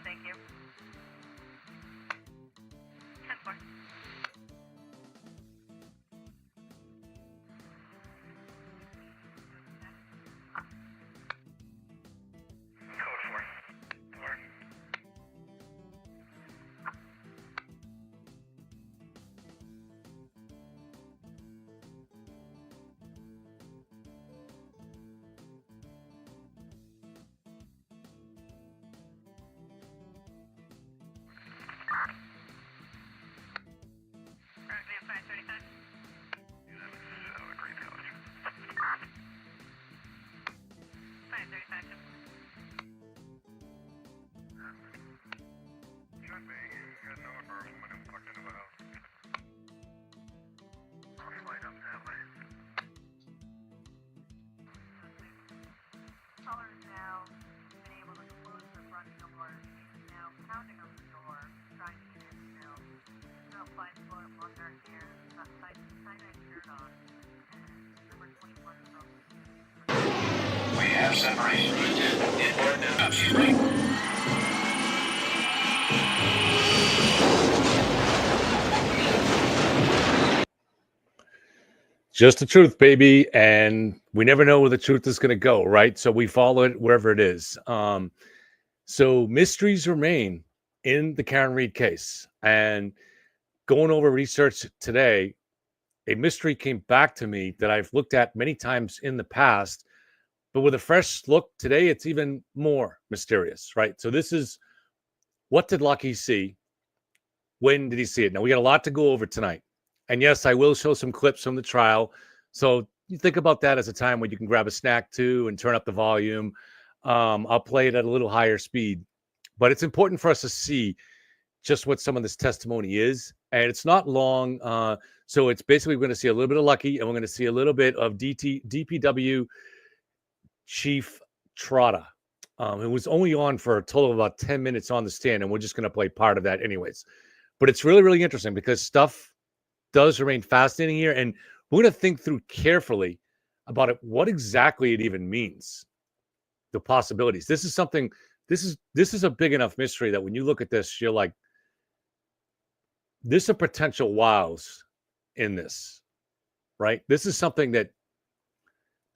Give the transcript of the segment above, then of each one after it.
Thank you. 10-4. Just the truth, baby. And we never know where the truth is going to go, right? So we follow it wherever it is. So mysteries remain in the Karen Reed case. And going over research today, a mystery came back to me that I've looked at many times in the past, but with a fresh look today, it's even more mysterious, right? So this is, what did Lucky see? When did he see it? Now, we got a lot to go over tonight. And yes, I will show some clips from the trial. So you think about that as a time when you can grab a snack too and turn up the volume. I'll play it at a little higher speed. But it's important for us to see just what some of this testimony is. And it's not long. So it's basically, we're going to see a little bit of Lucky, and we're going to see a little bit of DPW Chief Trotta, who was only on for a total of about 10 minutes on the stand. And we're just going to play part of that anyways. But it's really, really interesting because stuff does remain fascinating here. And we're going to think through carefully about it, what exactly it even means, the possibilities. This is something, this is a big enough mystery that when you look at this, you're like, there's a potential wows in this, right? This is something that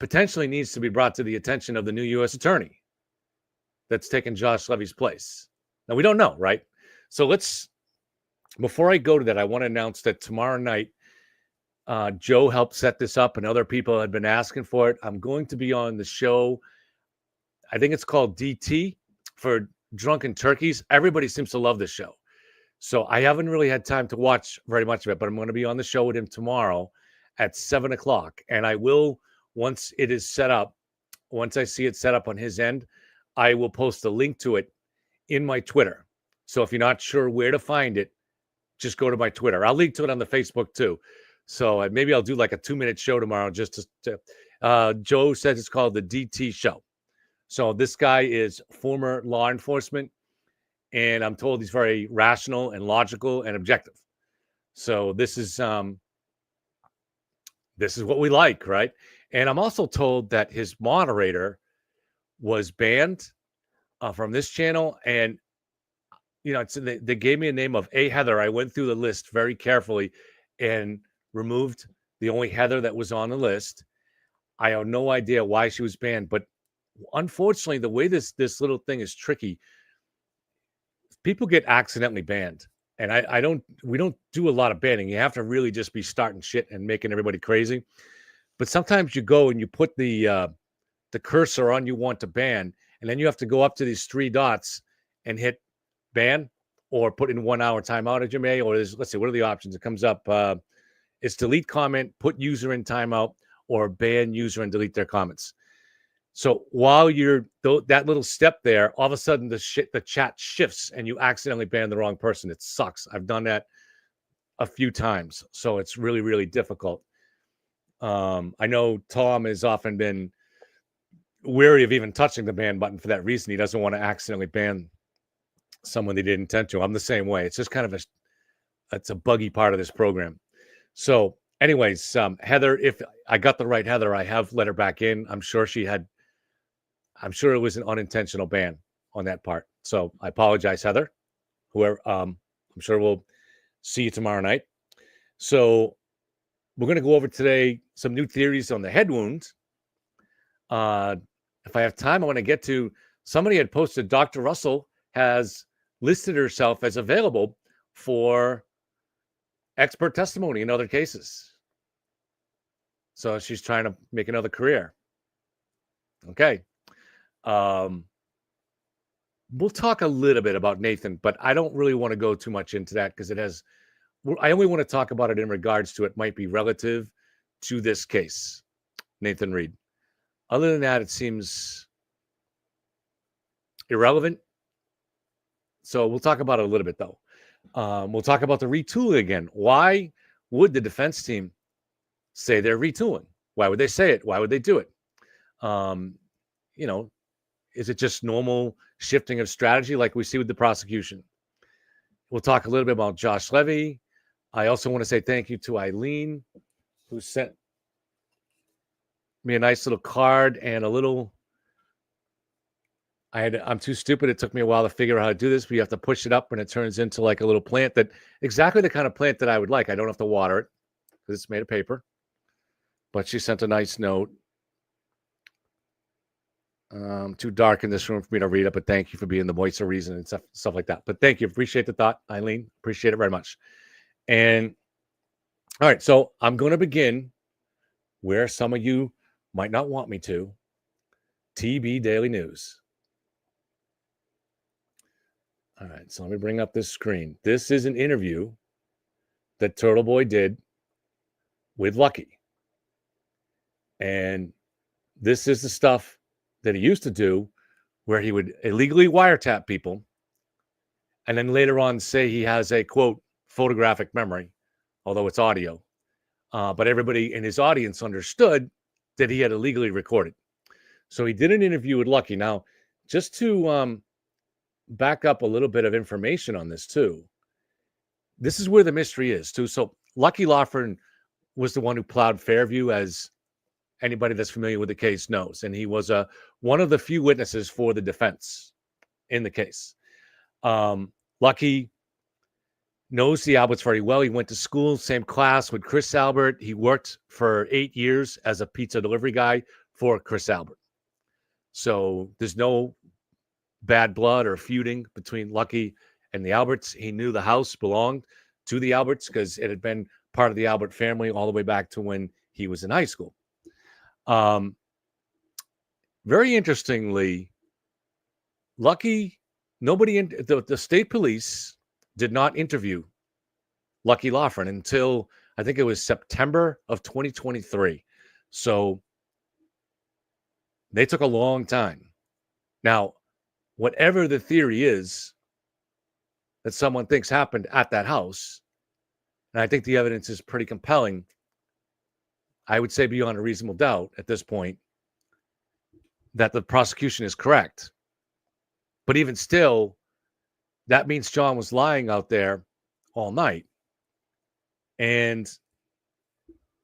potentially needs to be brought to the attention of the new U.S. attorney that's taken Josh Levy's place. Now, we don't know, right? So before I go to that, I want to announce that tomorrow night, Joe helped set this up and other people had been asking for it. I'm going to be on the show. I think it's called DT, for Drunken Turkeys. Everybody seems to love this show. So I haven't really had time to watch very much of it, but I'm going to be on the show with him tomorrow. at 7 o'clock. And I will, once it is set up, once I see it set up on his end, I will post a link to it in my Twitter. So if you're not sure where to find it, just go to my Twitter. I'll link to it on the Facebook too. So maybe I'll do like a 2-minute show tomorrow. Just to Joe says it's called the DT Show. So this guy is former law enforcement, and I'm told he's very rational and logical and objective. So this is what we like, right? And I'm also told that his moderator was banned from this channel, and they gave me a name of a Heather. I went through the list very carefully and removed the only Heather that was on the list. I have no idea why she was banned, but unfortunately, the way this little thing is tricky, people get accidentally banned. And we don't do a lot of banning. You have to really just be starting shit and making everybody crazy. But sometimes you go and you put the cursor on you want to ban, and then you have to go up to these 3 dots and hit ban or put in 1 hour timeout as you may, or let's see, what are the options? It comes up. It's delete comment, put user in timeout, or ban user and delete their comments. So while you're that little step there, all of a sudden the chat shifts and you accidentally ban the wrong person. It sucks. I've done that a few times, so it's really, really difficult. I know Tom has often been wary of even touching the ban button for that reason. He doesn't want to accidentally ban someone they didn't intend to. I'm the same way. It's just kind of it's a buggy part of this program. So anyways, Heather, if I got the right Heather, I have let her back in. I'm sure it was an unintentional ban on that part. So I apologize, Heather. Whoever, I'm sure we'll see you tomorrow night. So we're going to go over today some new theories on the head wound. If I have time, I want to get to somebody had posted Dr. Russell has listed herself as available for expert testimony in other cases. So she's trying to make another career. Okay. We'll talk a little bit about Nathan, but I don't really want to go too much into that because I only want to talk about it in regards to it might be relative to this case, Nathan Reed. Other than that, it seems irrelevant. So we'll talk about it a little bit, though. We'll talk about the retooling again. Why would the defense team say they're retooling? Why would they say it? Why would they do it? Is it just normal shifting of strategy like we see with the prosecution? We'll talk a little bit about Josh Levy. I also want to say thank you to Eileen, who sent me a nice little card and a little... I'm too stupid. It took me a while to figure out how to do this, but you have to push it up and it turns into like a little plant exactly the kind of plant that I would like. I don't have to water it because it's made of paper. But she sent a nice note. Too dark in this room for me to read it, but thank you for being the voice of reason and stuff like that. But thank you. Appreciate the thought, Eileen. Appreciate it very much. And all right, so I'm going to begin where some of you might not want me to. TB Daily News. All right, so let me bring up this screen. This is an interview that Turtle Boy did with Lucky. And this is the stuff that he used to do where he would illegally wiretap people and then later on say he has a, quote, photographic memory, although it's audio. But everybody in his audience understood that he had illegally recorded. So he did an interview with Lucky. Now, just to back up a little bit of information on this too, this is where the mystery is too. So Lucky Lawford was the one who plowed Fairview, as anybody that's familiar with the case knows. And he was one of the few witnesses for the defense in the case. Lucky knows the Alberts very well. He went to school, same class with Chris Albert. He worked for 8 years as a pizza delivery guy for Chris Albert. So there's no bad blood or feuding between Lucky and the Alberts. He knew the house belonged to the Alberts because it had been part of the Albert family all the way back to when he was in high school. Very interestingly, Lucky, the state police did not interview Lucky Lawford until I think it was September of 2023. So they took a long time. Now, whatever the theory is that someone thinks happened at that house, and I think the evidence is pretty compelling, I would say beyond a reasonable doubt at this point, that the prosecution is correct. But even still, that means John was lying out there all night. And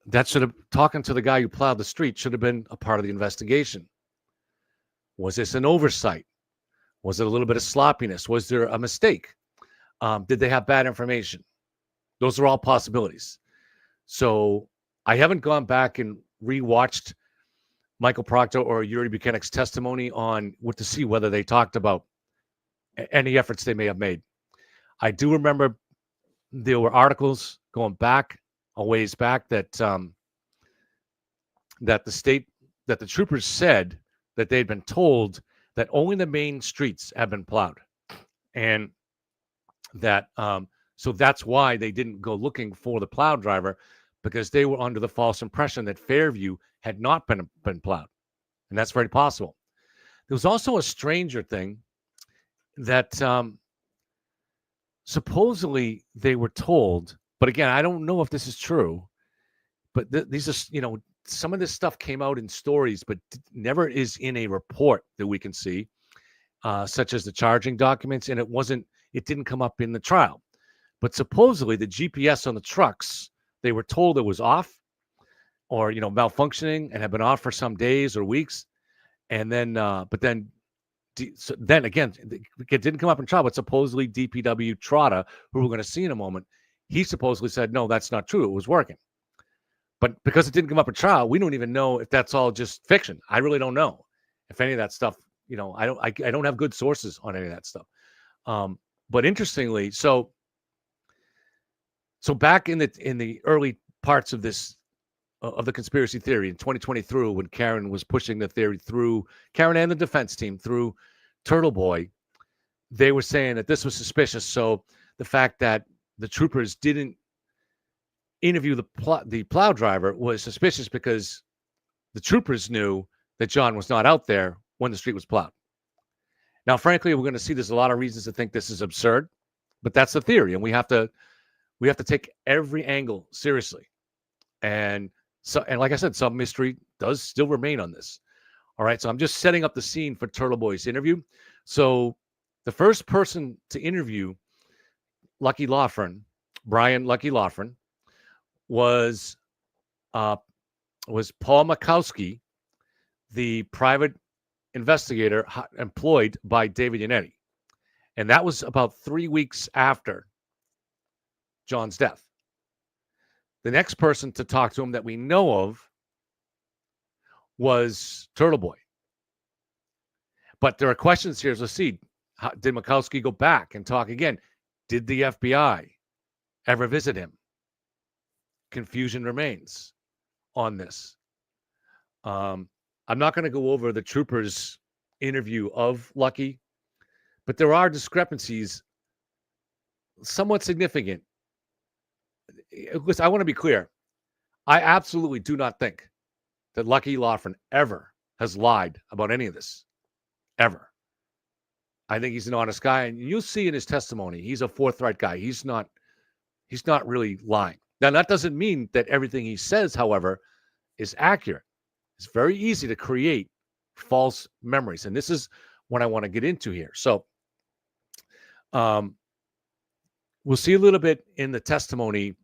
that should have, talking to the guy who plowed the street should have been a part of the investigation. Was this an oversight? Was it a little bit of sloppiness? Was there a mistake? Did they have bad information? Those are all possibilities. So I haven't gone back and rewatched Michael Proctor or Yuri Buchanan's testimony on what to see whether they talked about any efforts they may have made. I do remember there were articles going back a ways back that that the troopers said that they'd been told that only the main streets have been plowed, and that so that's why they didn't go looking for the plow driver, because they were under the false impression that Fairview had not been plowed, and that's very possible. There was also a stranger thing that supposedly they were told, but again, I don't know if this is true, but these are, some of this stuff came out in stories, but never is in a report that we can see, such as the charging documents, and it didn't come up in the trial. But supposedly the GPS on the trucks, they were told it was off or, malfunctioning and had been off for some days or weeks. And then, then again, it didn't come up in trial, but supposedly DPW Trotta, who we're going to see in a moment, he supposedly said, no, that's not true. It was working. But because it didn't come up in trial, we don't even know if that's all just fiction. I really don't know if any of that stuff, I don't have good sources on any of that stuff. But interestingly, so back in the early parts of this, of the conspiracy theory in 2020 through, when Karen was pushing the theory through, Karen and the defense team through Turtle Boy, they were saying that this was suspicious. So the fact that the troopers didn't interview the plow driver was suspicious, because the troopers knew that John was not out there when the street was plowed. Now, frankly, we're going to see there's a lot of reasons to think this is absurd, but that's the theory, and we have to take every angle seriously. And like I said, some mystery does still remain on this. All right, so I'm just setting up the scene for Turtle Boy's interview. So the first person to interview Lucky Loughran, Brian Lucky Loughran, was Paul Makowski, the private investigator employed by David Yannetti. And that was about 3 weeks after John's death. The next person to talk to him that we know of was Turtle Boy. But there are questions here. Let's see. Did Makowski go back and talk again? Did the FBI ever visit him? Confusion remains on this. I'm not going to go over the troopers' interview of Lucky, but there are discrepancies somewhat significant. Listen, I want to be clear. I absolutely do not think that Lucky Loughran ever has lied about any of this, ever. I think he's an honest guy, and you'll see in his testimony, he's a forthright guy. He's not really lying. Now, that doesn't mean that everything he says, however, is accurate. It's very easy to create false memories, and this is what I want to get into here. So, we'll see a little bit in the testimony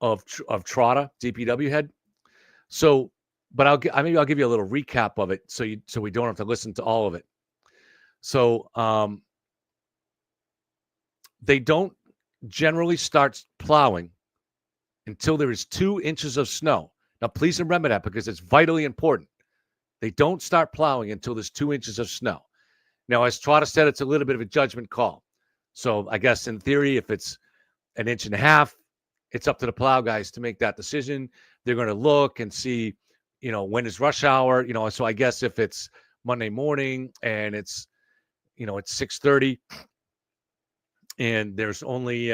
of Trotta, DPW head. So, but maybe I'll give you a little recap of it, so we don't have to listen to all of it. So, they don't generally start plowing until there is 2 inches of snow. Now, please remember that, because it's vitally important. They don't start plowing until there's 2 inches of snow. Now, as Trotta said, it's a little bit of a judgment call. So I guess in theory, if it's 1.5 inches, it's up to the plow guys to make that decision. They're going to look and see, when is rush hour, so I guess if it's Monday morning and it's, it's 6:30 and there's only,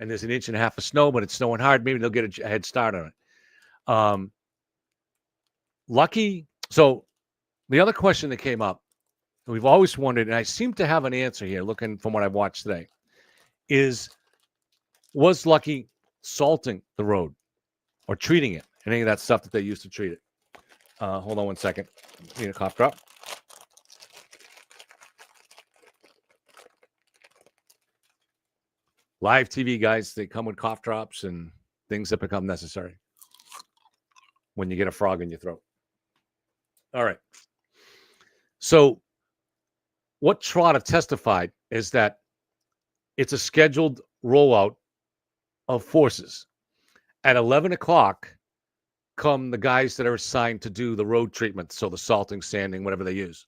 and there's an inch and a half of snow, but it's snowing hard, maybe they'll get a head start on it. Lucky. So the other question that came up, and we've always wondered, and I seem to have an answer here looking from what I've watched today, was Lucky salting the road or treating it, and any of that stuff that they used to treat it? Hold on one second. Need a cough drop. Live TV guys, they come with cough drops and things that become necessary when you get a frog in your throat. All right. So what Trotta testified is that it's a scheduled rollout of forces. At 11 o'clock come the guys that are assigned to do the road treatment, so the salting, sanding, whatever they use.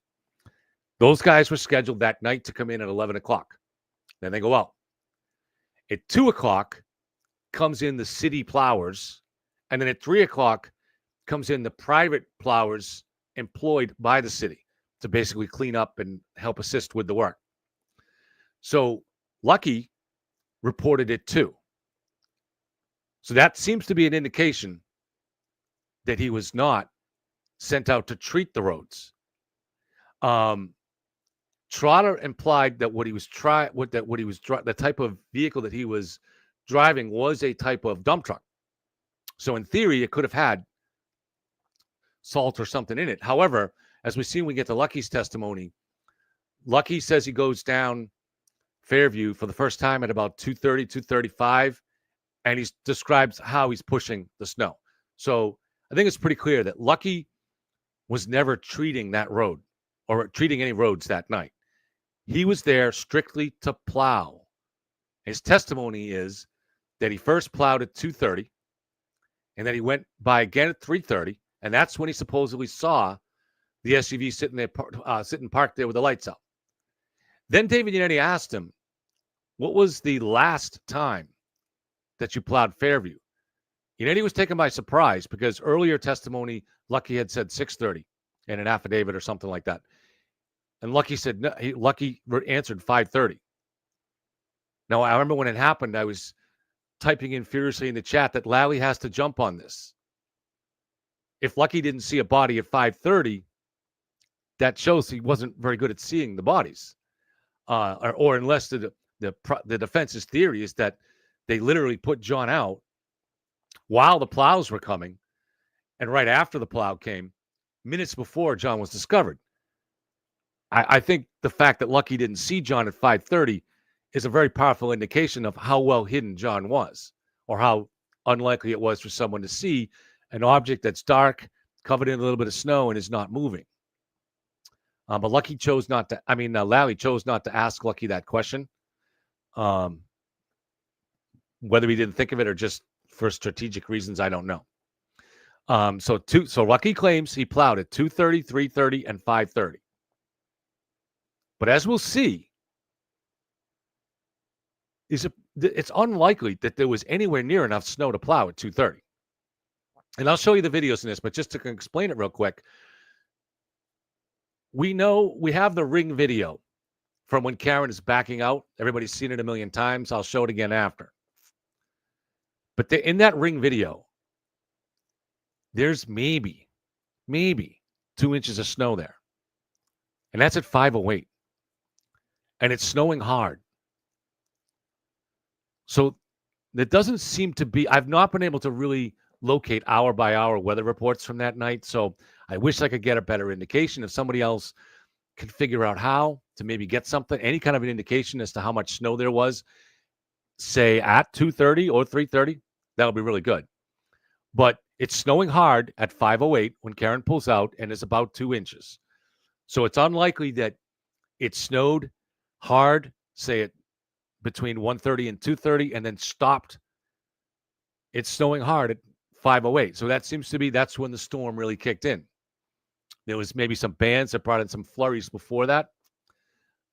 Those guys were scheduled that night to come in at 11 o'clock. Then they go out. At 2 o'clock comes in the city plowers, and then at 3 o'clock comes in the private plowers employed by the city to basically clean up and help assist with the work. So Lucky reported it too. So that seems to be an indication that he was not sent out to treat the roads. Trotter implied that the type of vehicle that he was driving was a type of dump truck. So in theory, it could have had salt or something in it. However, as we see when we get to Lucky's testimony, Lucky says he goes down Fairview for the first time at about 2:30, 2:35, and he describes how he's pushing the snow. So I think it's pretty clear that Lucky was never treating that road or treating any roads that night. He was there strictly to plow. His testimony is that he first plowed at 2:30, and then he went by again at 3:30, and that's when he supposedly saw the SUV sitting parked there with the lights out. Then David Yannetti asked him, what was the last time that you plowed Fairview? Yannetti was taken by surprise because earlier testimony, Lucky had said 6:30 in an affidavit or something like that. And Lucky said, no, Lucky answered 5:30. Now, I remember when it happened, I was typing in furiously in the chat that Lally has to jump on this. If Lucky didn't see a body at 5:30, that shows he wasn't very good at seeing the bodies. Or unless the defense's theory is that they literally put John out while the plows were coming, and right after the plow came, minutes before John was discovered. I think the fact that Lucky didn't see John at 5:30 is a very powerful indication of how well hidden John was, or how unlikely it was for someone to see an object that's dark, covered in a little bit of snow, and is not moving. But Lally chose not to ask Lucky that question. Whether he didn't think of it or just for strategic reasons, I don't know. So Lucky claims he plowed at 2:30, 3:30, and 5:30. But as we'll see, it's unlikely that there was anywhere near enough snow to plow at 2:30. And I'll show you the videos in this, but just to explain it real quick, we have the ring video from when Karen is backing out. Everybody's seen it a million times. I'll show it again after. But in that ring video, there's maybe 2 inches of snow there. And that's at 5:08. And it's snowing hard. So there doesn't seem to be, I've not been able to really locate hour by hour weather reports from that night. So I wish I could get a better indication. If somebody else can figure out how to maybe get something, any kind of an indication as to how much snow there was, say at 2:30 or 3:30, that would be really good. But it's snowing hard at 5:08 when Karen pulls out, and it's about 2 inches. So it's unlikely that it snowed hard, say it between 1:30 and 2:30, and then stopped. It's snowing hard at 5:08. So that seems to be, that's when the storm really kicked in. There was maybe some bands that brought in some flurries before that.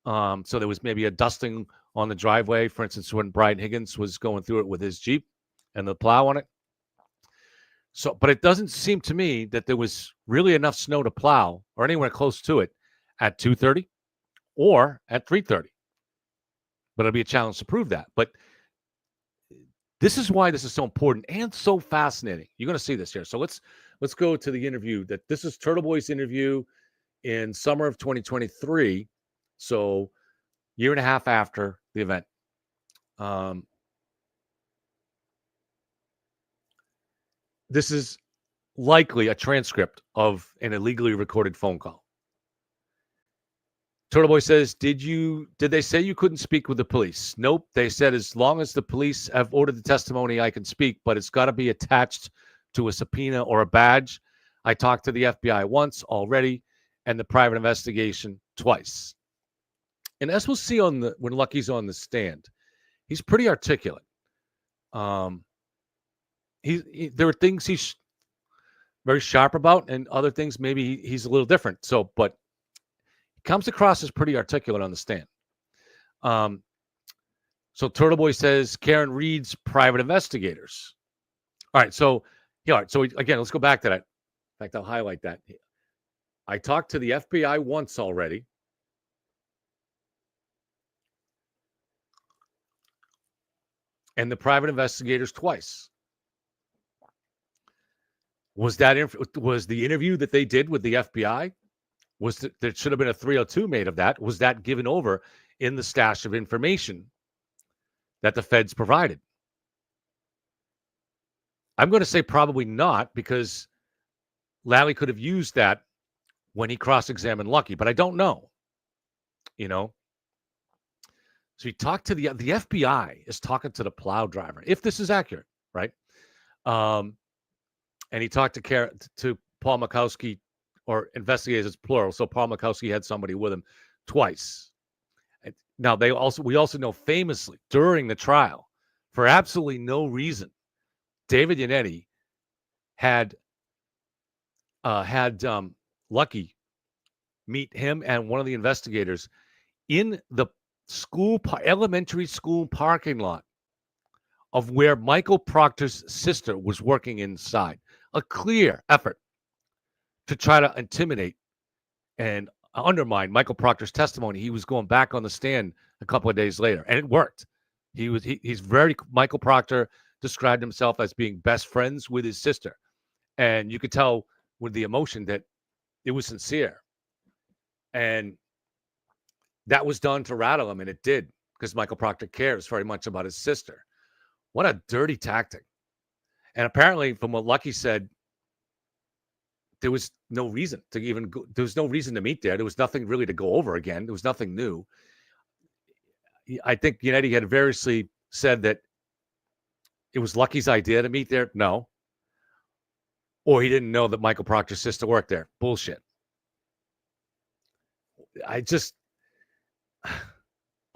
So there was maybe a dusting on the driveway, for instance, when Brian Higgins was going through it with his Jeep and the plow on it. So, but it doesn't seem to me that there was really enough snow to plow or anywhere close to it at 2:30 or at 3:30. But it'll be a challenge to prove that. But This is why this is so important and so fascinating. You're going to see this here. So let's go to the interview. This is Turtle Boy's interview in summer of 2023. So year and a half after the event. This is likely a transcript of an illegally recorded phone call. Turtle Boy says, did they say you couldn't speak with the police? Nope. They said as long as the police have ordered the testimony, I can speak, but it's got to be attached to a subpoena or a badge. I talked to the FBI once already and the private investigation twice. And as we'll see when Lucky's on the stand, he's pretty articulate. There are things he's very sharp about, and other things maybe he's a little different. So, but he comes across as pretty articulate on the stand. So Turtle Boy says Karen Reed's private investigators. All right, so again, let's go back to that. In fact, I'll highlight that. I talked to the FBI once already. And the private investigators twice. Was the interview that they did with the FBI? There should have been a 302 made of that. Was that given over in the stash of information that the feds provided? I'm going to say probably not, because Lally could have used that when he cross-examined Lucky, but I don't know. So he talked to the FBI is talking to the plow driver, if this is accurate, right? And he talked to Paul Makowski, or investigators, it's plural. So Paul Makowski had somebody with him twice. Now we also know famously during the trial, for absolutely no reason, David Yannetti had Lucky meet him and one of the investigators in the elementary school parking lot of where Michael Proctor's sister was working inside. A clear effort to try to intimidate and undermine Michael Proctor's testimony. He was going back on the stand a couple of days later, and it worked. Michael Proctor described himself as being best friends with his sister, and you could tell with the emotion that it was sincere. And that was done to rattle him, and it did, because Michael Proctor cares very much about his sister. What a dirty tactic. And apparently, from what Lucky said, there was no reason to there was no reason to meet there. There was nothing really to go over again. There was nothing new. I think Yannetti had variously said that it was Lucky's idea to meet there. No. Or he didn't know that Michael Proctor's sister worked there. Bullshit.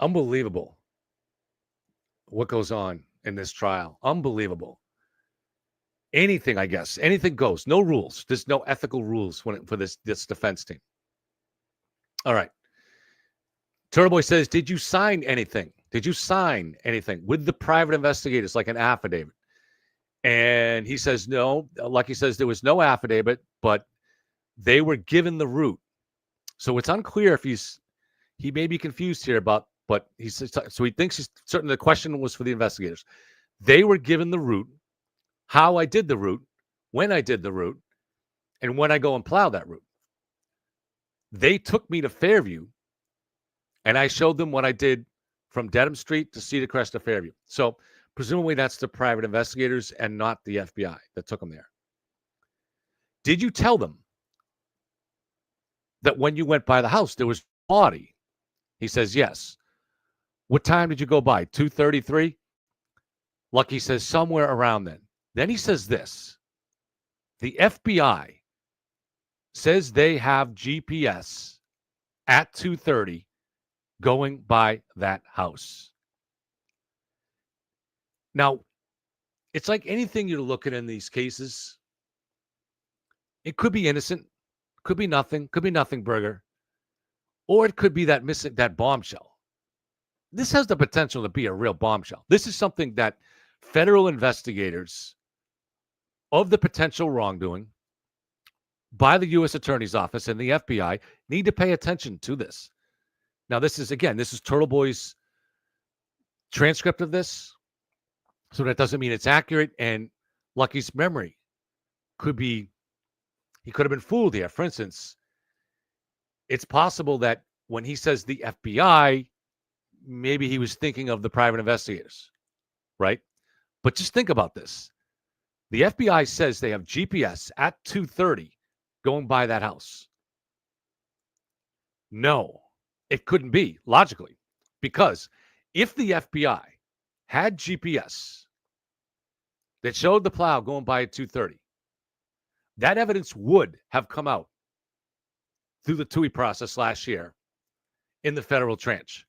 Unbelievable what goes on in this trial. Unbelievable. Anything goes. No rules. There's no ethical rules for this defense team. All right. Turtle Boy says, did you sign anything? Did you sign anything with the private investigators, like an affidavit? And he says no. Lucky says there was no affidavit, but they were given the route. So it's unclear if he may be confused here about, but he says, so he thinks he's certain the question was for the investigators. They were given the route, how I did the route, when I did the route, and when I go and plow that route. They took me to Fairview, and I showed them what I did from Dedham Street to Cedar Crest to Fairview. So presumably that's the private investigators and not the FBI that took them there. Did you tell them that when you went by the house, there was a body? He says, yes. What time did you go by? 2:33? Lucky says somewhere around then. Then he says this. The FBI says they have GPS at 2:30 going by that house. Now, it's like anything you're looking in these cases. It could be innocent, could be nothing burger, or it could be that bombshell. This has the potential to be a real bombshell. This is something that federal investigators of the potential wrongdoing by the U.S. Attorney's Office and the FBI need to pay attention to this. Now, this is Turtle Boy's transcript of this. So that doesn't mean it's accurate. And Lucky's memory could be, he could have been fooled here. For instance, it's possible that when he says the FBI, maybe he was thinking of the private investigators, right? But just think about this. The FBI says they have GPS at 2:30 going by that house. No, it couldn't be logically, because if the FBI had GPS that showed the plow going by at 2:30, that evidence would have come out through the TUI process last year in the federal tranche,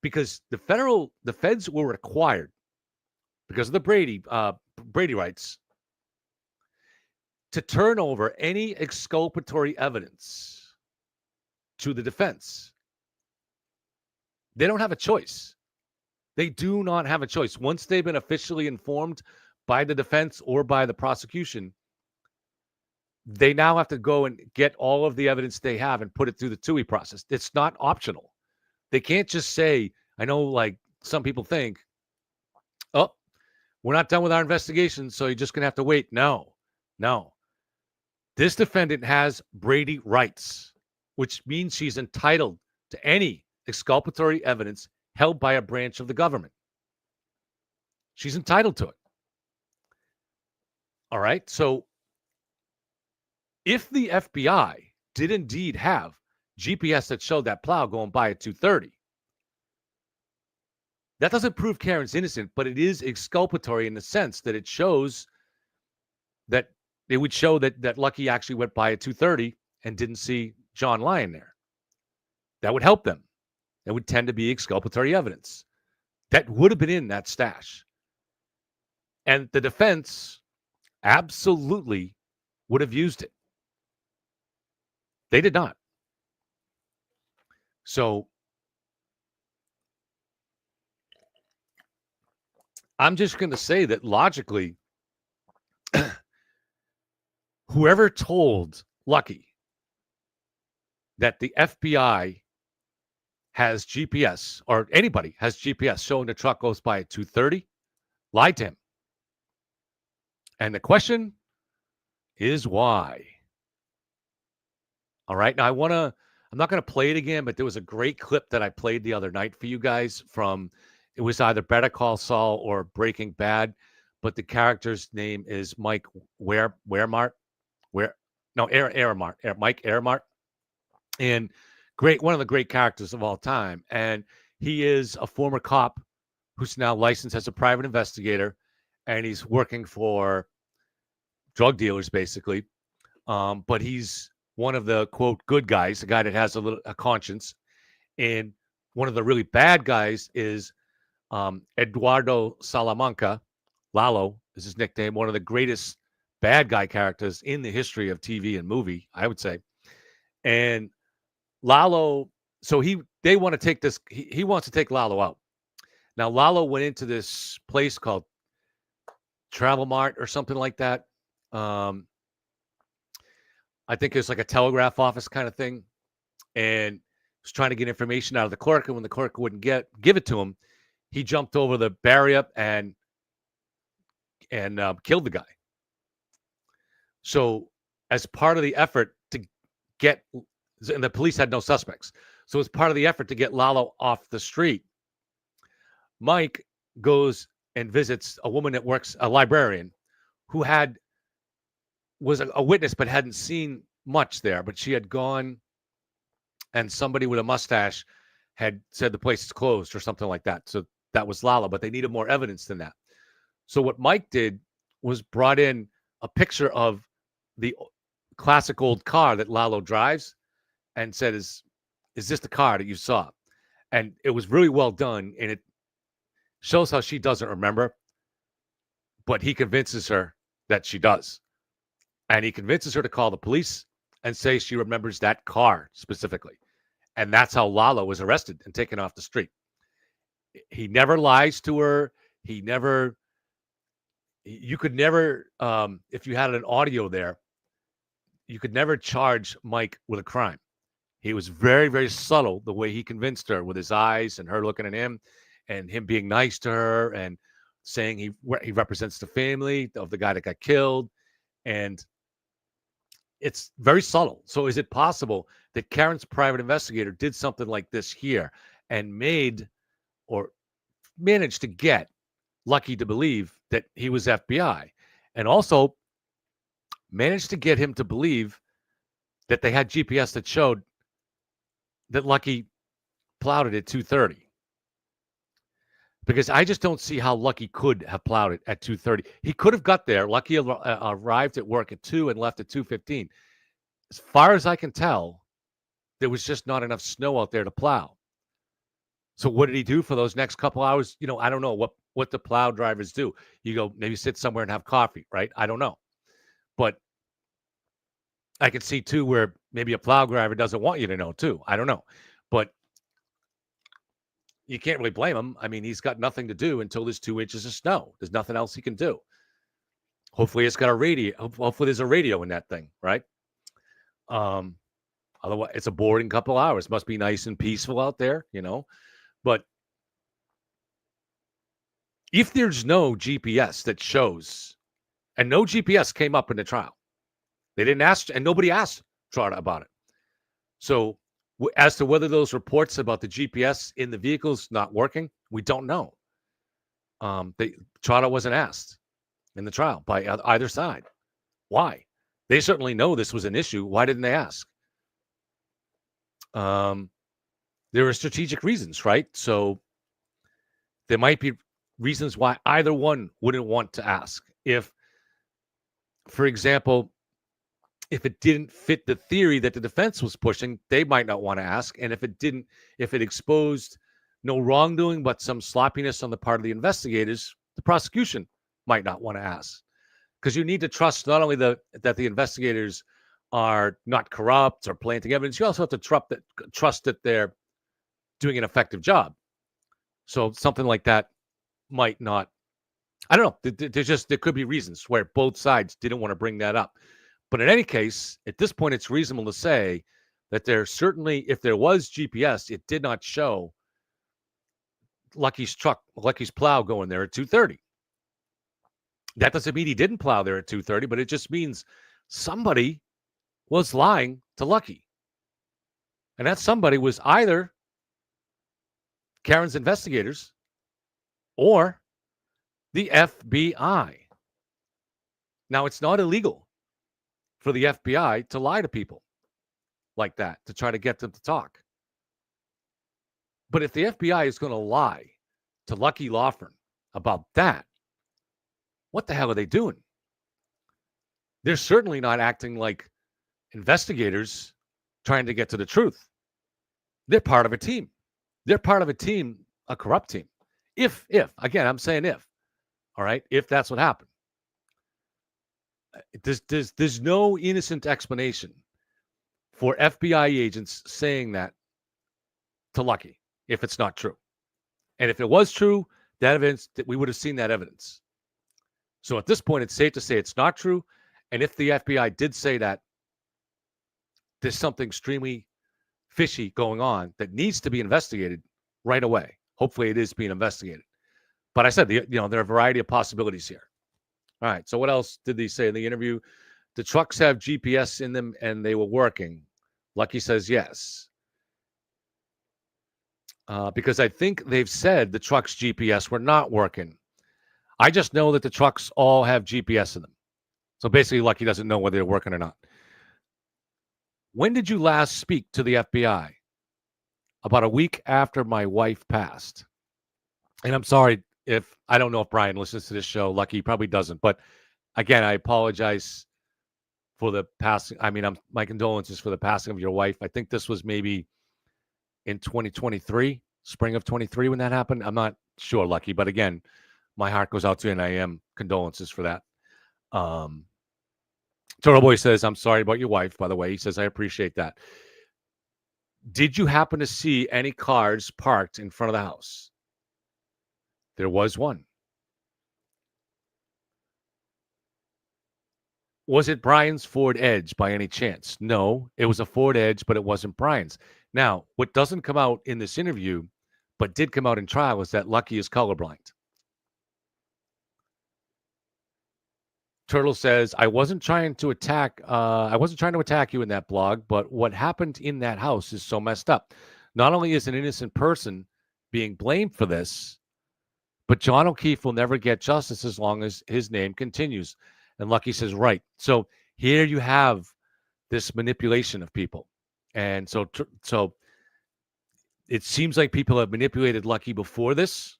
because the feds were required, because of the Brady rights, to turn over any exculpatory evidence to the defense. They don't have a choice. They do not have a choice. Once they've been officially informed by the defense or by the prosecution, they now have to go and get all of the evidence they have and put it through the TUI process. It's not optional. They can't just say, I know like some people think, oh, we're not done with our investigation, so you're just going to have to wait. No. This defendant has Brady rights, which means she's entitled to any exculpatory evidence held by a branch of the government. She's entitled to it. All right. So if the FBI did indeed have GPS that showed that plow going by at 2:30, that doesn't prove Karen's innocent, but it is exculpatory in the sense that it shows that it would show that Lucky actually went by at 2:30 and didn't see John lying there. That would help them. That would tend to be exculpatory evidence. That would have been in that stash. And the defense absolutely would have used it. They did not. So I'm just going to say that logically, whoever told Lucky that the FBI has GPS, or anybody has GPS showing the truck goes by at 2:30, lied to him. And the question is why? All right. Now I'm not going to play it again, but there was a great clip that I played the other night for you guys from, it was either Better Call Saul or Breaking Bad, but the character's name is Mike Mike Aramart. And one of the great characters of all time. And he is a former cop who's now licensed as a private investigator, and he's working for drug dealers, basically. But he's one of the, quote, good guys, a guy that has a conscience. And one of the really bad guys is Eduardo Salamanca. Lalo is his nickname, one of the greatest bad guy characters in the history of TV and movie, I would say. And Lalo, so they want to take this, he wants to take Lalo out. Now, Lalo went into this place called Travel Mart or something like that. I think it's like a telegraph office kind of thing, and was trying to get information out of the clerk. And when the clerk wouldn't give it to him, he jumped over the barrier and killed the guy. So as part of the effort to get, and the police had no suspects. So as part of the effort to get Lalo off the street, Mike goes and visits a woman that works, a librarian, who was a witness but hadn't seen much there. But she had gone, and somebody with a mustache had said the place is closed or something like that. So that was Lalo, but they needed more evidence than that. So what Mike did was brought in a picture of the classic old car that Lalo drives and said, is this the car that you saw? And it was really well done, and it shows how she doesn't remember, but he convinces her that she does. And he convinces her to call the police and say she remembers that car specifically. And that's how Lalo was arrested and taken off the street. He never lies to her. You could never, if you had an audio there, you could never charge Mike with a crime. He was very, very subtle the way he convinced her with his eyes and her looking at him and him being nice to her and saying he represents the family of the guy that got killed, and it's very subtle. So is it possible that Karen's private investigator did something like this here and made or managed to get Lucky to believe that he was FBI, and also managed to get him to believe that they had GPS that showed that Lucky plowed it at 2:30? Because I just don't see how Lucky could have plowed it at 2:30. He could have got there. Lucky arrived at work at 2 and left at 2:15. As far as I can tell, there was just not enough snow out there to plow. So what did he do for those next couple hours? I don't know what the plow drivers do. You go maybe sit somewhere and have coffee, right? I don't know. But I can see too where maybe a plow driver doesn't want you to know too. I don't know. But you can't really blame him. I mean, he's got nothing to do until there's 2 inches of snow. There's nothing else he can do. Hopefully it's got a radio. Hopefully there's a radio in that thing, right? Otherwise it's a boring couple hours. Must be nice and peaceful out there, But if there's no GPS that shows, and no GPS came up in the trial, they didn't ask, and nobody asked Trotta about it. So as to whether those reports about the GPS in the vehicles not working, we don't know. Trotta wasn't asked in the trial by either side. Why? They certainly know this was an issue. Why didn't they ask? There are strategic reasons, right? So there might be reasons why either one wouldn't want to ask. If, for example, if it didn't fit the theory that the defense was pushing, they might not want to ask. And if it exposed no wrongdoing but some sloppiness on the part of the investigators, the prosecution might not want to ask. Because you need to trust not only that the investigators are not corrupt or planting evidence, you also have to trust that they're doing an effective job. So something like that might not, I don't know. There could be reasons where both sides didn't want to bring that up. But in any case, at this point, it's reasonable to say that there certainly, if there was GPS, it did not show Lucky's plow going there at 2:30. That doesn't mean he didn't plow there at 2:30, but it just means somebody was lying to Lucky. And that somebody was either Karen's investigators or the FBI. Now, it's not illegal for the FBI to lie to people like that, to try to get them to talk. But if the FBI is going to lie to Lucky Lawford about that, what the hell are they doing? They're certainly not acting like investigators trying to get to the truth. They're part of a team. They're part of a team, a corrupt team. If, again, I'm saying if, all right, if that's what happened. There's no innocent explanation for FBI agents saying that to Lucky if it's not true. And if it was true, that evidence, that we would have seen that evidence. So at this point, it's safe to say it's not true. And if the FBI did say that, there's something extremely fishy going on that needs to be investigated right away. Hopefully it is being investigated. But I said, there are a variety of possibilities here. All right. So what else did they say in the interview? The trucks have GPS in them and they were working. Lucky says yes. Because I think they've said the truck's GPS were not working. I just know that the trucks all have GPS in them. So basically, Lucky doesn't know whether they're working or not. When did you last speak to the FBI? About a week after my wife passed. And I'm sorry if, I don't know if Brian listens to this show. Lucky probably doesn't. But again, I apologize for the passing. I mean, my condolences for the passing of your wife. I think this was maybe in 2023, spring of 23 when that happened. I'm not sure, Lucky. But again, my heart goes out to you, and I am condolences for that. Turtle Boy says, I'm sorry about your wife, by the way. He says, I appreciate that. Did you happen to see any cars parked in front of the house? There was one. Was it Brian's Ford Edge by any chance? No, it was a Ford Edge, but it wasn't Brian's. Now, what doesn't come out in this interview, but did come out in trial, is that Lucky is colorblind. Turtle says, I wasn't trying to attack you in that blog, but what happened in that house is so messed up. Not only is an innocent person being blamed for this, but John O'Keefe will never get justice as long as his name continues. And Lucky says, right. So here you have this manipulation of people. And so it seems like people have manipulated Lucky before this,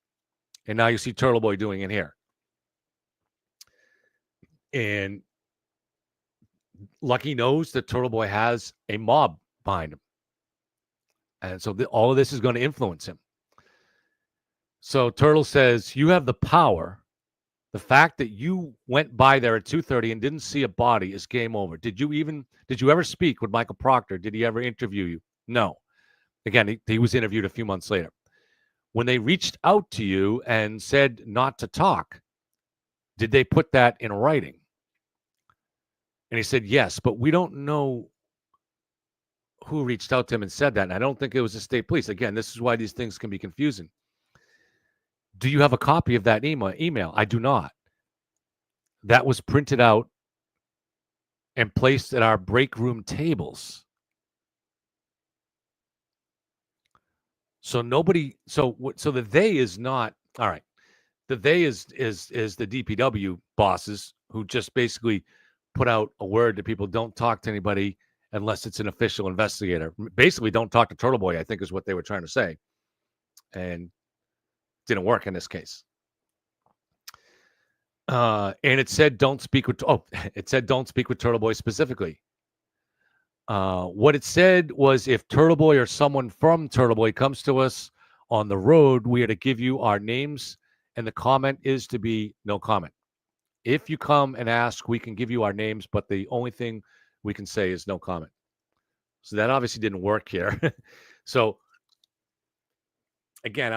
and now you see Turtle Boy doing it here. And Lucky knows that Turtle Boy has a mob behind him. And so all of this is going to influence him. So Turtle says, you have the power. The fact that you went by there at 2:30 and didn't see a body is game over. Did you ever speak with Michael Proctor? Did he ever interview you? No. Again, he was interviewed a few months later. When they reached out to you and said not to talk, did they put that in writing? And he said, yes, but we don't know who reached out to him and said that. And I don't think it was the state police. Again, this is why these things can be confusing. Do you have a copy of that email? I do not. That was printed out and placed at our break room tables. So nobody, so the they is not, all right. The they is the DPW bosses who just basically put out a word that people don't talk to anybody unless it's an official investigator. Basically, don't talk to Turtle Boy, I think is what they were trying to say. And didn't work in this case. And it said don't speak with Turtle Boy specifically. What it said was if Turtle Boy or someone from Turtle Boy comes to us on the road, we are to give you our names, and the comment is to be no comment. If you come and ask, we can give you our names, but the only thing we can say is no comment. So that obviously didn't work here. So again,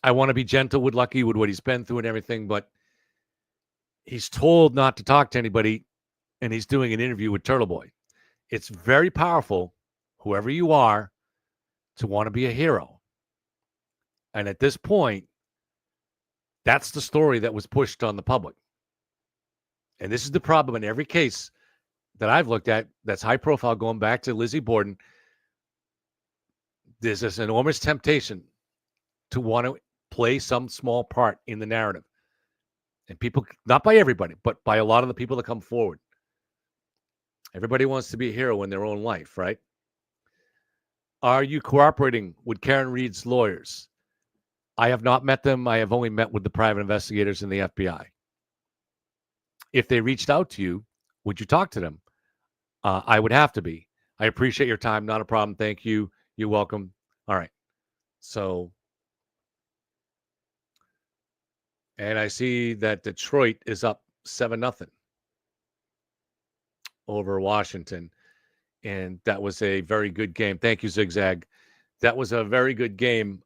I want to be gentle with Lucky with what he's been through and everything, but he's told not to talk to anybody, and he's doing an interview with Turtle Boy. It's very powerful, whoever you are, to want to be a hero. And at this point, that's the story that was pushed on the public. And this is the problem in every case that I've looked at that's high profile, going back to Lizzie Borden. There's this enormous temptation to want to play some small part in the narrative. And people, not by everybody, but by a lot of the people that come forward. Everybody wants to be a hero in their own life, right? Are you cooperating with Karen Reed's lawyers? I have not met them. I have only met with the private investigators in the FBI. If they reached out to you, would you talk to them? I would have to be. I appreciate your time. Not a problem. Thank you. You're welcome. All right. So, and I see that Detroit is up 7-0 over Washington. And that was a very good game. Thank you, Zigzag. That was a very good game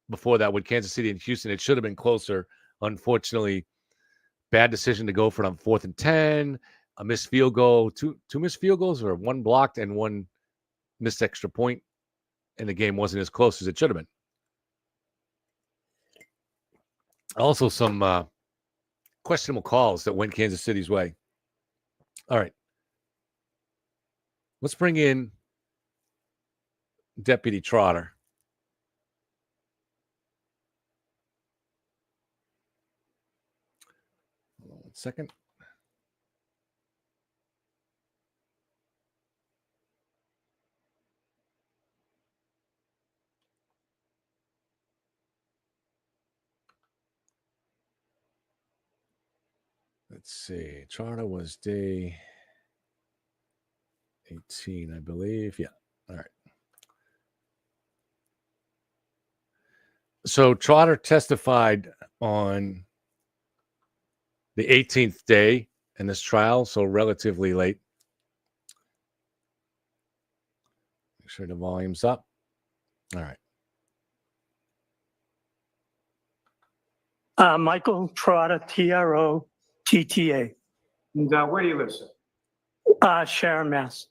before that with Kansas City and Houston. It should have been closer. Unfortunately, bad decision to go for it on 4th and 10, a missed field goal, two missed field goals, or one blocked and one missed extra point, and the game wasn't as close as it should have been. Also, some questionable calls that went Kansas City's way. All right. Let's bring in Deputy Trotter. Hold on 1 second. Let's see. Trotter was day 18, I believe. Yeah. All right. So Trotter testified on the 18th day in this trial, so relatively late. Make sure the volume's up. All right. Michael Trotta, TROTTA. And where do you live, sir? Sharon, Mass.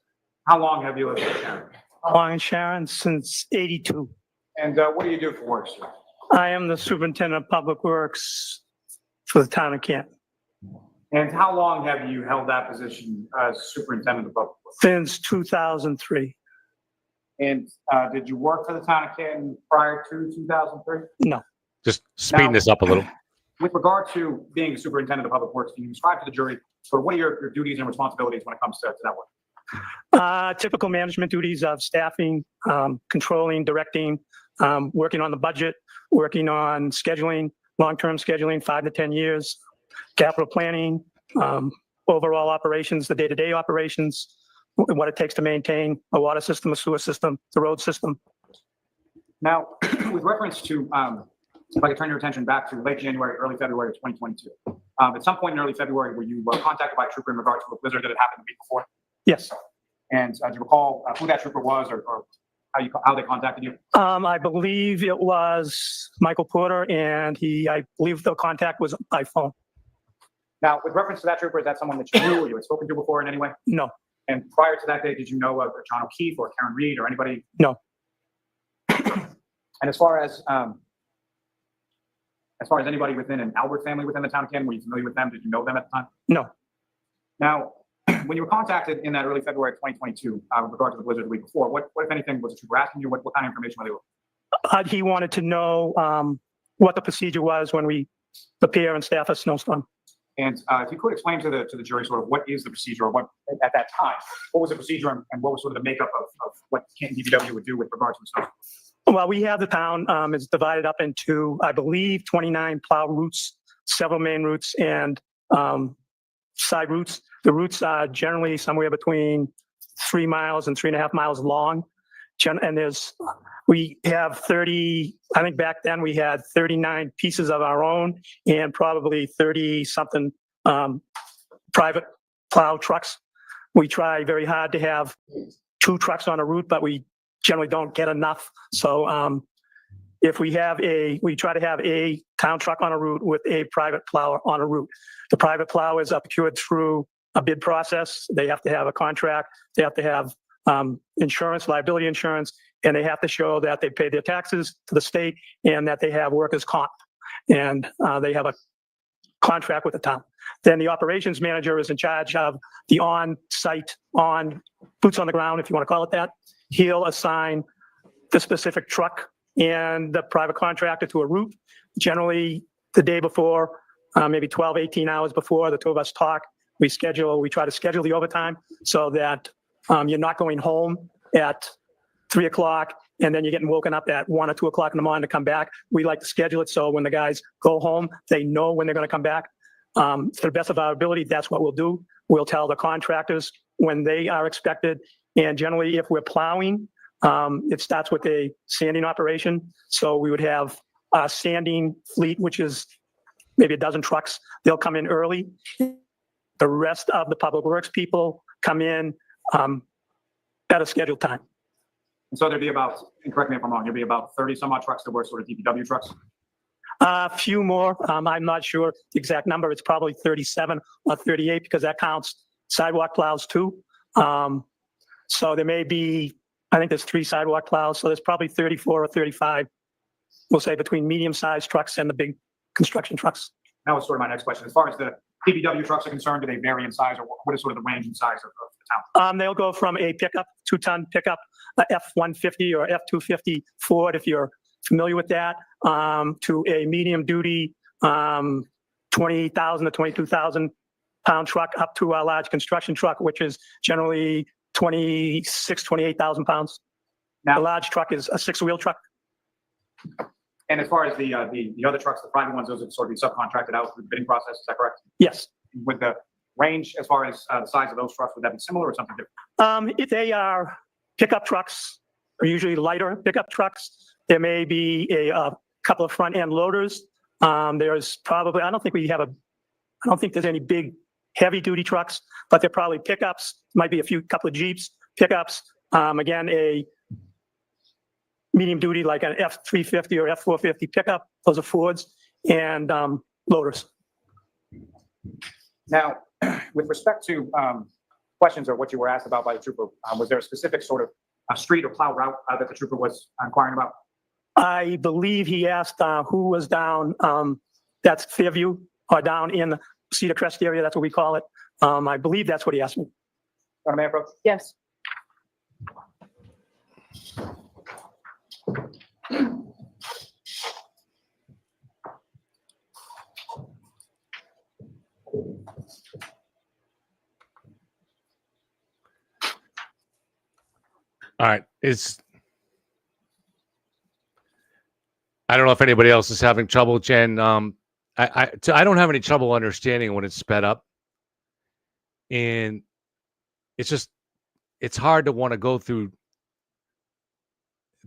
How long have you lived in Sharon? Long in Sharon since 82. And what do you do for work, sir? I am the superintendent of public works for the town of Canton And how long have you held that position as superintendent of public works? since 2003. And did you work for the town of Canton prior to 2003? No. Just speeding Now- this up a little. With regard to being a superintendent of public works, can you describe to the jury sort of what are your duties and responsibilities when it comes to that work? Typical management duties of staffing, controlling, directing, working on the budget, working on scheduling, long-term scheduling, 5 to 10 years, capital planning, overall operations, the day-to-day operations, what it takes to maintain a water system, a sewer system, the road system. Now, with reference to, if I could turn your attention back to late January, early February of 2022. At some point in early February, were you contacted by a trooper in regards to a blizzard that had happened the week before? Yes. And do you recall who that trooper was or how they contacted you? I believe it was Michael Porter, and I believe the contact was by phone. Now, with reference to that trooper, is that someone that you knew or you had spoken to before in any way? No. And prior to that day, did you know John O'Keefe or Karen Reed or anybody? No. And as far as anybody within an Albert family within the town of Canton, were you familiar with them? Did you know them at the time? No. Now, when you were contacted in that early February of 2022, with regard to the blizzard the week before, what if anything, was the trooper asking you? What kind of information were they looking for? He wanted to know what the procedure was when we prepare and staff a snowstorm. And if you could explain to the jury sort of what is the procedure or what, at that time, what was the procedure and what was sort of the makeup of what Canton DPW would do with regard to the snowstorm? Well, we have the town is divided up into, I believe, 29 plow routes, several main routes, and side routes. The routes are generally somewhere between 3 miles and 3.5 miles long. And we have 30, I think back then we had 39 pieces of our own and probably 30 something private plow trucks. We try very hard to have 2 trucks on a route, but we generally don't get enough. So if we try to have a town truck on a route with a private plow on a route. The private plow is procured through a bid process. They have to have a contract. They have to have insurance, liability insurance, and they have to show that they pay their taxes to the state and that they have workers' comp. And they have a contract with the town. Then the operations manager is in charge of the on-site, boots on the ground, if you want to call it that. He'll assign the specific truck and the private contractor to a route. Generally, the day before, maybe 12, 18 hours before, the two of us talk. We try to schedule the overtime so that you're not going home at 3 o'clock and then you're getting woken up at 1 or 2 o'clock in the morning to come back. We like to schedule it so when the guys go home, they know when they're going to come back. To the best of our ability, that's what we'll do. We'll tell the contractors when they are expected. And generally, if we're plowing, it starts with a sanding operation. So we would have a sanding fleet, which is maybe a dozen trucks. They'll come in early. The rest of the public works people come in at a scheduled time. And so there'd be about, and correct me if I'm wrong, there'd be about 30 some odd trucks that were sort of DPW trucks. A few more. I'm not sure the exact number. It's probably 37 or 38 because that counts sidewalk plows too. So there may be, I think there's 3 sidewalk plows. So there's probably 34 or 35, we'll say, between medium-sized trucks and the big construction trucks. That was sort of my next question. As far as the DPW trucks are concerned, do they vary in size or what is sort of the range in size of the town? They'll go from a pickup, 2-ton pickup, a F-150 or F-250 Ford, if you're familiar with that, to a medium-duty 20,000 to 22,000 pound truck up to a large construction truck, which is generally 28,000 pounds. Now, The large truck is a 6-wheel truck. and as far as the other trucks, the private ones, those would sort of be subcontracted out through the bidding process. Is that correct? Yes. With the range as far as the size of those trucks, would that be similar or something different? If they are pickup trucks, or usually lighter pickup trucks, there may be a couple of front end loaders. There's probably, I don't think there's any big heavy duty trucks, but they're probably pickups, might be couple of Jeeps, pickups. Again, a medium duty, like an F-350 or F-450 pickup, those are Fords, and loaders. Now, with respect to questions or what you were asked about by the trooper, was there a specific sort of street or plow route that the trooper was inquiring about? I believe he asked who was down, that's Fairview, down in the Cedar Crest area. That's what we call it. I believe that's what he asked me. May I approach? Yes. All right. I don't know if anybody else is having trouble, Jen. I don't have any trouble understanding when it's sped up. And it's hard to want to go through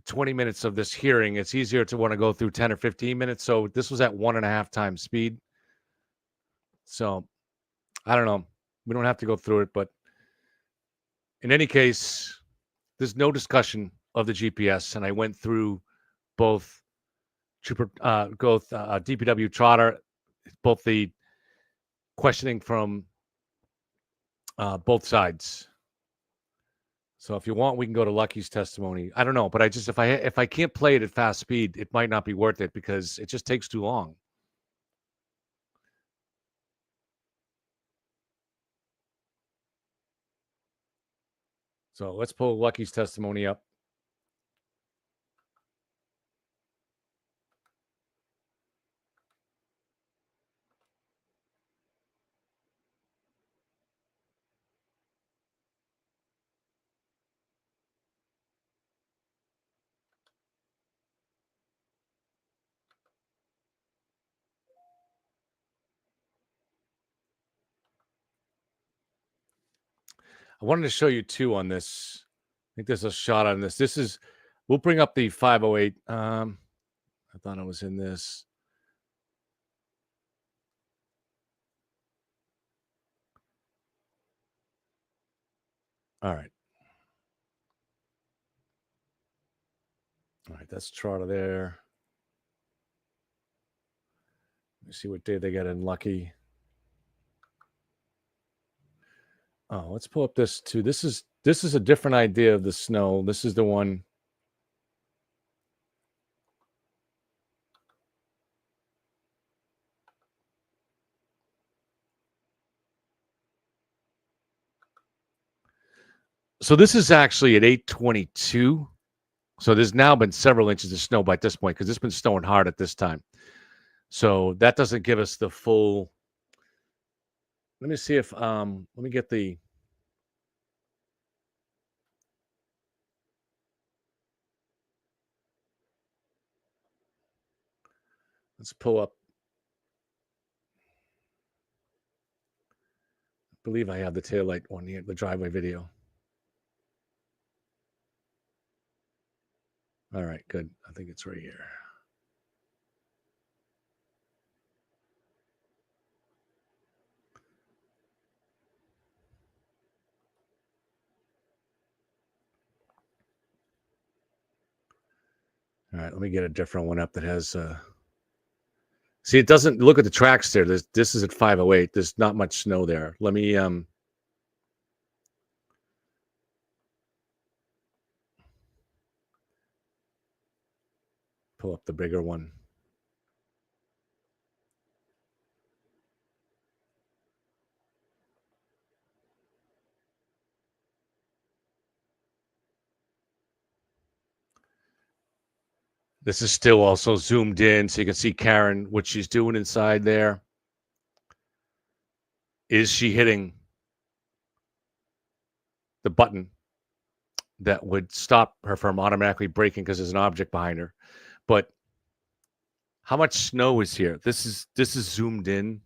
20 minutes of this hearing. It's easier to want to go through 10 or 15 minutes. So this was at 1.5 times speed. So I don't know. We don't have to go through it, but in any case, there's no discussion of the GPS. And I went through both DPW Trotter, both the questioning from both sides. So if you want, we can go to Lucky's testimony. I don't know, but if I can't play it at fast speed, it might not be worth it because it just takes too long. So let's pull Lucky's testimony up. I wanted to show you two on this. I think there's a shot on this. We'll bring up the 508. I thought it was in this. All right. All right, that's Trotter there. Let me see what day they got in Lucky. Oh, let's pull up this too. This is a different idea of the snow. This is the one. So this is actually at 8:22. So there's now been several inches of snow by this point because it's been snowing hard at this time. So that doesn't give us the full. Let me see if let me get the. Let's pull up. I believe I have the taillight one here, the driveway video. All right, good. I think it's right here. All right, let me get a different one up that has. See, it doesn't look at the tracks there. This is at 508. There's not much snow there. Let me pull up the bigger one. This is still also zoomed in, so you can see Karen, what she's doing inside there. Is she hitting the button that would stop her from automatically braking because there's an object behind her? But how much snow is here? This is zoomed in.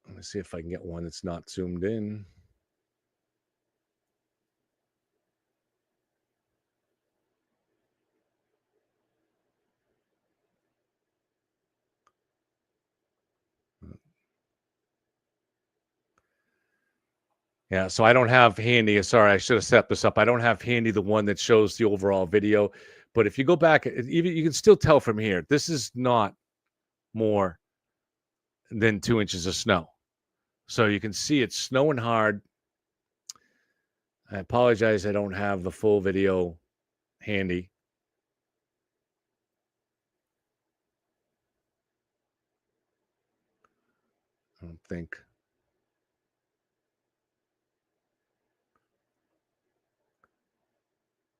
Let me see if I can get one that's not zoomed in. Yeah, so I don't have handy. Sorry, I should have set this up. I don't have handy the one that shows the overall video. But if you go back, even you can still tell from here, this is not more than 2 inches of snow. So you can see it's snowing hard. I apologize, I don't have the full video handy. I don't think.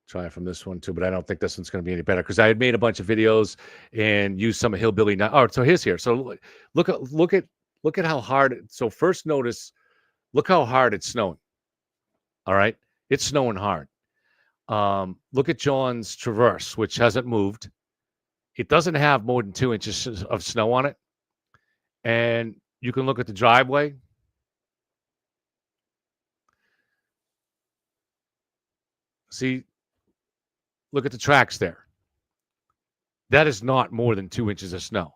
Try from this one too, but I don't think this one's going to be any better because I had made a bunch of videos and used some hillbilly. Oh, so here's here. So look at how hard. So first notice, look how hard it's snowing. All right, it's snowing hard. Look at John's Traverse, which hasn't moved. It doesn't have more than 2 inches of snow on it. And you can look at the driveway. See, look at the tracks there. That is not more than 2 inches of snow.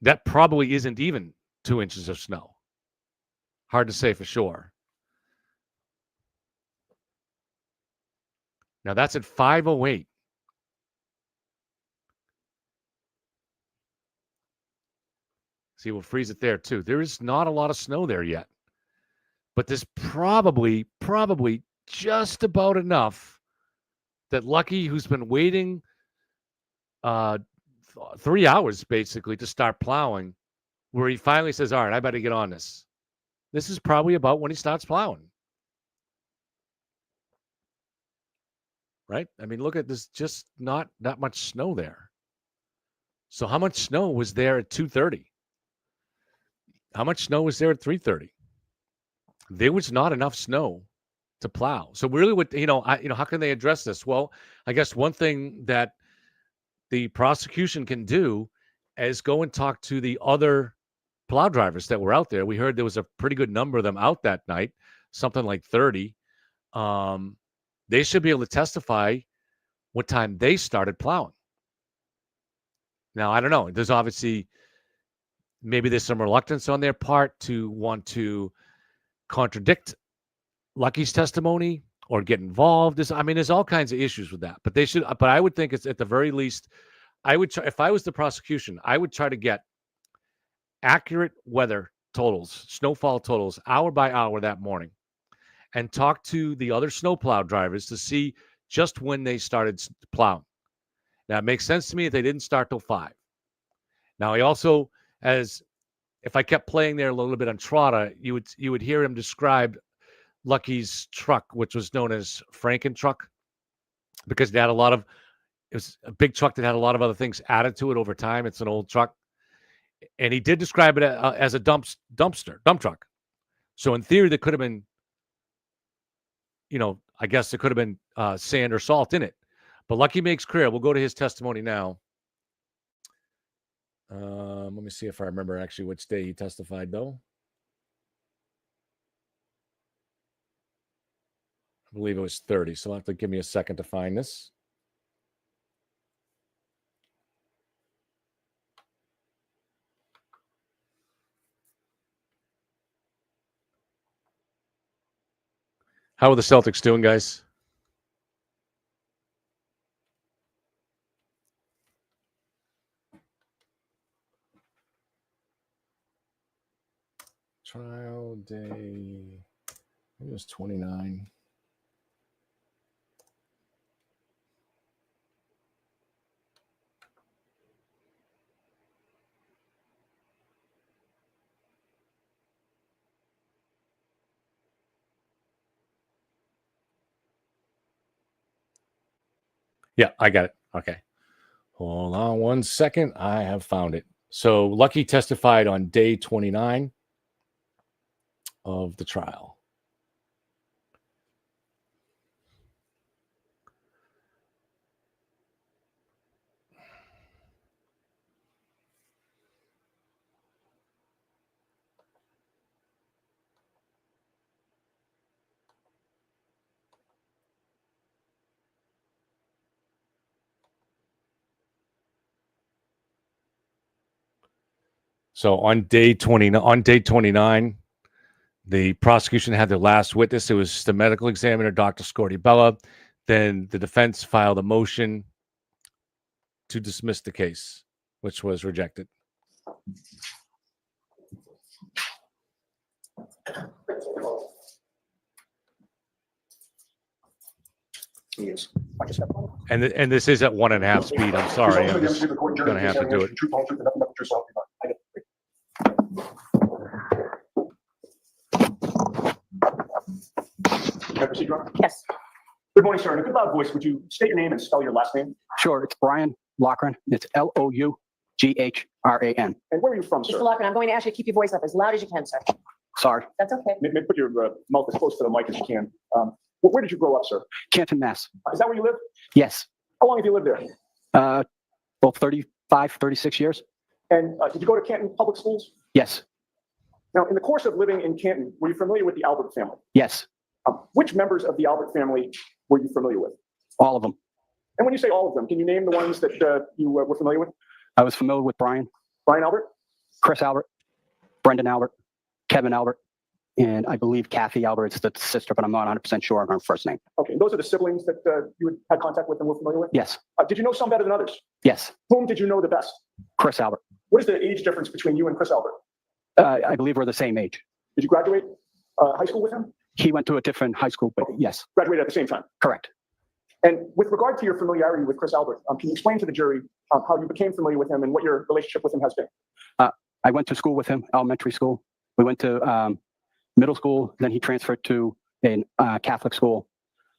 That probably isn't even 2 inches of snow. Hard to say for sure. Now that's at 5:08. See, we'll freeze it there too. There is not a lot of snow there yet. But there's probably just about enough that Lucky, who's been waiting 3 hours basically to start plowing, where he finally says, all right, I better get on this. This is probably about when he starts plowing. Right? I mean, look at this, just not that much snow there. So how much snow was there at 2:30? How much snow was there at 3:30? There was not enough snow to plow. So really what, how can they address this? Well, I guess one thing that the prosecution can do is go and talk to the other plow drivers that were out there. We heard there was a pretty good number of them out that night, something like 30. They should be able to testify what time they started plowing. Now, I don't know. There's obviously, maybe there's some reluctance on their part to want to contradict Lucky's testimony or get involved. There's all kinds of issues with that. But I would think it's at the very least, I would try, if I was the prosecution, I would try to get accurate weather totals, snowfall totals, hour by hour that morning, and talk to the other snowplow drivers to see just when they started plowing. Now, it makes sense to me if they didn't start till 5. Now, he also, if I kept playing there a little bit on Trotta, you would hear him describe Lucky's truck, which was known as Franken truck, because it was a big truck that had a lot of other things added to it over time. It's an old truck. And he did describe it as a dump truck. So in theory, there could have been, I guess there could have been sand or salt in it. But Lucky makes clear, we'll go to his testimony now. Let me see if I remember actually which day he testified, though. I believe it was 30, so I'll have to give me a second to find this. How are the Celtics doing, guys? Trial day, it was 29. Yeah, I got it. Okay. Hold on one second. I have found it. So Lucky testified on day 29 of the trial. So on day 29, the prosecution had their last witness. It was the medical examiner, Dr. Scordi-Bella. Then the defense filed a motion to dismiss the case, which was rejected. Yes. I just got one. And this is at 1.5 speed. I'm sorry. I'm just gonna have to do it. Truth, all truth, and nothing but the truth, so help you God. I get it. Can I proceed, Your Honor? Yes. Good morning, sir. In a good loud voice, would you state your name and spell your last name? Sure, it's Brian Loughran. It's Loughran. And where are you from, Mr. sir? Lockman, I'm going to ask you to keep your voice up as loud as you can, sir. Sorry, That's okay. Maybe put your mouth as close to the mic as you can. Where did you grow up, sir? Canton, Mass. Is that where you live? Yes, How long have you lived there? well, 35, 36 years. And did you go to Canton Public Schools? Yes, Now, in the course of living in Canton, were you familiar with the Albert family? yes, Which members of the Albert family were you familiar with? all of them. And when you say all of them, can you name the ones that you were familiar with? I was familiar with Brian, Brian Albert? Chris Albert, Brendan Albert, Kevin Albert, and I believe Kathy Albert is the sister, but I'm not 100% sure on her first name. Okay, those are the siblings that you had contact with and were familiar with? Yes, Did you know some better than others? yes, Whom did you know the best? Chris Albert. What is the age difference between you and Chris Albert? I believe we're the same age. Did you graduate high school with him? He went to a different high school, but yes, Graduated at the same time. correct. And with regard to your familiarity with Chris Albert, can you explain to the jury how you became familiar with him and what your relationship with him has been? I went to school with him, elementary school. We went to middle school. Then he transferred to a Catholic school.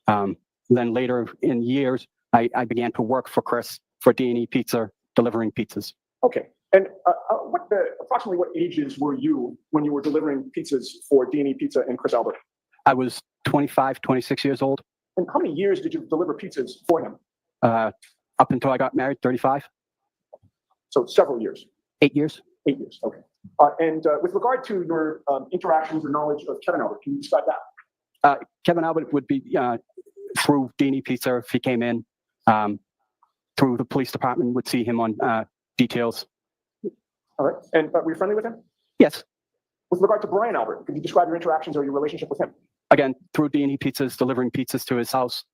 Then later in years, I began to work for Chris for D&E Pizza, delivering pizzas. Okay. And approximately what ages were you when you were delivering pizzas for D&E Pizza and Chris Albert? I was 25, 26 years old, And how many years did you deliver pizzas for him? up until I got married, 35, So several years. 8 years. 8 years. Okay. And with regard to your interactions or knowledge of Kevin Albert, can you describe that? Kevin Albert would be through D&E Pizza if he came in, through the police department, would see him on details. All right. And were you friendly with him? Yes, With regard to Brian Albert, could you describe your interactions or your relationship with him? again, through D&E Pizzas, delivering pizzas to his house.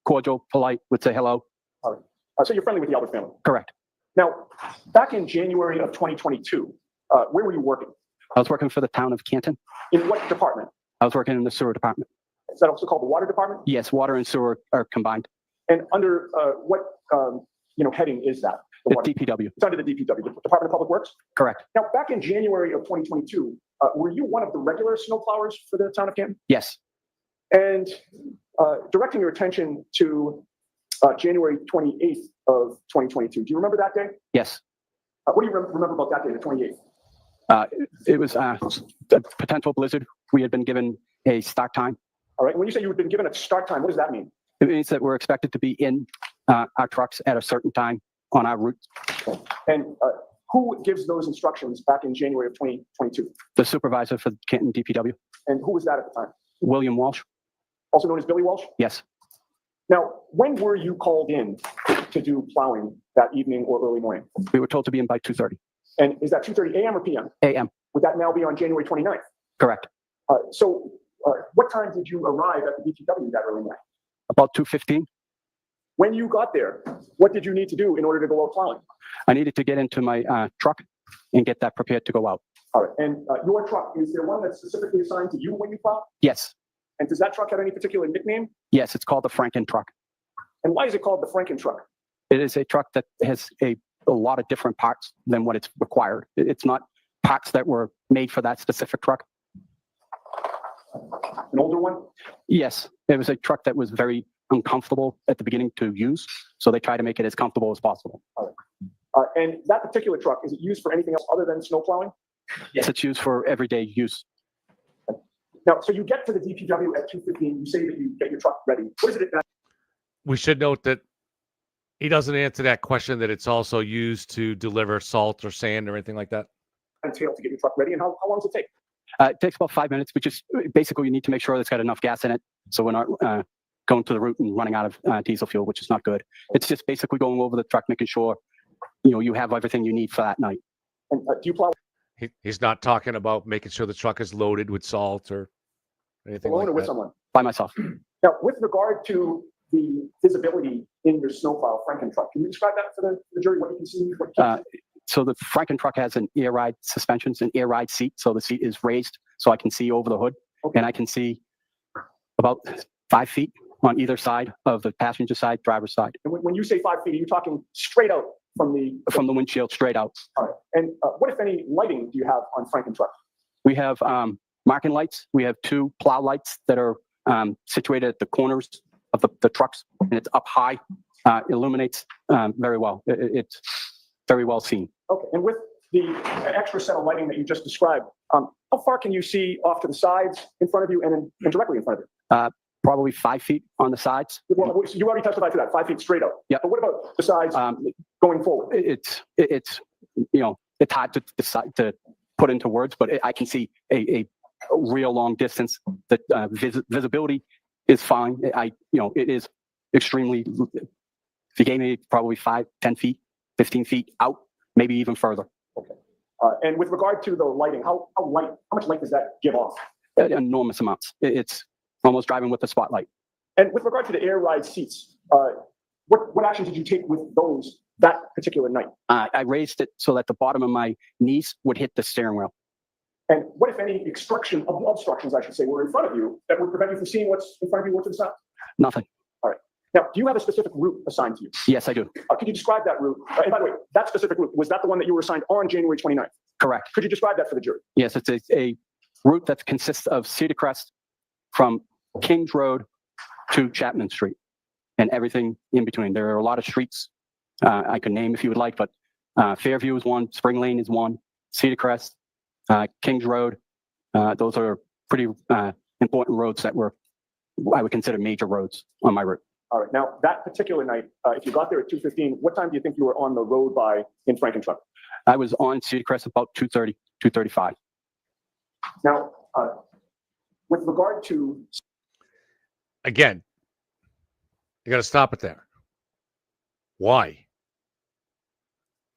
Cordial, polite, would say hello. So you're friendly with the Albert family. Correct. Now, back in January of 2022, where were you working? I was working for the town of Canton. In what department? I was working in the sewer department. Is that also called the water department? Yes, water and sewer are combined. And under what heading is that? The The water- DPW. It's under the DPW, the Department of Public Works. Correct. Now, back in January of 2022, were you one of the regular snowplowers for the town of Canton? Yes. And directing your attention to January 28th of 2022, do you remember that day? Yes. What do you remember about that day, the 28th? It was a potential blizzard. We had been given a start time. All right. And when you say you had been given a start time, what does that mean? It means that we're expected to be in our trucks at a certain time on our route. And who gives those instructions back in January of 2022? The supervisor for Canton DPW, And who was that at the time? William Walsh. Also known as Billy Walsh? Yes. Now, when were you called in to do plowing that evening or early morning? We were told to be in by 2:30 And is that 2:30 a.m. or p.m.? a.m. Would that now be on January 29th? Correct. So what time did you arrive at the DPW that early morning? About 2:15. When you got there, what did you need to do in order to go out plowing? I needed to get into my truck and get that prepared to go out. All right. And your truck, is there one that's specifically assigned to you when you plow? Yes. And does that truck have any particular nickname? Yes, it's called the Franken truck. And why is it called the Franken truck? It is a truck that has a lot of different parts than what it's required. It's not parts that were made for that specific truck. An older one? Yes, it was a truck that was very uncomfortable at the beginning to use, so they try to make it as comfortable as possible. And that particular truck, is it used for anything else other than snow plowing? Yes, it's used for everyday use. Now, so you get to the DPW at 2:15, you say that you get your truck ready. What is it that We should note that he doesn't answer that question, that it's also used to deliver salt or sand or anything like that. entails to get your truck ready, and how long does it take? It takes about 5 minutes, which is basically you need to make sure it's got enough gas in it, so we're not going to the route and running out of diesel fuel, which is not good. It's just basically going over the truck, making sure you have everything you need for that night. And do you plow He's not talking about making sure the truck is loaded with salt or anything alone like or with that. someone? By myself. Now, with regard to the visibility in your snowplow Franken truck, can you describe that for the jury? What you can see? What you can't see? So the Franken truck has an air ride suspensions, an air ride seat. So the seat is raised so I can see over the hood, Okay. and I can see about 5 feet on either side of the passenger side, driver's side, And when you say 5 feet, are you talking straight out from the windshield straight out. All right. And what, if any, lighting do you have on Franken truck? We have marking lights. We have 2 plow lights that are situated at the corners of the trucks, and it's up high. Illuminates very well. It's very well seen. Okay. And with the extra set of lighting that you just described, how far can you see off to the sides, in front of you, and directly in front of you? Probably 5 feet on the sides. Well, you already testified to that, 5 feet straight out. Yeah. But what about the sides going forward? It's it's hard to decide to put into words, but I can see a real long distance. The visibility is fine. It is extremely. If you gave me probably 5, 10 feet, 15 feet out, maybe even further. Okay. And with regard to the lighting, how much light does that give off? Enormous amounts. It's almost driving with a spotlight. And with regard to the air ride seats, what action did you take with those that particular night? I raised it so that the bottom of my knees would hit the steering wheel. And what, if any, obstructions, I should say, were in front of you that would prevent you from seeing what's in front of you, what's to the side? Nothing. All right. Now, do you have a specific route assigned to you? Yes, I do. Could you describe that route? And by the way, that specific route, was that the one that you were assigned on January 29th? Correct. Could you describe that for the jury? Yes, it's a route that consists of Cedar Crest from Kings Road to Chapman Street and everything in between. There are a lot of streets I could name if you would like, but Fairview is one, Spring Lane is one, Cedar Crest, Kings Road. Those are pretty important roads that I would consider major roads on my route. All right. Now, that particular night, if you got there at 2:15, what time do you think you were on the road in Franken truck? I was on Cedar Crest about 2:30, 2:35. Now, with regard to... Again, you got to stop it there. Why?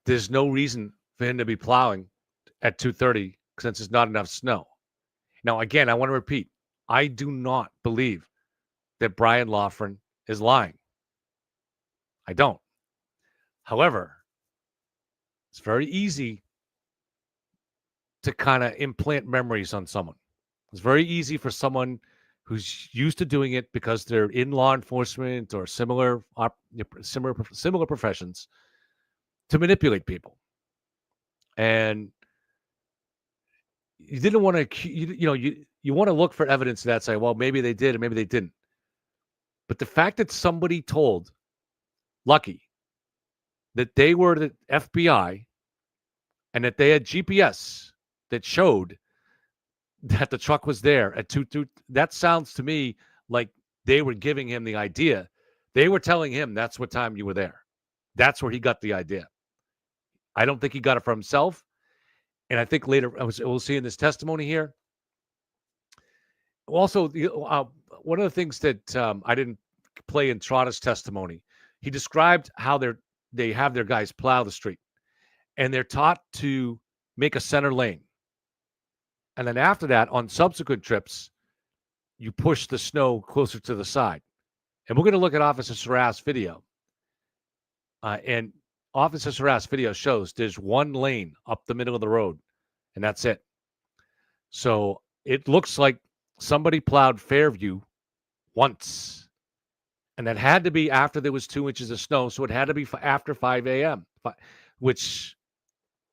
There's no reason for him to be plowing at 2:30 since there's not enough snow. Now, again, I want to repeat, I do not believe that Brian Loughran is lying. I don't. However, it's very easy to kind of implant memories on someone. It's very easy for someone who's used to doing it because they're in law enforcement or similar professions to manipulate people. And you didn't want to, you want to look for evidence that say, well, maybe they did or maybe they didn't. But the fact that somebody told Lucky that they were the FBI and that they had GPS that showed that the truck was there at 2:2, that sounds to me like they were giving him the idea. They were telling him that's what time you were there. That's where he got the idea. I don't think he got it for himself. And I think later, we'll see in this testimony here. Also, one of the things that I didn't play in Trotta's testimony, he described how they have their guys plow the street. And they're taught to make a center lane. And then after that, on subsequent trips, you push the snow closer to the side. And we're going to look at Officer Surratt's video. And Officer Surratt's video shows there's one lane up the middle of the road, and that's it. So it looks like somebody plowed Fairview once. And that had to be after there was 2 inches of snow. So it had to be after 5 a.m., which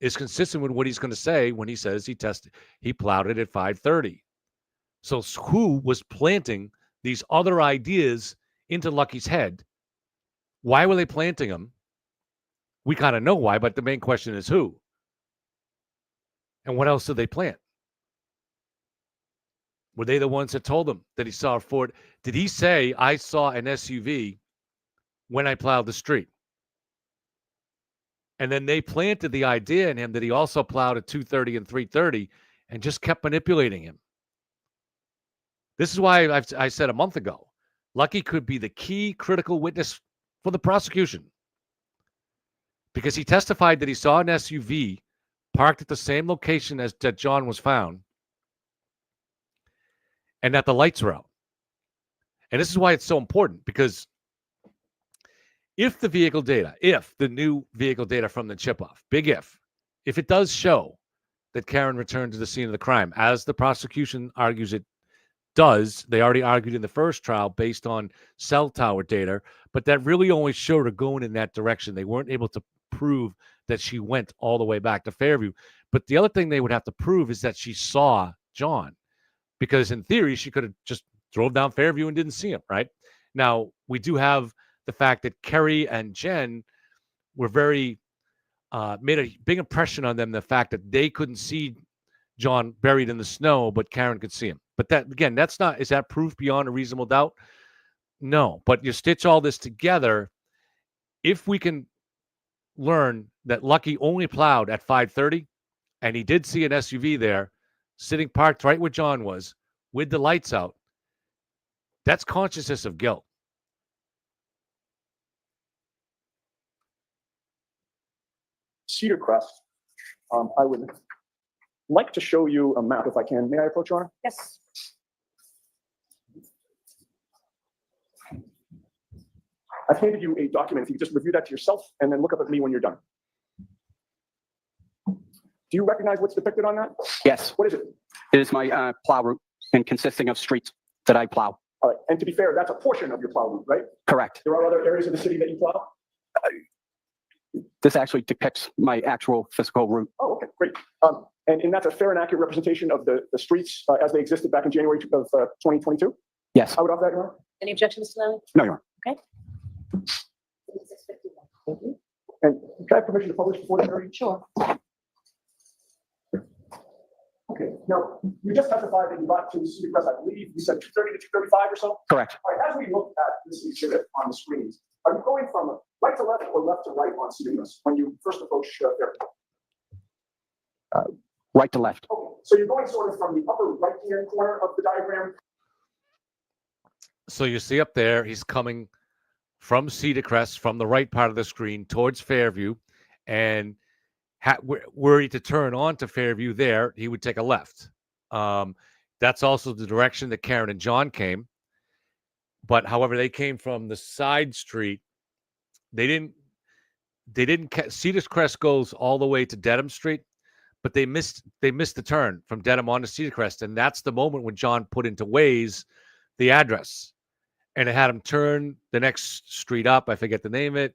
is consistent with what he's going to say when he says he plowed it at 5:30. So who was planting these other ideas into Lucky's head? Why were they planting them? We kind of know why, but the main question is who? And what else did they plant? Were they the ones that told him that he saw a Ford? Did he say, I saw an SUV when I plowed the street? And then they planted the idea in him that he also plowed at 2:30 and 3:30 and just kept manipulating him. This is why I said a month ago, Lucky could be the key critical witness for the prosecution. Because he testified that he saw an SUV parked at the same location as that John was found and that the lights were out. And this is why it's so important, because if the new vehicle data from the chip-off, big if it does show that Karen returned to the scene of the crime, as the prosecution argues it does. They already argued in the first trial based on cell tower data, but that really only showed her going in that direction. They weren't able to prove that she went all the way back to Fairview. But the other thing they would have to prove is that she saw John, because in theory, she could have just drove down Fairview and didn't see him, right? Now, we do have the fact that Kerry and Jen were very, made a big impression on them, the fact that they couldn't see John buried in the snow, but Karen could see him. But that, again, that's not, is that proof beyond a reasonable doubt? No, but you stitch all this together, if we can learn that Lucky only plowed at 5:30, and he did see an SUV there sitting parked right where John was with the lights out, that's consciousness of guilt. Cedar Crest, I would like to show you a map if I can. May I approach, Your Honor? Yes. I've handed you a document. If you could just review that to yourself and then look up at me when you're done. Do you recognize what's depicted on that? Yes, What is it? it is my plow route and consisting of streets that I plow. All right. And to be fair, that's a portion of your plow route, right? Correct. There are other areas of the city that you plow? This actually depicts my actual physical route. Oh, okay, great. And that's a fair and accurate representation of the streets as they existed back in January of 2022? Yes. I would offer that, Your Honor. Any objections, Mr. Lally? No, Your Honor. Thank you. And can I have permission to publish before the hearing? Sure. Okay, now, you just testified that you got to Cedar Crest, I believe you said 2:30 to 2:35 or so? Correct. All right, as we look at this exhibit on the screens, are you going from right to left or left to right on Cedar Crest when you first approach Fairview? Right to left. Okay, so you're going sort of from the upper right-hand corner of the diagram. So you see up there, he's coming from Cedar Crest, from the right part of the screen towards Fairview, and were he to turn onto Fairview there, he would take a left. That's also the direction that Karen and John came. But however, they came from the side street. They didn't. Cedar Crest goes all the way to Dedham Street, but they missed the turn from Dedham onto Cedar Crest, and that's the moment when John put into Waze the address, and it had him turn the next street up. I forget the name of it,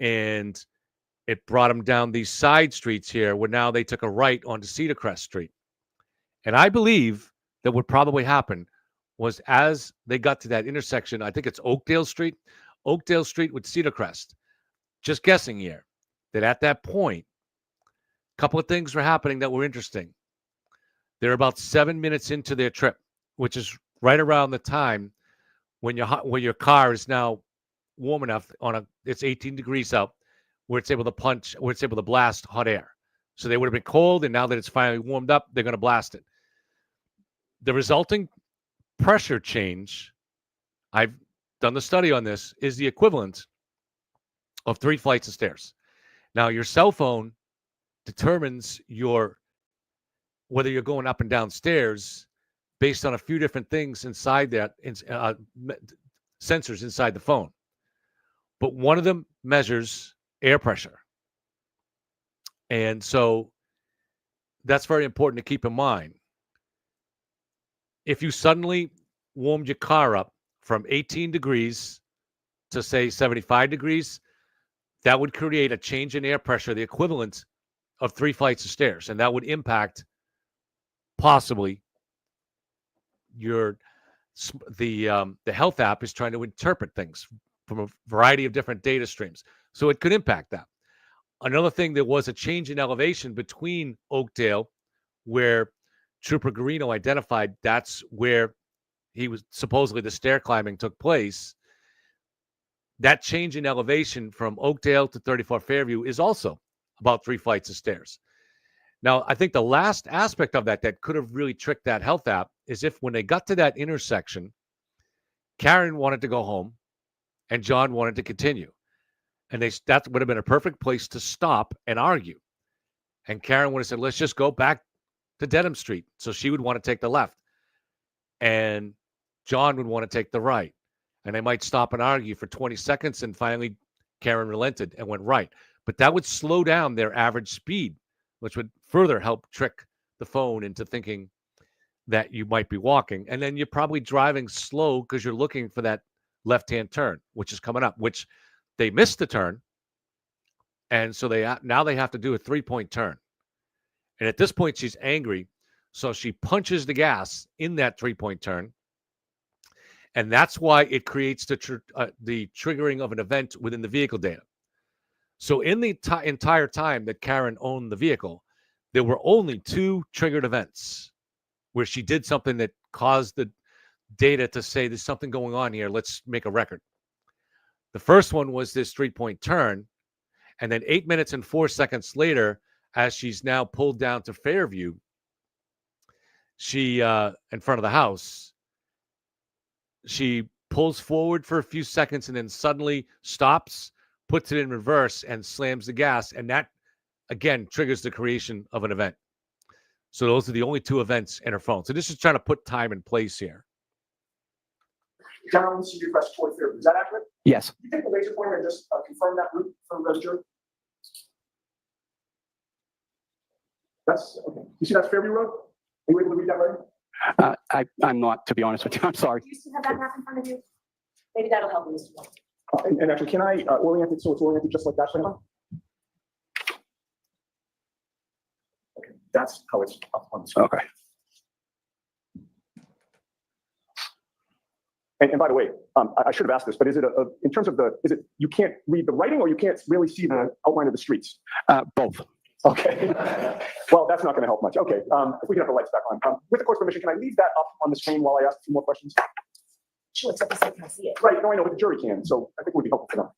and it brought him down these side streets here, where now they took a right onto Cedar Crest Street. And I believe that what probably happened was, as they got to that intersection, I think it's Oakdale Street with Cedar Crest. Just guessing here, that at that point, a couple of things were happening that were interesting. They're about 7 minutes into their trip, which is right around the time when your car is now warm enough it's 18 degrees out, where it's able to blast hot air. So they would have been cold, and now that it's finally warmed up, they're going to blast it. The resulting pressure change, I've done the study on this, is the equivalent of 3 flights of stairs. Now, your cell phone determines whether you're going up and down stairs based on a few different things inside that, sensors inside the phone. But one of them measures air pressure. And so that's very important to keep in mind. If you suddenly warmed your car up from 18 degrees to, say, 75 degrees, that would create a change in air pressure, the equivalent of 3 flights of stairs. And that would impact possibly the health app is trying to interpret things from a variety of different data streams. So it could impact that. Another thing, there was a change in elevation between Oakdale, where Trooper Garino identified that's where he was supposedly the stair climbing took place. That change in elevation from Oakdale to 34 Fairview is also about 3 flights of stairs. Now, I think the last aspect of that could have really tricked that health app is if, when they got to that intersection, Karen wanted to go home and John wanted to continue. And that would have been a perfect place to stop and argue. And Karen would have said, let's just go back to Dedham Street. So she would want to take the left. And John would want to take the right. And they might stop and argue for 20 seconds. And finally, Karen relented and went right. But that would slow down their average speed, which would further help trick the phone into thinking that you might be walking. And then you're probably driving slow because you're looking for that left-hand turn, which is coming up, which they missed the turn. And so now they have to do a 3-point turn. And at this point, she's angry. So she punches the gas in that 3-point turn. And that's why it creates the triggering of an event within the vehicle data. So in the entire time that Karen owned the vehicle, there were only 2 triggered events where she did something that caused the data to say there's something going on here. Let's make a record. The first one was this 3-point turn. And then 8 minutes and 4 seconds later, as she's now pulled down to Fairview, she, in front of the house, she pulls forward for a few seconds and then suddenly stops, puts it in reverse, and slams the gas. And that, again, triggers the creation of an event. So those are the only 2 events in her phone. So this is trying to put time in place here. Down Cedar Crest toward Fairview. Is that accurate? Yes. You take the laser pointer and just confirm that route for the jury? That's okay. You see that's Fairview Road? Are you able to read that right? I'm not, to be honest with you. I'm sorry. Do you still have that map in front of you? Maybe that'll help you, Mr. Wall. And actually, can I orient it so it's oriented just like that for now? Okay, that's how it's up on the screen. Okay. And by the way, I should have asked this, but is it in terms of you can't read the writing or you can't really see the outline of the streets? Both. Okay. Well, that's not going to help much. Okay. If we can have the lights back on. With the court's permission, can I leave that up on the screen while I ask a few more questions? Sure, except the second I see it. Right. No, I know, but the jury can. So I think it would be helpful for them.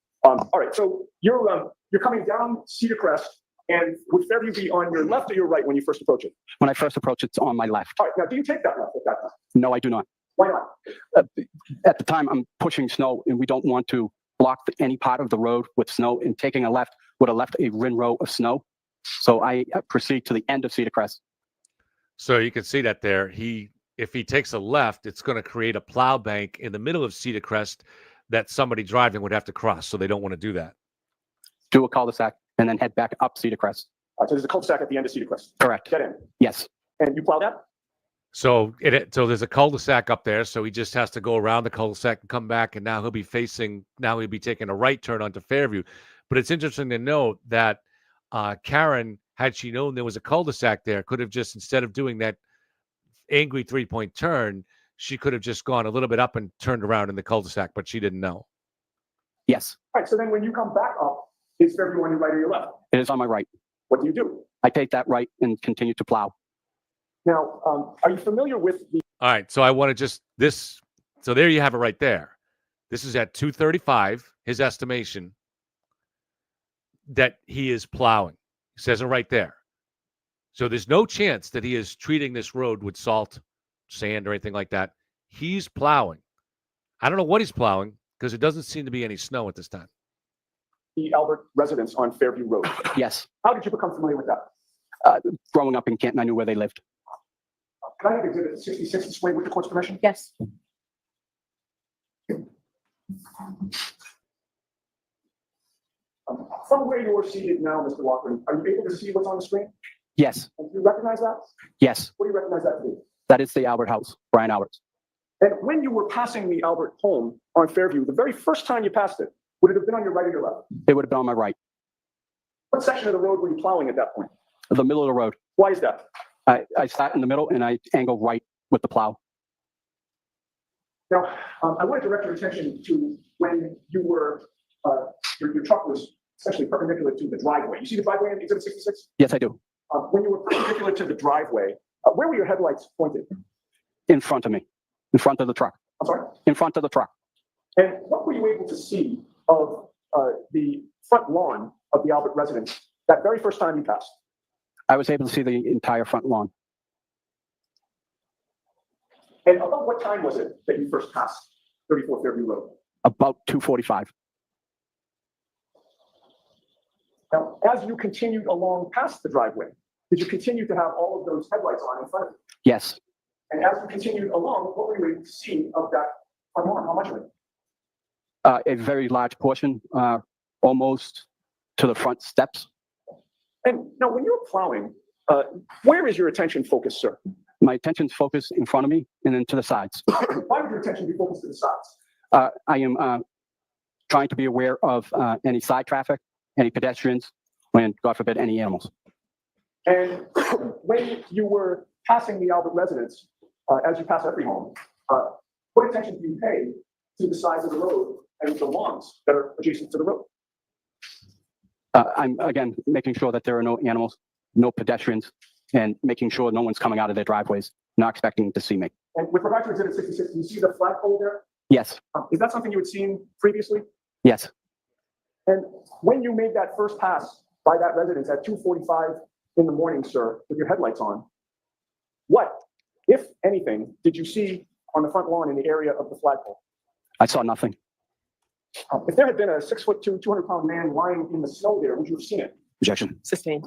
All right. So you're coming down Cedar Crest, and would Fairview be on your left or your right when you first approach it? When I first approach, it's on my left. All right. Now, do you take that left at that time? No, I do not. Why not? At the time, I'm pushing snow, and we don't want to block any part of the road with snow, and taking a left would have left a row of snow. So I proceed to the end of Cedar Crest. So you can see that there. If he takes a left, it's going to create a plow bank in the middle of Cedar Crest that somebody driving would have to cross. So they don't want to do that. Do a cul-de-sac and then head back up Cedar Crest. All right, so there's a cul-de-sac at the end of Cedar Crest. Correct. Dead end. Yes. And you plow that? So there's a cul-de-sac up there. So he just has to go around the cul-de-sac and come back. And now he'll be taking a right turn onto Fairview. But it's interesting to note that Karen, had she known there was a cul-de-sac there, could have just, instead of doing that angry 3-point turn, she could have just gone a little bit up and turned around in the cul-de-sac, but she didn't know. Yes. All right, so then when you come back up, is Fairview on your right or your left? It is on my right. What do you do? I take that right and continue to plow. Now, are you familiar with the... All right, so I want to so there you have it right there. This is at 2:35, his estimation, that he is plowing. He says it right there. So there's no chance that he is treating this road with salt, sand, or anything like that. He's plowing. I don't know what he's plowing because it doesn't seem to be any snow at this time. The Albert residence on Fairview Road. Yes. How did you become familiar with that? Growing up in Canton, I knew where they lived. Can I have exhibit 66 displayed with the court's permission? Yes. From where you're seated now, Mr. Walker, are you able to see what's on the screen? Yes. And do you recognize that? Yes. What do you recognize that to be? That is the Albert house, Brian Albert's. And when you were passing the Albert home on Fairview, the very first time you passed it, would it have been on your right or your left? It would have been on my right. What section of the road were you plowing at that point? The middle of the road. Why is that? I start in the middle and I angle right with the plow. Now, I want to direct your attention to when you were, your truck was essentially perpendicular to the driveway. You see the driveway in exhibit 66? Yes, I do. When you were perpendicular to the driveway, where were your headlights pointed? In front of me. In front of the truck. I'm sorry? In front of the truck. And what were you able to see of the front lawn of the Albert residence that very first time you passed? I was able to see the entire front lawn. And about what time was it that you first passed 34 Fairview Road? About 2:45. Now, as you continued along past the driveway, did you continue to have all of those headlights on in front of you? Yes. And as you continued along, what were you able to see of that front lawn? How much of it? A very large portion, almost to the front steps. And now, when you were plowing, Where is your attention focused, sir? My attention's focused in front of me and then to the sides. Why would your attention be focused to the sides? I am trying to be aware of any side traffic, any pedestrians, and God forbid, any animals. And when you were passing the Albert residence, as you pass every home, what attention do you pay to the sides of the road and the lawns that are adjacent to the road? I'm, again, making sure that there are no animals, no pedestrians, and making sure no one's coming out of their driveways, not expecting to see me. And with regard to Exhibit 66, do you see the flagpole there? Yes, Is that something you had seen previously? yes. And when you made that first pass by that residence at 2:45 in the morning, sir, with your headlights on, what, if anything, did you see on the front lawn in the area of the flagpole? I saw nothing. If there had been a 6'2", 200-pound man lying in the snow there, would you have seen it? Objection. Sustained.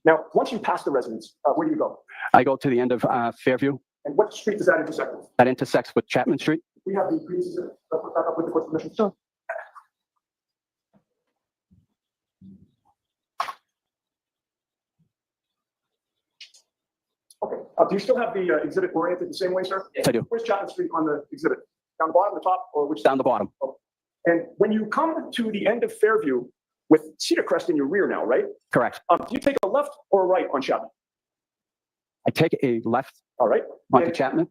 Now, once you pass the residence, where do you go? I go to the end of Fairview. And what street does that intersect with? That intersects with Chapman Street. We have the previous, put that up with the court's permission. Sure. Okay, do you still have the exhibit oriented the same way, sir? Yes, I do. Where's Chapman Street on the exhibit? Down the bottom, the top, or which? Down the bottom. And when you come to the end of Fairview with Cedar Crest in your rear now, right? Correct. Do you take a left or a right on Chapman? I take a left All right. onto And Chapman.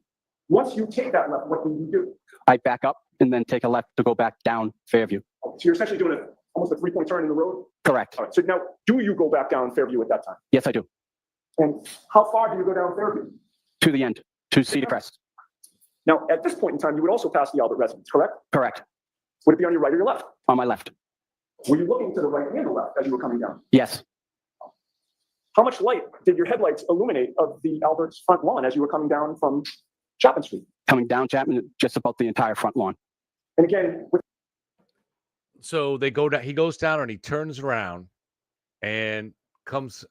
once you take that left, what do you do? I back up and then take a left to go back down Fairview. So you're essentially doing almost a three-point turn in the road? Correct. All right. So now, do you go back down Fairview at that time? Yes, I do. And how far do you go down Fairview? To the end, to Cedar Crest. Now, at this point in time, you would also pass the Albert residence, correct? Correct. Would it be on your right or your left? On my left. Were you looking to the right and the left as you were coming down? Yes. How much light did your headlights illuminate of the Albert's front lawn as you were coming down from Chapman Street? Coming down Chapman, just about the entire front lawn. And again, with So they go down, he goes down and he turns around and comes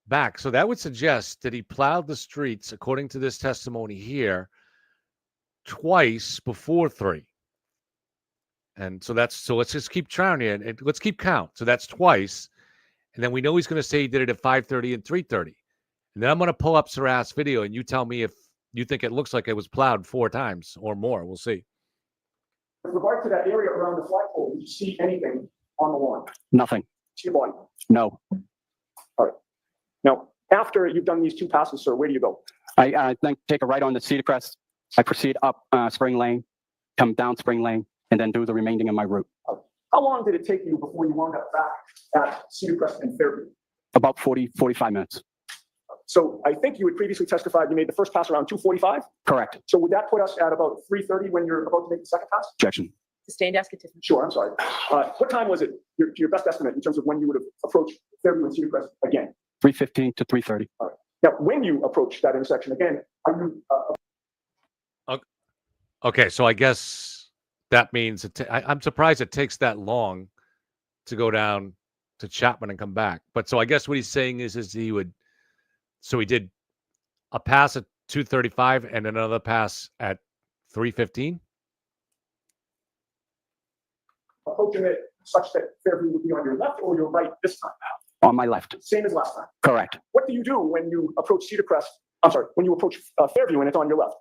back. So that would suggest that he plowed the streets, according to this testimony here, twice before 3. And so let's just keep trying here and let's keep count. So that's twice. And then we know he's going to say he did it at 5:30 and 3:30. And then I'm going to pull up Sarah's video and you tell me if you think it looks like it was plowed 4 times or more. We'll see. regard to that area around the flagpole, did you see anything on the lawn? Nothing. See a body? No. Now, after you've done these 2 passes, sir, where do you go? I then take a right on the Cedar Crest. I proceed up Spring Lane, come down Spring Lane, and then do the remaining of my route. How long did it take you before you wound up back at Cedar Crest and Fairview? About 45 minutes. So I think you had previously testified you made the first pass around 2:45. Correct. So would that put us at about 3:30 when you're about to make the second pass? Objection. Sustained, ask it to. Sure, I'm sorry. What time was it, your best estimate in terms of when you would have approached Fairview and Cedar Crest again? 3:15 to 3:30. Now, when you approach that intersection again, are you, Okay, so I guess that means I'm surprised it takes that long to go down to Chapman and come back. But so I guess what he's saying is he did a pass at 2:35 and another pass at 3:15. approaching it such that Fairview would be on your left or your right this time? On my left. Same as last time. Correct. What do you do when you approach Cedar Crest? I'm sorry, when you approach Fairview and it's on your left?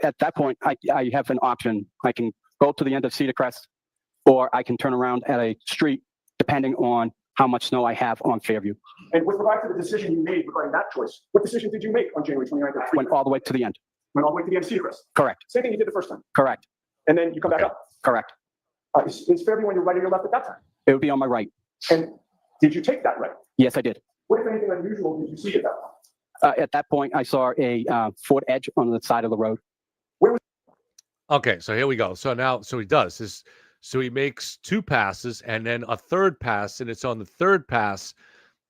At that point, I have an option. I can go to the end of Cedar Crest, or I can turn around at a street, depending on how much snow I have on Fairview. And with regard to the decision you made regarding that choice, what decision did you make on January 29th? Went all the way to the end. Went all the way to the end of Cedar Crest? Correct. Same thing you did the first time. Correct. And then you come back Okay. up. Correct. Is Fairview on your right or your left at that time? It would be on my right. And did you take that right? Yes, I did. What, if anything, unusual did you see at that point? At that point, I saw a Ford Edge on the side of the road. Okay, so here we go. So he does this. So he makes 2 passes and then a third pass, and it's on the third pass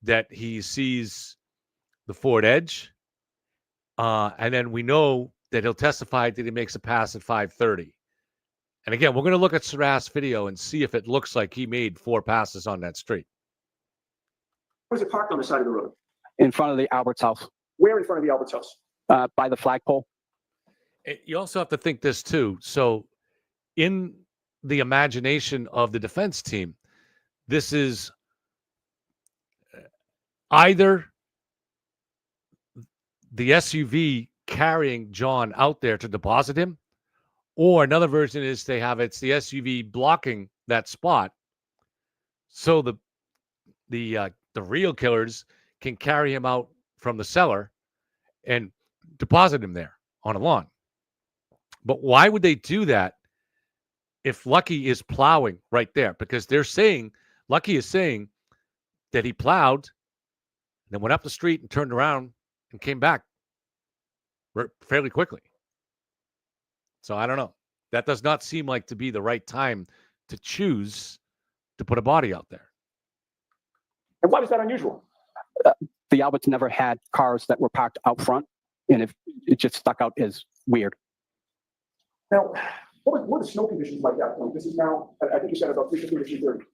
that he sees the Ford Edge. And then we know that he'll testify that he makes a pass at 5:30. And again, we're going to look at Sarah's video and see if it looks like he made 4 passes on that street. Where was it parked on the side of the road? In front of the Albert's house, Where in front of the Albert's house? by the flagpole. You also have to think this too. So in the imagination of the defense team, this is either the SUV carrying John out there to deposit him, or another version is it's the SUV blocking that spot, so the real killers can carry him out from the cellar and deposit him there on a lawn. But why would they do that if Lucky is plowing right there? Because Lucky is saying that he plowed, then went up the street and turned around and came back fairly quickly. So I don't know. That does not seem like to be the right time to choose to put a body out there. And why was that unusual? The Alberts never had cars that were parked out front, and if it just stuck out as weird. Now, what were the snow conditions like at that point? This is now, I think you said about 3:15 or 3:30.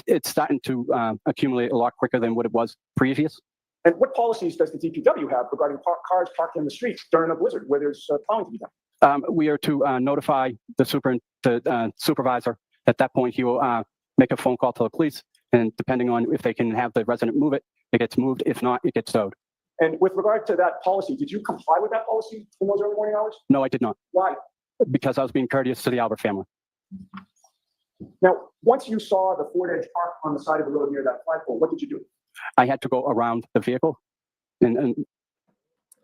It's starting to accumulate a lot quicker than what it was previous. And what policies does the DPW have regarding cars parked in the streets during a blizzard where there's plowing to be done? We are to notify the supervisor. At that point, he will make a phone call to the police, and depending on if they can have the resident move it, it gets moved. If not, it gets towed. And with regard to that policy, did you comply with that policy in those early morning hours? No, I did not, Why? because I was being courteous to the Albert family. Now, once you saw the Ford Edge parked on the side of the road near that flagpole, what did you do? I had to go around the vehicle, and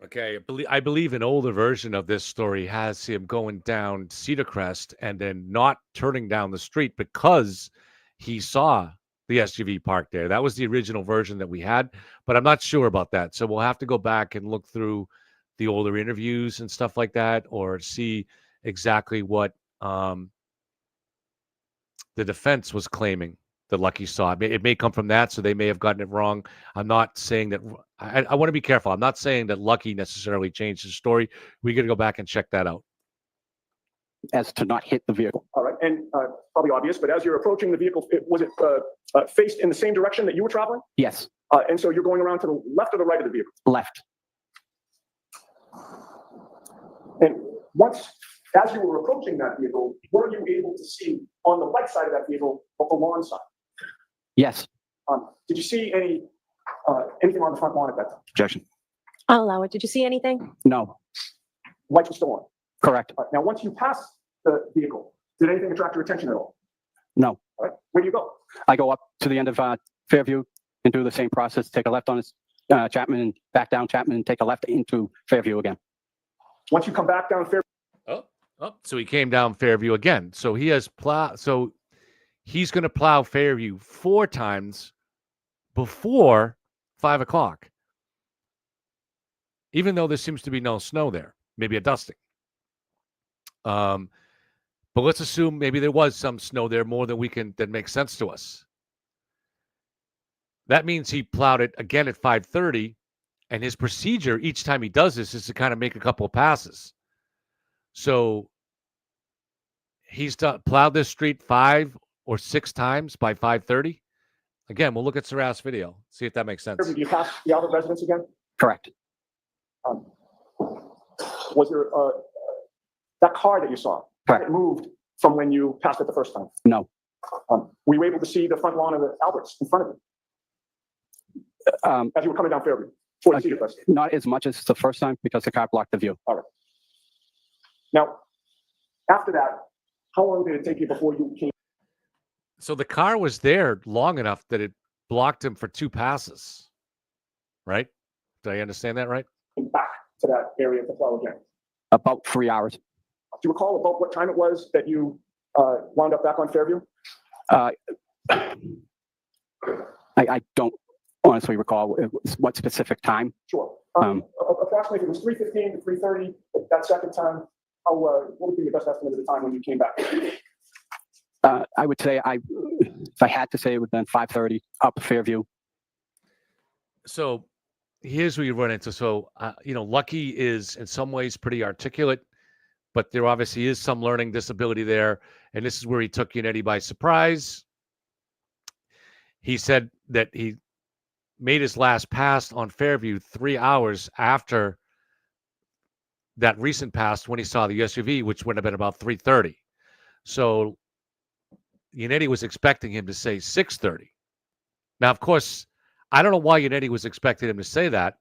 Okay, I believe an older version of this story has him going down Cedar Crest and then not turning down the street because he saw the SUV parked there. That was the original version that we had, but I'm not sure about that. So we'll have to go back and look through the older interviews and stuff like that, or see exactly what the defense was claiming that Lucky saw. It may come from that, so they may have gotten it wrong. I'm not saying that. I want to be careful. I'm not saying that Lucky necessarily changed his story. We got to go back and check that out. as to not hit the vehicle. All right, and probably obvious, but as you're approaching the vehicle, was it faced in the same direction that you were traveling? Yes, And so you're going around to the left or the right of the vehicle? left. And once, as you were approaching that vehicle, were you able to see on the right side of that vehicle, the lawn side? Yes. Did you see anything on the front lawn at that time? Objection. I'll allow it. Did you see anything? No. Lights were still on. Correct. Now, once you passed the vehicle, did anything attract your attention at all? No. All right, where do you go? I go up to the end of Fairview and do the same process. Take a left on Chapman and back down Chapman and take a left into Fairview again. Once you come back down Fairview, So he came down Fairview again. So he has so he's going to plow Fairview 4 times before 5 o'clock. Even though there seems to be no snow there, maybe a dusting. But let's assume maybe there was some snow there more than that makes sense to us. That means he plowed it again at 5:30, and his procedure each time he does this is to kind of make a couple of passes. So he's plowed this street 5 or 6 times by 5:30. Again, we'll look at Sarah's video, see if that makes sense. do you pass the Albert residence again? Correct. Was there that car that you saw? Correct. It moved from when you passed it the first time? No. Were you able to see the front lawn of the Alberts in front of you as you were coming down Fairview? Toward Cedar Crest? Not as much as the first time because the car blocked the view. All right. Now, after that, how long did it take you before you came So the car was there long enough that it blocked him for 2 passes, right? Did I understand that right? back to that area of the plow again? About 3 hours. Do you recall about what time it was that you wound up back on Fairview? I don't honestly recall what specific time. Sure. Approximately, if it was 3:15 to 3:30, that second time, what would be your best estimate of the time when you came back? I would say if I had to say, it would have been 5:30 up Fairview. So here's where you run into. So, Lucky is in some ways pretty articulate, but there obviously is some learning disability there. And this is where he took Yannetti by surprise. He said that he made his last pass on Fairview 3 hours after that recent pass when he saw the SUV, which would have been about 3:30. So Yannetti was expecting him to say 6:30. Now, of course, I don't know why Yannetti was expecting him to say that,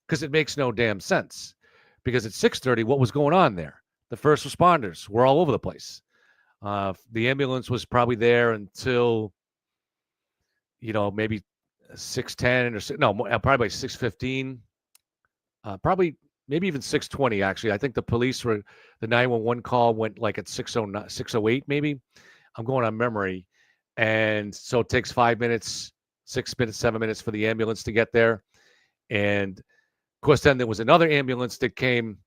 because it makes no damn sense. Because at 6:30, what was going on there? The first responders were all over the place. The ambulance was probably there until, maybe 6:10 or no, probably by 6:15. Probably maybe even 6:20. Actually, I think the 911 call went like at 6:09, 6:08 maybe. I'm going on memory, and so it takes 5 minutes, 6 minutes, 7 minutes for the ambulance to get there, and of course then there was another ambulance that came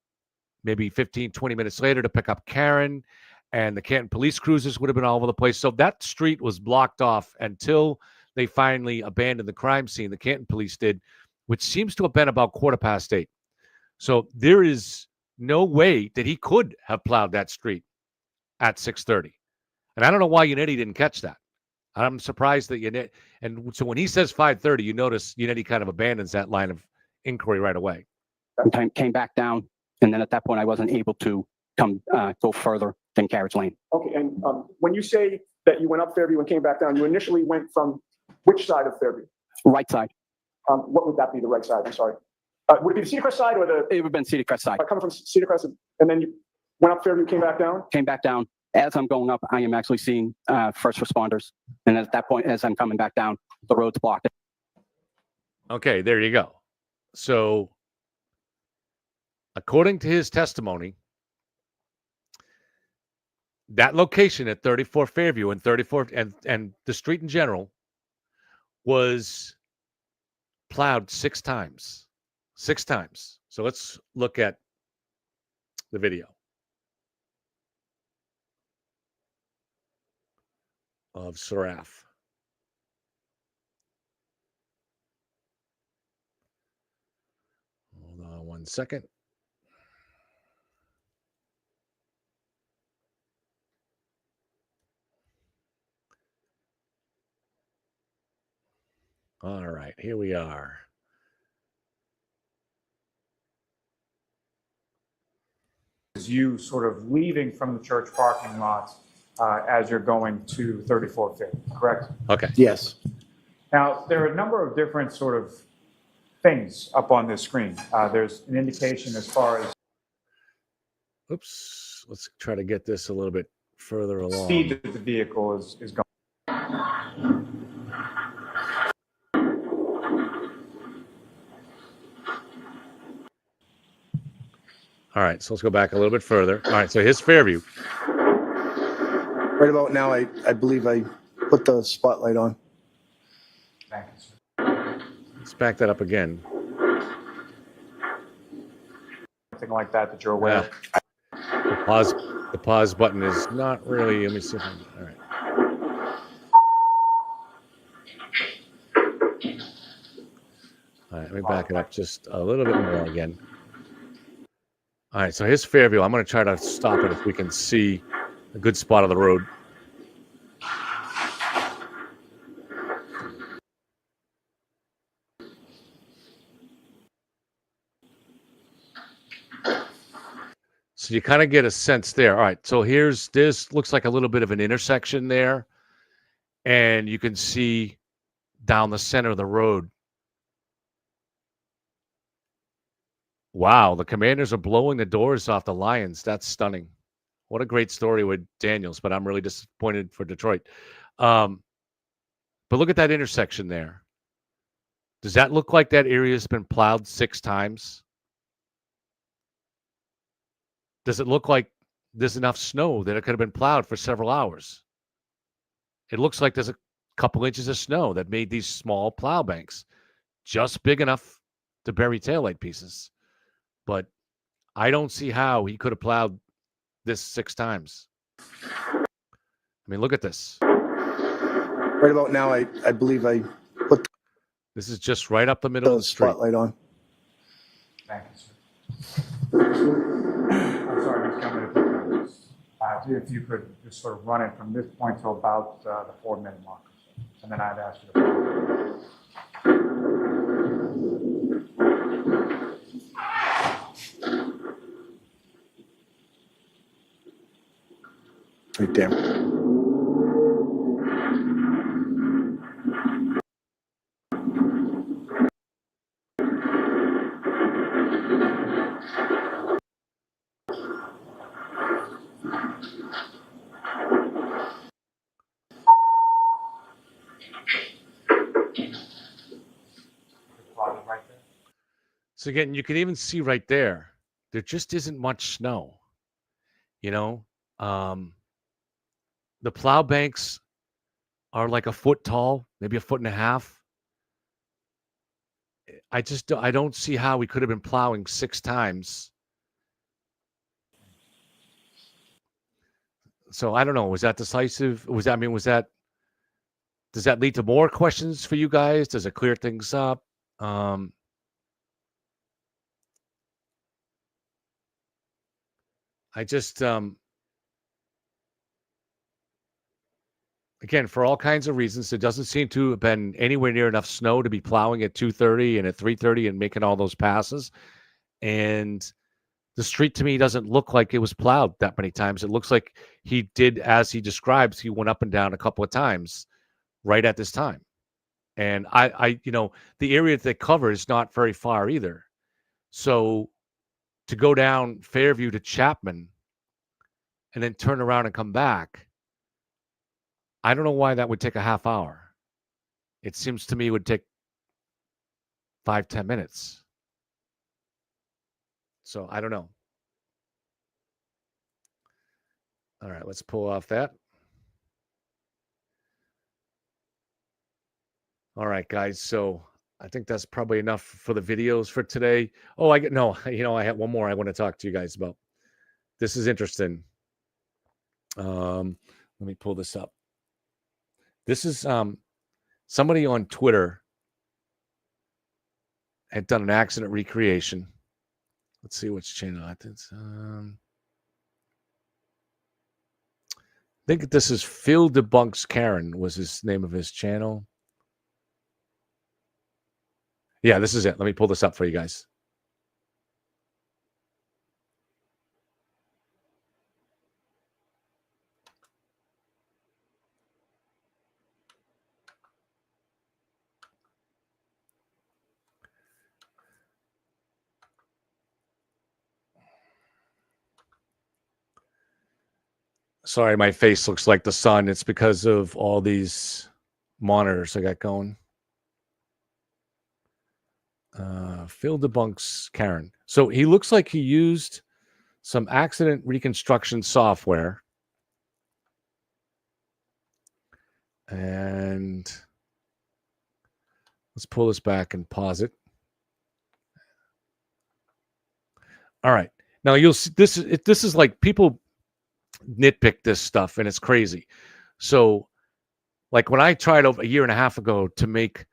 maybe 15, 20 minutes later to pick up Karen, and the Canton police cruisers would have been all over the place. So that street was blocked off until they finally abandoned the crime scene. The Canton police did, which seems to have been about 8:15. So there is no way that he could have plowed that street at 6:30. And I don't know why Yannetti didn't catch that. I'm surprised that Yannetti, and so when he says 5:30, you notice Yannetti kind of abandons that line of inquiry right away. Came back down, and then at that point, I wasn't able to go further than Carriage Lane. Okay, and when you say that you went up Fairview and came back down, you initially went from which side of Fairview? Right side. What would that be, the right side? I'm sorry. Would it be the Cedar Crest side or the, It would have been Cedar Crest side. coming from Cedar Crest, and then you went up Fairview, came back down? Came back down. As I'm going up, I am actually seeing first responders. And at that point, as I'm coming back down, the road's blocked. Okay, there you go. So, according to his testimony, that location at 34 Fairview and 34 and the street in general was plowed 6 times. 6 times. So let's look at the video of Saraf. Hold on 1 second. All right, here we are. Is you sort of leaving from the church parking lot as you're going to 34 Fifth, correct? Okay. Yes. Now, there are a number of different sort of things up on this screen. There's an indication as far as Oops. Let's try to get this a little bit further along. speed that the vehicle is going. All right, so let's go back a little bit further. All right, so here's Fairview. Right about now, I believe I put the spotlight on. Thank you, sir. Let's back that up again. Anything like that you're aware of? The pause button is not really. Let me see. All right. All right, let me back it up just a little bit more again. All right, so here's Fairview. I'm going to try to stop it if we can see a good spot of the road. So you kind of get a sense there. All right, so this looks like a little bit of an intersection there, and you can see down the center of the road. Wow, the Commanders are blowing the doors off the Lions. That's stunning. What a great story with Daniels, but I'm really disappointed for Detroit. But look at that intersection there. Does that look like that area has been plowed 6 times? Does it look like there's enough snow that it could have been plowed for several hours? It looks like there's a couple inches of snow that made these small plow banks just big enough to bury taillight pieces. But I don't see how he could have plowed this 6 times. I mean, look at this. Right about now, I believe I put This is just right up the middle of the the street. spotlight on. Thank you, sir. I'm sorry, Ms. Gilman, if you could just sort of run it from this point to about the 4-minute mark. And then I'd ask you to. Right there. So again, you can even see right there, there just isn't much snow. You know, the plow banks are like a foot tall, maybe a foot and a half. I don't see how we could have been plowing 6 times. So I don't know. Was that decisive? Was that, I mean, does that lead to more questions for you guys? Does it clear things up? I just, again, for all kinds of reasons, it doesn't seem to have been anywhere near enough snow to be plowing at 2:30 and at 3:30 and making all those passes. And the street to me doesn't look like it was plowed that many times. It looks like he did, as he describes, he went up and down a couple of times right at this time. And the area that they cover is not very far either. So to go down Fairview to Chapman and then turn around and come back, I don't know why that would take a half hour. It seems to me it would take 5-10 minutes. So I don't know. All right, let's pull off that. All right, guys. So I think that's probably enough for the videos for today. Oh, I have one more I want to talk to you guys about. This is interesting. Let me pull this up. This is somebody on Twitter had done an accident recreation. Let's see which channel it's I think this is Phil Debunks Karen was his name of his channel. Yeah, this is it. Let me pull this up for you guys. Sorry, my face looks like the sun. It's because of all these monitors I got going. Phil Debunks Karen. So he looks like he used some accident reconstruction software. And let's pull this back and pause it. All right. Now you'll see this is like people nitpick this stuff and it's crazy. So like when I tried over a year and a half ago to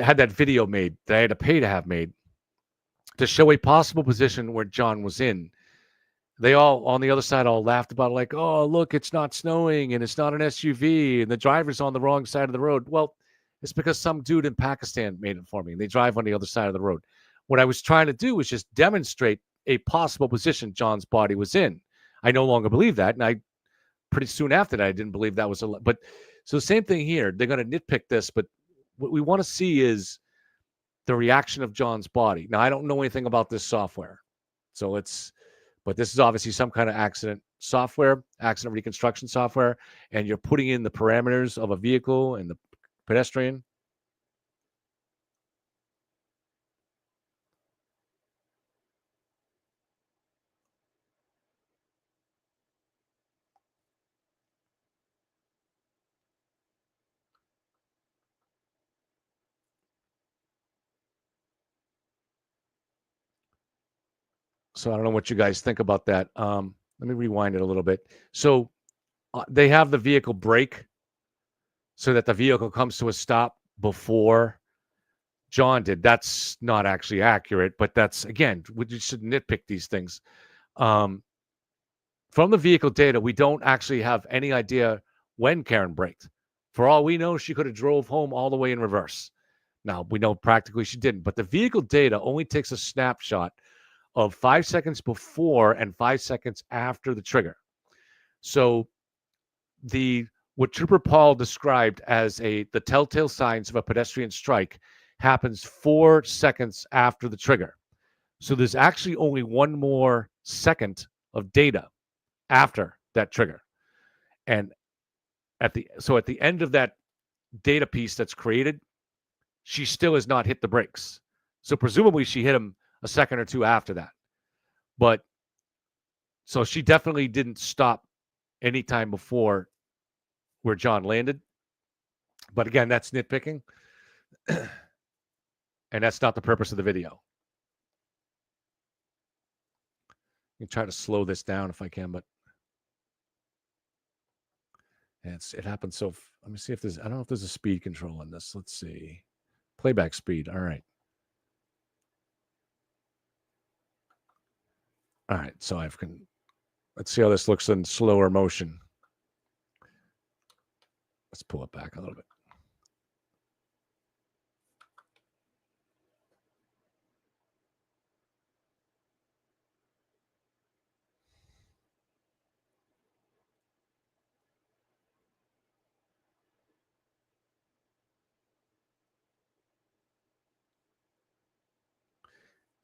have that video made that I had to pay to have made to show a possible position where John was in, they all on the other side all laughed about it, like, oh, look, it's not snowing and it's not an SUV and the driver's on the wrong side of the road. Well, it's because some dude in Pakistan made it for me and they drive on the other side of the road. What I was trying to do was just demonstrate a possible position John's body was in. I no longer believe that. And I pretty soon after that, I didn't believe that was but so same thing here. They're going to nitpick this, but what we want to see is the reaction of John's body. Now, I don't know anything about this software. But this is obviously some kind of accident reconstruction software, and you're putting in the parameters of a vehicle and the pedestrian. So I don't know what you guys think about that. Let me rewind it a little bit. So they have the vehicle brake so that the vehicle comes to a stop before John did. That's not actually accurate, but that's, again, we should nitpick these things. From the vehicle data, we don't actually have any idea when Karen braked. For all we know, she could have drove home all the way in reverse. Now, we know practically she didn't, but the vehicle data only takes a snapshot of 5 seconds before and 5 seconds after the trigger. So what Trooper Paul described as the telltale signs of a pedestrian strike happens 4 seconds after the trigger. So there's actually only one more second of data after that trigger. And at the end of that data piece that's created, she still has not hit the brakes. So presumably she hit him a second or two after that. But so she definitely didn't stop any time before where John landed. But again, that's nitpicking. And that's not the purpose of the video. I can try to slow this down if I can, but it happens so. Let me see if there's. I don't know if there's a speed control on this. Let's see. Playback speed. All right. All right. So let's see how this looks in slower motion. Let's pull it back a little bit.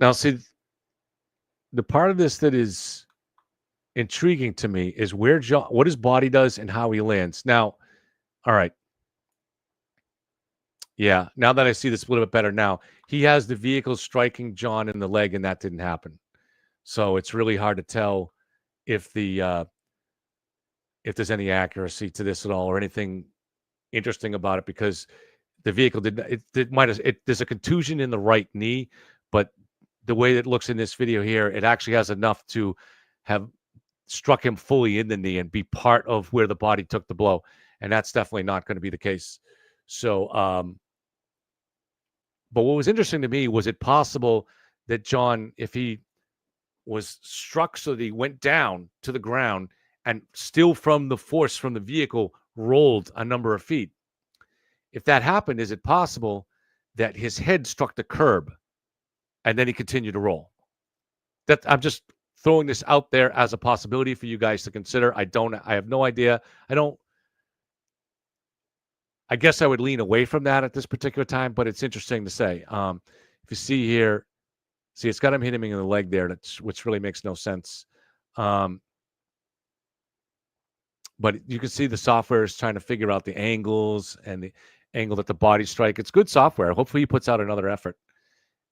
Now, see, the part of this that is intriguing to me is what his body does and how he lands. Now, all right. Yeah, now that I see this a little bit better now, he has the vehicle striking John in the leg, and that didn't happen. So it's really hard to tell if if there's any accuracy to this at all or anything interesting about it, because the vehicle there's a contusion in the right knee, but the way it looks in this video here, it actually has enough to have struck him fully in the knee and be part of where the body took the blow. And that's definitely not going to be the case. So, but what was interesting to me, was it possible that John, if he was struck so that he went down to the ground and still from the force from the vehicle rolled a number of feet? If that happened, is it possible that his head struck the curb and then he continued to roll? That I'm just throwing this out there as a possibility for you guys to consider. I have no idea. I guess I would lean away from that at this particular time, but it's interesting to say. If you see here, it's got him hitting him in the leg there, which really makes no sense. But you can see the software is trying to figure out the angles and the angle that the body strike. It's good software. Hopefully he puts out another effort.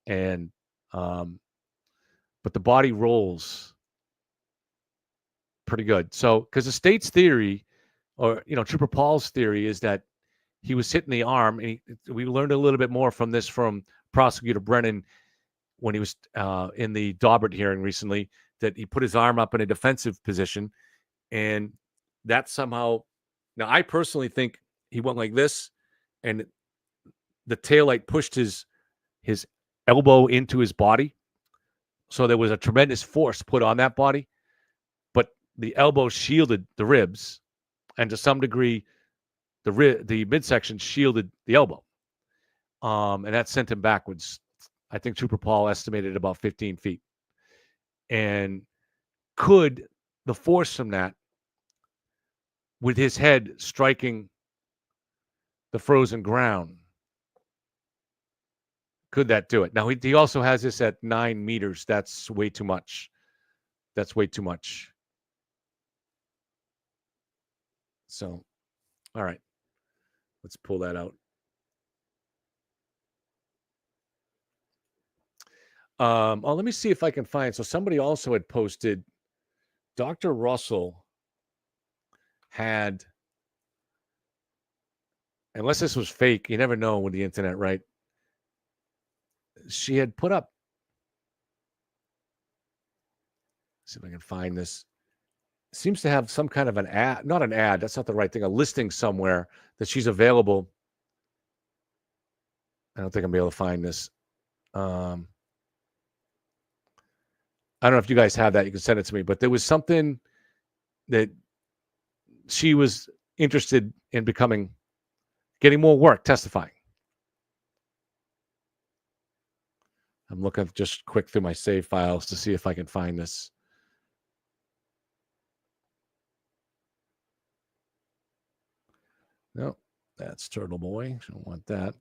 And but the body rolls pretty good. So, because the state's theory, or Trooper Paul's theory, is that he was hitting the arm, and we learned a little bit more from this from Prosecutor Brennan when he was in the Daubert hearing recently, that he put his arm up in a defensive position, and that somehow. Now, I personally think he went like this, and the taillight pushed his elbow into his body. So there was a tremendous force put on that body, but the elbow shielded the ribs, and to some degree, the midsection shielded the elbow. And that sent him backwards. I think Trooper Paul estimated about 15 feet. And could the force from that, with his head striking the frozen ground, could that do it? Now, he also has this at 9 meters. That's way too much. That's way too much. So, all right. Let's pull that out. Let me see if I can find. So somebody also had posted, Dr. Russell had, unless this was fake, you never know with the internet, right? She had put up, see if I can find this. Seems to have some kind of an ad, not an ad, that's not the right thing, a listing somewhere that she's available. I don't think I'm going to be able to find this. I don't know if you guys have that. You can send it to me. But there was something that she was interested in getting more work testifying. I'm looking just quick through my save files to see if I can find this. No, that's Turtle Boy. Don't want that.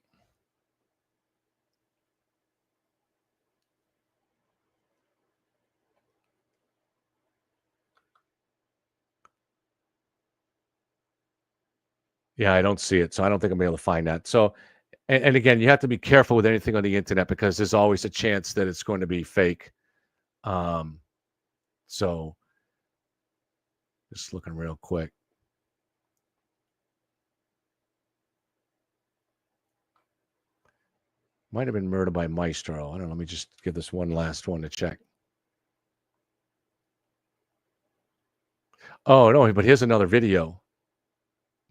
Yeah, I don't see it. So I don't think I'm able to find that. So And again, you have to be careful with anything on the internet because there's always a chance that it's going to be fake. So just looking real quick. Might have been Murder by Maestro. I don't know. Let me just give this one last one to check. Oh, no, but here's another video.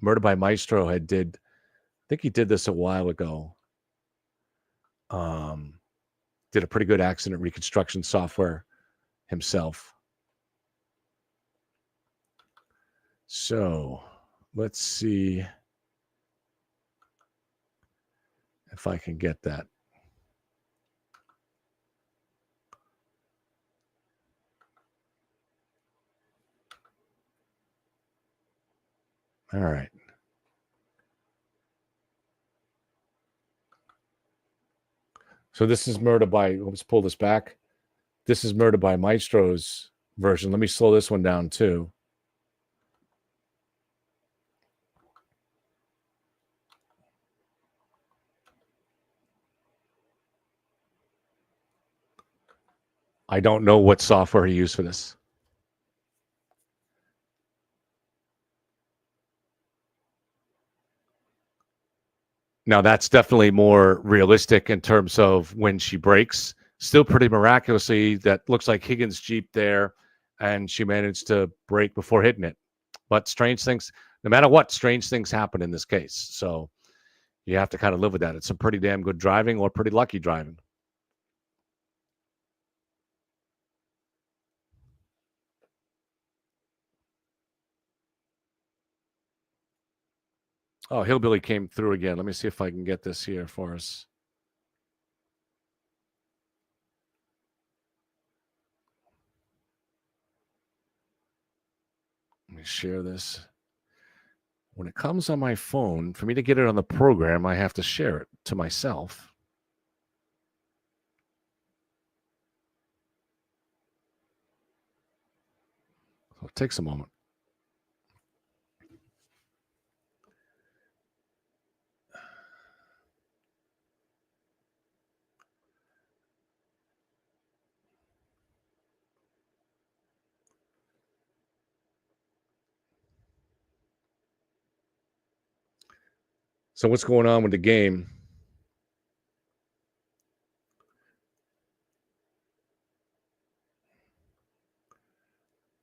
Murder by Maestro I think he did this a while ago. Did a pretty good accident reconstruction software himself. So let's see if I can get that. All right. So this is Murder by, let's pull this back. This is Murder by Maestro's version. Let me slow this one down too. I don't know what software he used for this. Now, that's definitely more realistic in terms of when she breaks. Still pretty miraculously, that looks like Higgins' Jeep there, and she managed to break before hitting it. But strange things, no matter what, strange things happen in this case. So you have to kind of live with that. It's some pretty damn good driving or pretty lucky driving. Oh, Hillbilly came through again. Let me see if I can get this here for us. Let me share this. When it comes on my phone, for me to get it on the program, I have to share it to myself. So it takes a moment. So what's going on with the game?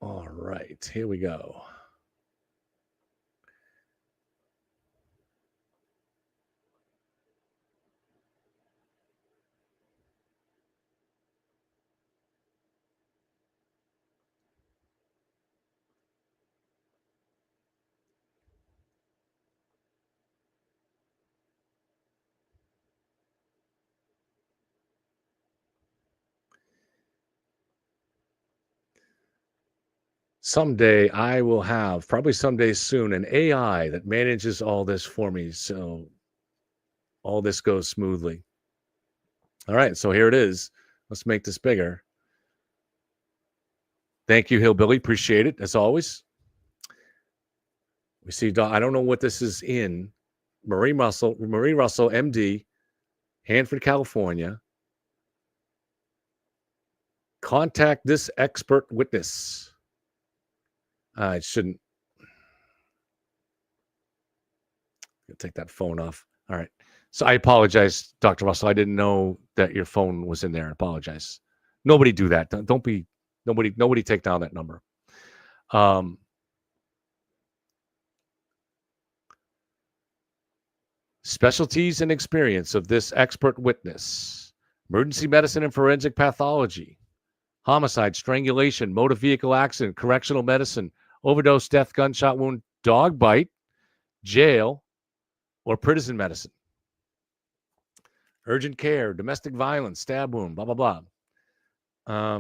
All right, here we go. Someday I will have, probably someday soon, an AI that manages all this for me. So all this goes smoothly. All right, so here it is. Let's make this bigger. Thank you, Hillbilly. Appreciate it, as always. We see, I don't know what this is in. Marie Russell, MD, Hanford, California. Contact this expert witness. I shouldn't. Take that phone off. All right. So I apologize, Dr. Russell. I didn't know that your phone was in there. I apologize. Nobody do that. Don't be, nobody take down that number. Specialties and experience of this expert witness: emergency medicine and forensic pathology, homicide, strangulation, motor vehicle accident, correctional medicine, overdose, death, gunshot wound, dog bite, jail, or prison medicine. Urgent care, domestic violence, stab wound, blah, blah, blah. I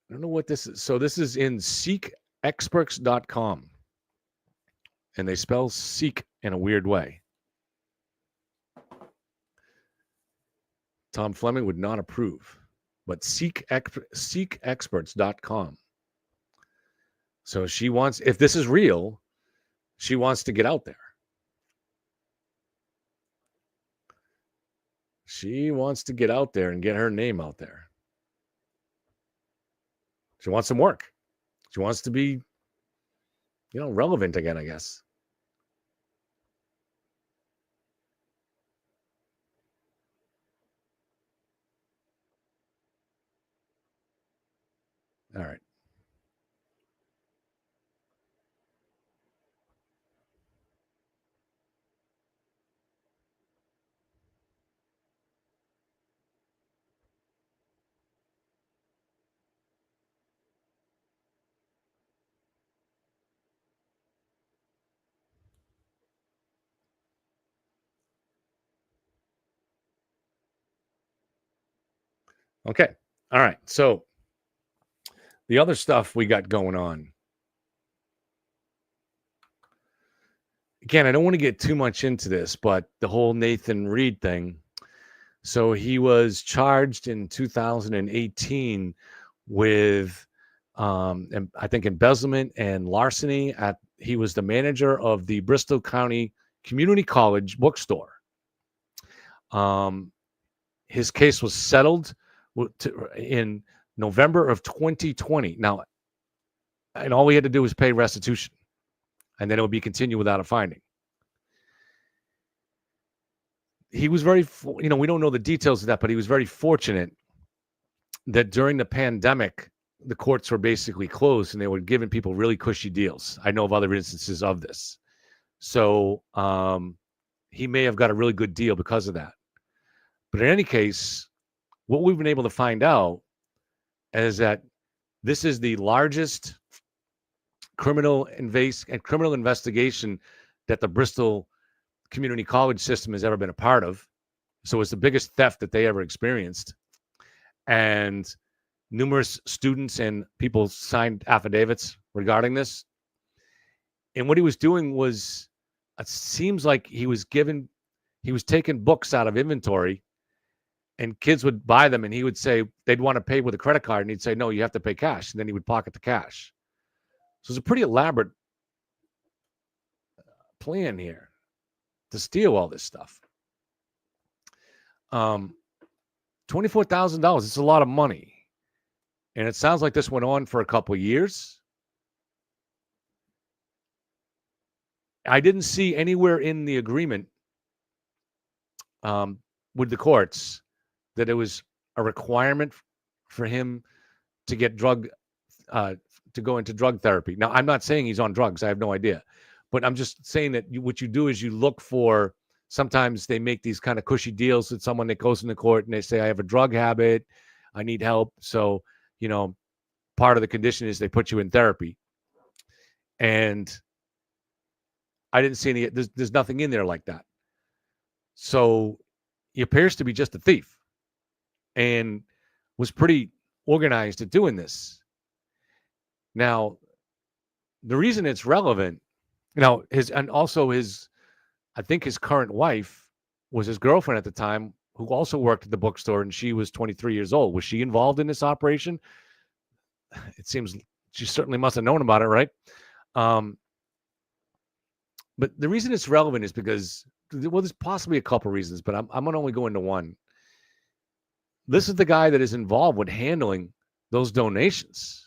don't know what this is. So this is in seekexperts.com. And they spell seek in a weird way. Tom Fleming would not approve. But seekexperts.com. So she wants, if this is real, she wants to get out there. She wants to get out there and get her name out there. She wants some work. She wants to be, relevant again, I guess. All right. Okay. All right. So the other stuff we got going on. Again, I don't want to get too much into this, but the whole Nathan Reed thing. So he was charged in 2018 with, and I think, embezzlement and larceny. He was the manager of the Bristol County Community College bookstore. His case was settled in November of 2020. Now, and all we had to do was pay restitution, and then it would be continued without a finding. He was very, we don't know the details of that, but he was very fortunate that during the pandemic, the courts were basically closed and they were giving people really cushy deals. I know of other instances of this. So he may have got a really good deal because of that. But in any case, what we've been able to find out is that this is the largest criminal investigation that the Bristol Community College system has ever been a part of. So it's the biggest theft that they ever experienced. And numerous students and people signed affidavits regarding this. And what he was doing was, it seems like he was taking books out of inventory, and kids would buy them, and he would say they'd want to pay with a credit card, and he'd say, no, you have to pay cash. And then he would pocket the cash. So it's a pretty elaborate plan here to steal all this stuff. $24,000. It's a lot of money. And it sounds like this went on for a couple of years. I didn't see anywhere in the agreement with the courts that it was a requirement for him to get to go into drug therapy. Now, I'm not saying he's on drugs. I have no idea. But I'm just saying that what you do is you look for, sometimes they make these kind of cushy deals with someone that goes into court and they say, I have a drug habit, I need help. So, part of the condition is they put you in therapy. And I didn't see any, there's nothing in there like that. So he appears to be just a thief and was pretty organized at doing this. Now, the reason it's relevant, I think his current wife was his girlfriend at the time, who also worked at the bookstore, and she was 23 years old. Was she involved in this operation? It seems she certainly must have known about it, right? But the reason it's relevant is because, well, there's possibly a couple reasons, but I'm going to only go into one. This is the guy that is involved with handling those donations.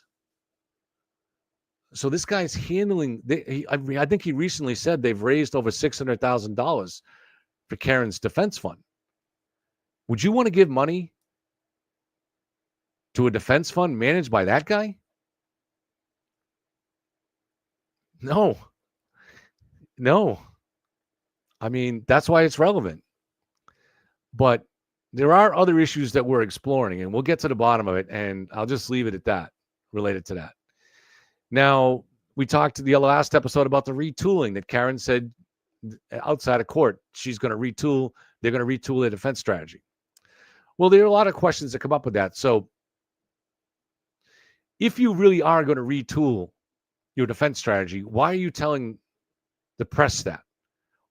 So this guy's handling, I think he recently said they've raised over $600,000 for Karen's defense fund. Would you want to give money to a defense fund managed by that guy? No. I mean, that's why it's relevant. But there are other issues that we're exploring, and we'll get to the bottom of it, and I'll just leave it at that, related to that. Now, we talked to the last episode about the retooling that Karen said outside of court. She's going to retool. They're going to retool their defense strategy. Well, there are a lot of questions that come up with that. So if you really are going to retool your defense strategy, why are you telling the press that?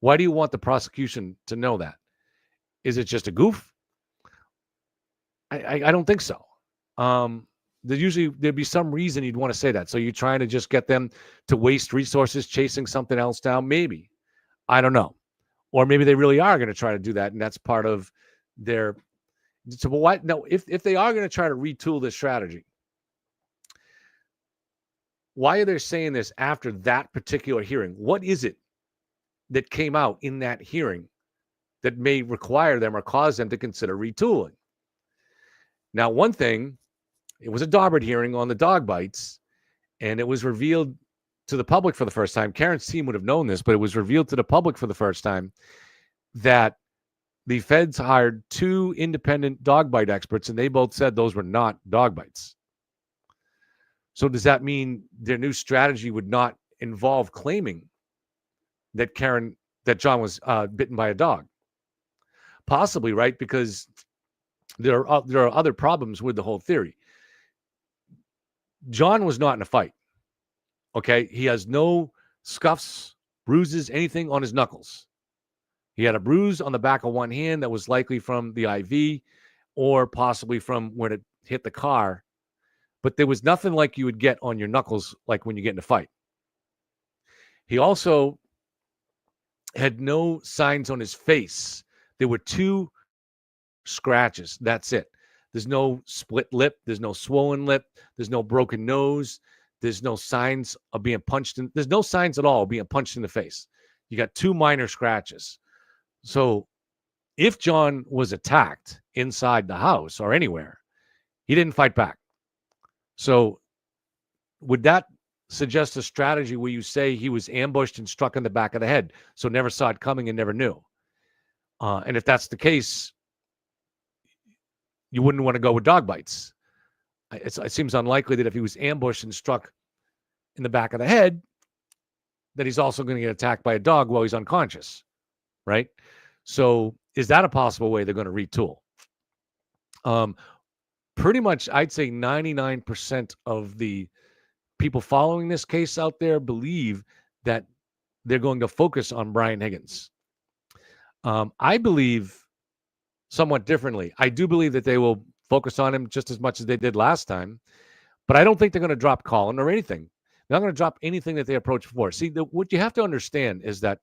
Why do you want the prosecution to know that? Is it just a goof? I don't think so. There'd be some reason you'd want to say that. So you're trying to just get them to waste resources chasing something else down? Maybe. I don't know. Or maybe they really are going to try to do that, and that's part of they're so why no if they are going to try to retool this strategy, why are they saying this after that particular hearing? What is it that came out in that hearing that may require them or cause them to consider retooling? Now, one thing, it was a Daubert hearing on the dog bites, and it was revealed to the public for the first time. Karen's team would have known this, but it was revealed to the public for the first time that the feds hired 2 independent dog bite experts, and they both said those were not dog bites. So does that mean their new strategy would not involve claiming that John was bitten by a dog? Possibly, right? Because there are other problems with the whole theory. John was not in a fight. Okay, he has no scuffs, bruises, anything on his knuckles. He had a bruise on the back of one hand that was likely from the IV or possibly from when it hit the car. But there was nothing like you would get on your knuckles like when you get in a fight. He also had no signs on his face. There were 2 scratches. That's it. There's no split lip. There's no swollen lip. There's no broken nose. There's no signs of being punched in. There's no signs at all of being punched in the face. You got 2 minor scratches. So if John was attacked inside the house or anywhere, he didn't fight back. So would that suggest a strategy where you say he was ambushed and struck in the back of the head, so never saw it coming and never knew? And if that's the case, you wouldn't want to go with dog bites. It seems unlikely that if he was ambushed and struck in the back of the head, that he's also going to get attacked by a dog while he's unconscious, right? So is that a possible way they're going to retool? Pretty much, I'd say 99% of the people following this case out there believe that they're going to focus on Brian Higgins. I believe somewhat differently. I do believe that they will focus on him just as much as they did last time, but I don't think they're going to drop Colin or anything. They're not going to drop anything that they approached before. See, what you have to understand is that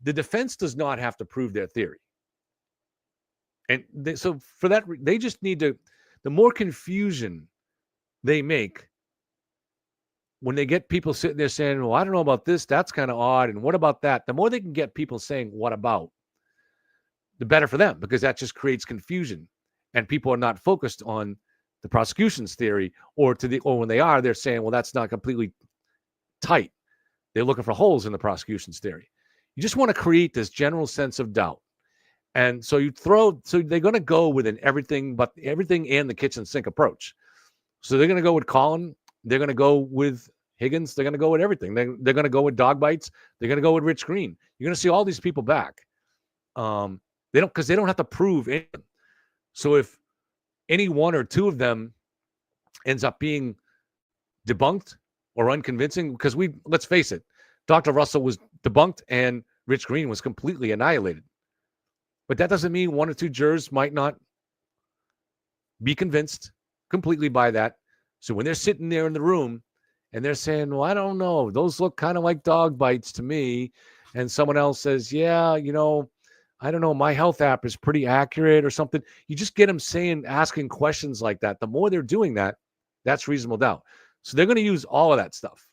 the defense does not have to prove their theory. And so for that, they just need to, the more confusion they make when they get people sitting there saying, well, I don't know about this, that's kind of odd, and what about that? The more they can get people saying, what about? The better for them, because that just creates confusion. And people are not focused on the prosecution's theory, or when they are, they're saying, well, that's not completely tight. They're looking for holes in the prosecution's theory. You just want to create this general sense of doubt. And so they're going to go with an everything and the kitchen sink approach. So they're going to go with Colin. They're going to go with Higgins. They're going to go with everything. They're going to go with dog bites. They're going to go with Rich Green. You're going to see all these people back. Because they don't have to prove anything. So if any one or two of them ends up being debunked or unconvincing, because let's face it, Dr. Russell was debunked and Rich Green was completely annihilated. But that doesn't mean 1 or 2 jurors might not be convinced completely by that. So when they're sitting there in the room and they're saying, well, I don't know, those look kind of like dog bites to me. And someone else says, yeah, I don't know, my health app is pretty accurate or something. You just get them asking questions like that. The more they're doing that, that's reasonable doubt. So they're going to use all of that stuff.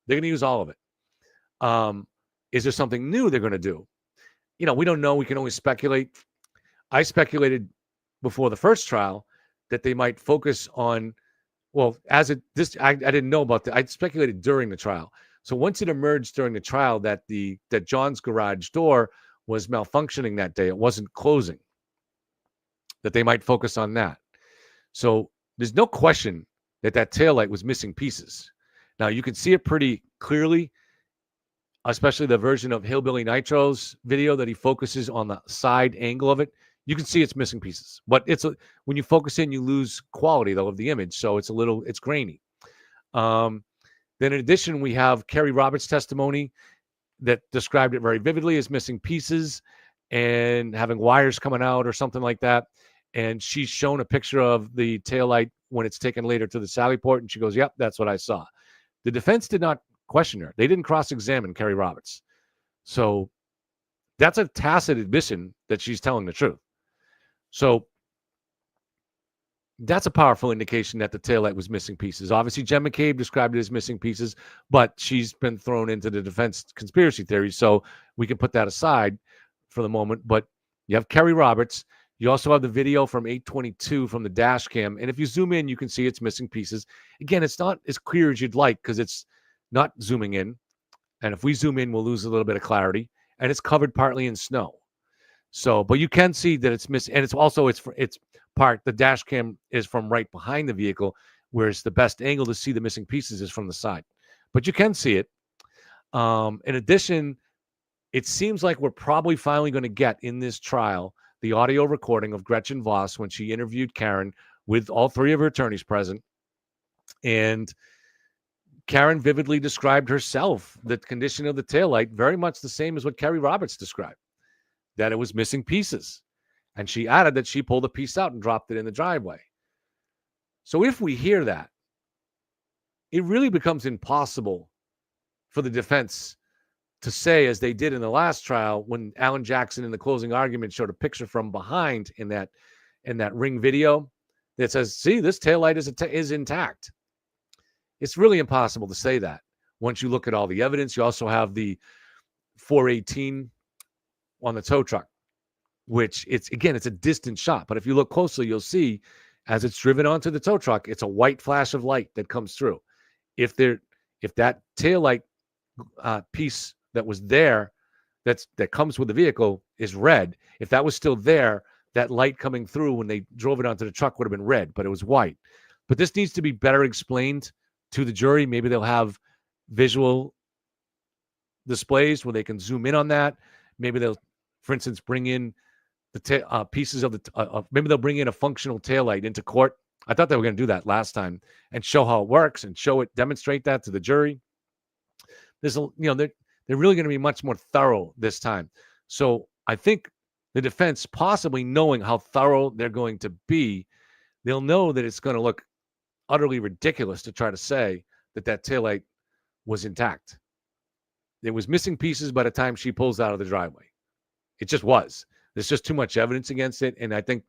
They're going to use all of it. Is there something new they're going to do? We don't know. We can only speculate. I speculated before the first trial that they might focus on, I didn't know about that. I speculated during the trial. So once it emerged during the trial that John's garage door was malfunctioning that day, it wasn't closing, that they might focus on that. So there's no question that taillight was missing pieces. Now you can see it pretty clearly, especially the version of Hillbilly Nitro's video that he focuses on the side angle of it. You can see it's missing pieces, but when you focus in, you lose quality though of the image. So it's grainy. Then in addition, we have Kerry Roberts' testimony that described it very vividly as missing pieces and having wires coming out or something like that. And she's shown a picture of the taillight when it's taken later to the Sally port. And she goes, yep, that's what I saw. The defense did not question her. They didn't cross-examine Kerry Roberts. So That's a tacit admission that she's telling the truth. So that's a powerful indication that the taillight was missing pieces. Obviously, Jen McCabe described it as missing pieces, but she's been thrown into the defense conspiracy theory, so we can put that aside for the moment. But you have Kerry Roberts. You also have the video from 822 from the dash cam, and if you zoom in, you can see it's missing pieces. Again, it's not as clear as you'd like because it's not zooming in, and if we zoom in, we'll lose a little bit of clarity, and it's covered partly in snow. So, but you can see that it's missing, and it's also it's part. The dash cam is from right behind the vehicle, whereas the best angle to see the missing pieces is from the side. But you can see it. In addition, it seems like we're probably finally going to get in this trial the audio recording of Gretchen Voss when she interviewed Karen with all three of her attorneys present, and Karen vividly described herself the condition of the taillight very much the same as what Kerry Roberts described, that it was missing pieces. And she added that she pulled a piece out and dropped it in the driveway. So if we hear that, it really becomes impossible for the defense to say, as they did in the last trial, when Alan Jackson in the closing argument showed a picture from behind in that Ring video that says, see, this taillight is intact. It's really impossible to say that once you look at all the evidence. You also have the 418 on the tow truck, which it's a distant shot. But if you look closely, you'll see as it's driven onto the tow truck, it's a white flash of light that comes through. If that taillight piece that was there, that comes with the vehicle, is red, if that was still there, that light coming through when they drove it onto the truck would have been red, but it was white. But this needs to be better explained to the jury. Maybe they'll have visual displays where they can zoom in on that. Maybe they'll, for instance, bring in the pieces of the maybe they'll bring in a functional taillight into court. I thought they were going to do that last time and show how it works and demonstrate that to the jury. They're really going to be much more thorough this time. So I think the defense, possibly knowing how thorough they're going to be, they'll know that it's going to look utterly ridiculous to try to say that taillight was intact. It was missing pieces by the time she pulls out of the driveway. It just was. There's just too much evidence against it. And I think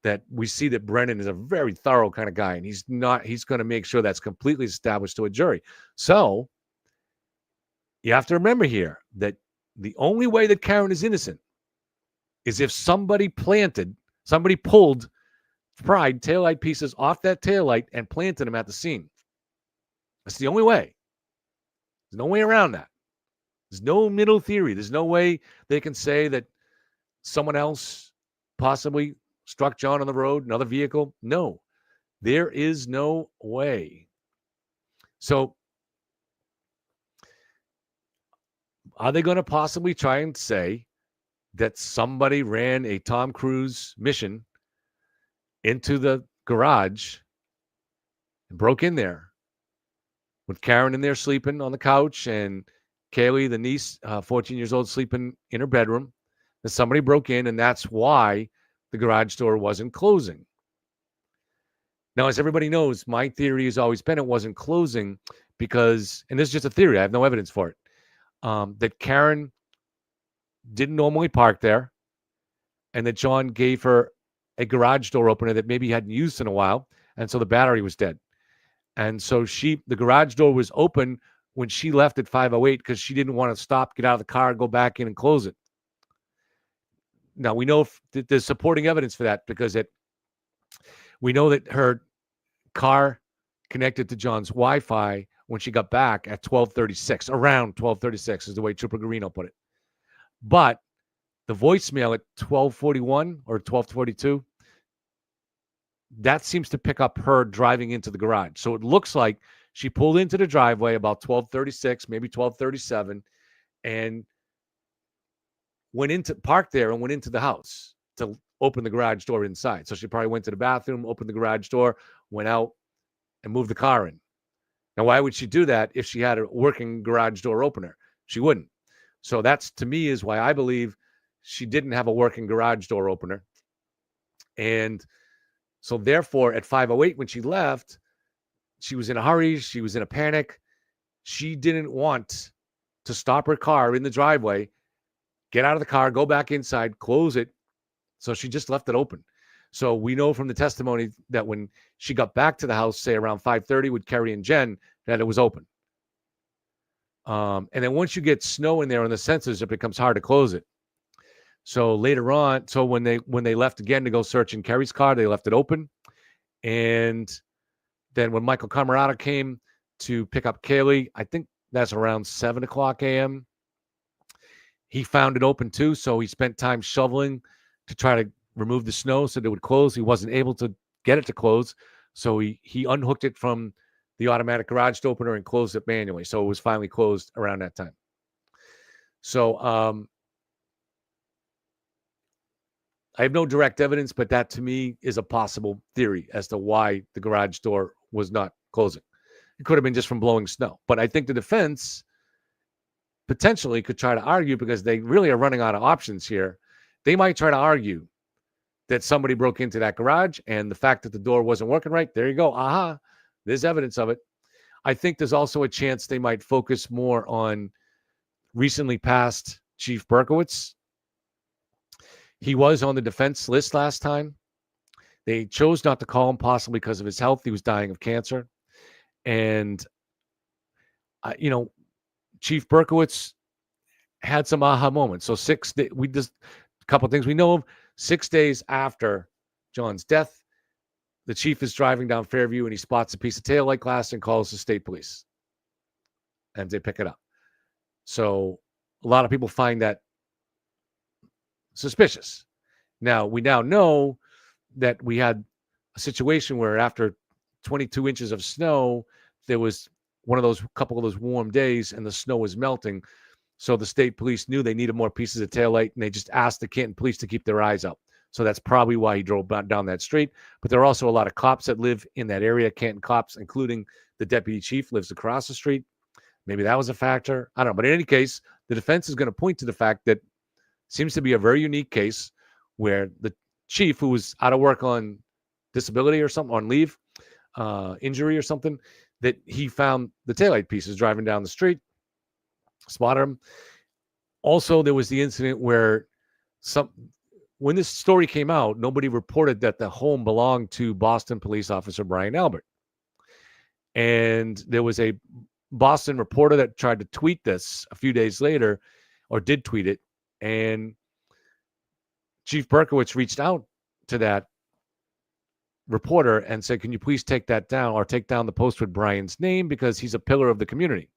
that we see that Brennan is a very thorough kind of guy, and he's going to make sure that's completely established to a jury. So you have to remember here that the only way that Karen is innocent is if somebody pulled fried taillight pieces off that taillight and planted them at the scene. That's the only way. There's no way around that. There's no middle theory. There's no way they can say that someone else possibly struck John on the road, another vehicle. No, there is no way. So are they going to possibly try and say that somebody ran a Tom Cruise mission into the garage and broke in there with Karen in there sleeping on the couch and Kaylee, the niece, 14 years old, sleeping in her bedroom, that somebody broke in, and that's why the garage door wasn't closing? Now, as everybody knows, my theory has always been it wasn't closing because, and this is just a theory, I have no evidence for it, that Karen didn't normally park there and that John gave her a garage door opener that maybe he hadn't used in a while, and so the battery was dead. And so the garage door was open when she left at 5:08 because she didn't want to stop, get out of the car, go back in and close it. Now, we know there's supporting evidence for that because we know that her car connected to John's Wi-Fi when she got back at 12:36, around 12:36 is the way Trooper Garino put it. But the voicemail at 12:41 or 12:42, that seems to pick up her driving into the garage. So it looks like she pulled into the driveway about 12:36, maybe 12:37, and parked there and went into the house to open the garage door inside. So she probably went to the bathroom, opened the garage door, went out, and moved the car in. Now, why would she do that if she had a working garage door opener? She wouldn't. So that's, to me, is why I believe she didn't have a working garage door opener. And so therefore, at 5:08, when she left, she was in a hurry. She was in a panic. She didn't want to stop her car in the driveway get out of the car, go back inside, close it. So she just left it open. So we know from the testimony that when she got back to the house, say around 5:30 with Kerry and Jen, that it was open. And then once you get snow in there on the sensors, it becomes hard to close it. So later on, so when they left again to go search in Kerry's car, they left it open. And then when Michael Camarata came to pick up Kaylee, I think that's around 7:00 a.m., he found it open too. So he spent time shoveling to try to remove the snow so that it would close. He wasn't able to get it to close. So he unhooked it from the automatic garage door opener and closed it manually. So it was finally closed around that time. So I have no direct evidence, but that to me is a possible theory as to why the garage door was not closing. It could have been just from blowing snow. But I think the defense potentially could try to argue, because they really are running out of options here. They might try to argue that somebody broke into that garage, and the fact that the door wasn't working right, there you go. Aha, there's evidence of it. I think there's also a chance they might focus more on recently passed Chief Berkowitz. He was on the defense list last time. They chose not to call him, possibly because of his health. He was dying of cancer. And, Chief Berkowitz had some aha moments. So a couple of things we know of. 6 days after John's death, the chief is driving down Fairview and he spots a piece of taillight glass and calls the state police. And they pick it up. So a lot of people find that suspicious. Now, we now know that we had a situation where after 22 inches of snow, there was couple of those warm days and the snow was melting. So the state police knew they needed more pieces of taillight, and they just asked the Canton police to keep their eyes up. So that's probably why he drove down that street. But there are also a lot of cops that live in that area, Canton cops, including the deputy chief lives across the street. Maybe that was a factor. I don't know. But in any case, the defense is going to point to the fact that seems to be a very unique case where the chief, who was out of work on disability or something, on leave, injury or something, that he found the taillight pieces driving down the street, spotted him. Also, there was the incident where when this story came out, nobody reported that the home belonged to Boston police officer Brian Albert. And there was a Boston reporter that tried to tweet this a few days later, or did tweet it. And Chief Berkowitz reached out to that reporter and said, can you please take that down, or take down the post with Brian's name, because he's a pillar of the community.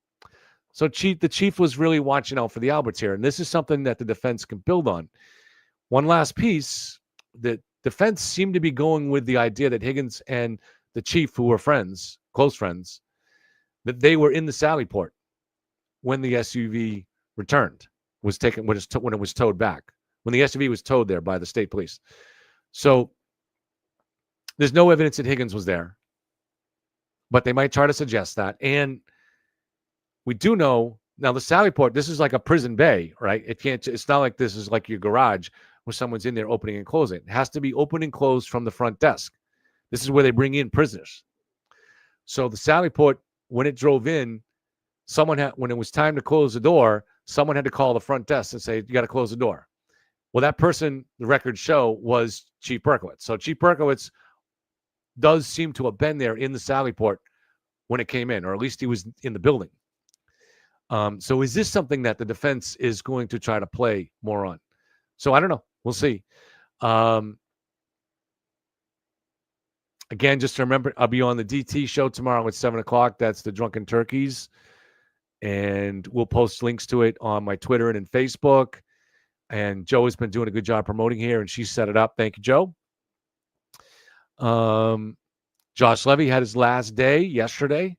So the chief was really watching out for the Alberts here. And this is something that the defense can build on. One last piece, the defense seemed to be going with the idea that Higgins and the chief, who were friends, close friends, that they were in the Sallyport when the SUV returned, when it was towed back, when the SUV was towed there by the state police. So there's no evidence that Higgins was there, but they might try to suggest that. And we do know now the Sallyport, this is like a prison bay, right? It's not like this is like your garage where someone's in there opening and closing. It has to be open and closed from the front desk. This is where they bring in prisoners. So the Sallyport, when it drove in, when it was time to close the door, someone had to call the front desk and say, you got to close the door. Well, that person, the records show, was Chief Berkowitz. So Chief Berkowitz does seem to have been there in the Sallyport when it came in, or at least he was in the building. So is this something that the defense is going to try to play more on? So I don't know. We'll see. Again, just to remember, I'll be on the DT show tomorrow at 7:00. That's the Drunken Turkeys. And we'll post links to it on my Twitter and in Facebook. And Joe has been doing a good job promoting here, and she set it up. Thank you, Joe. Josh Levy had his last day yesterday,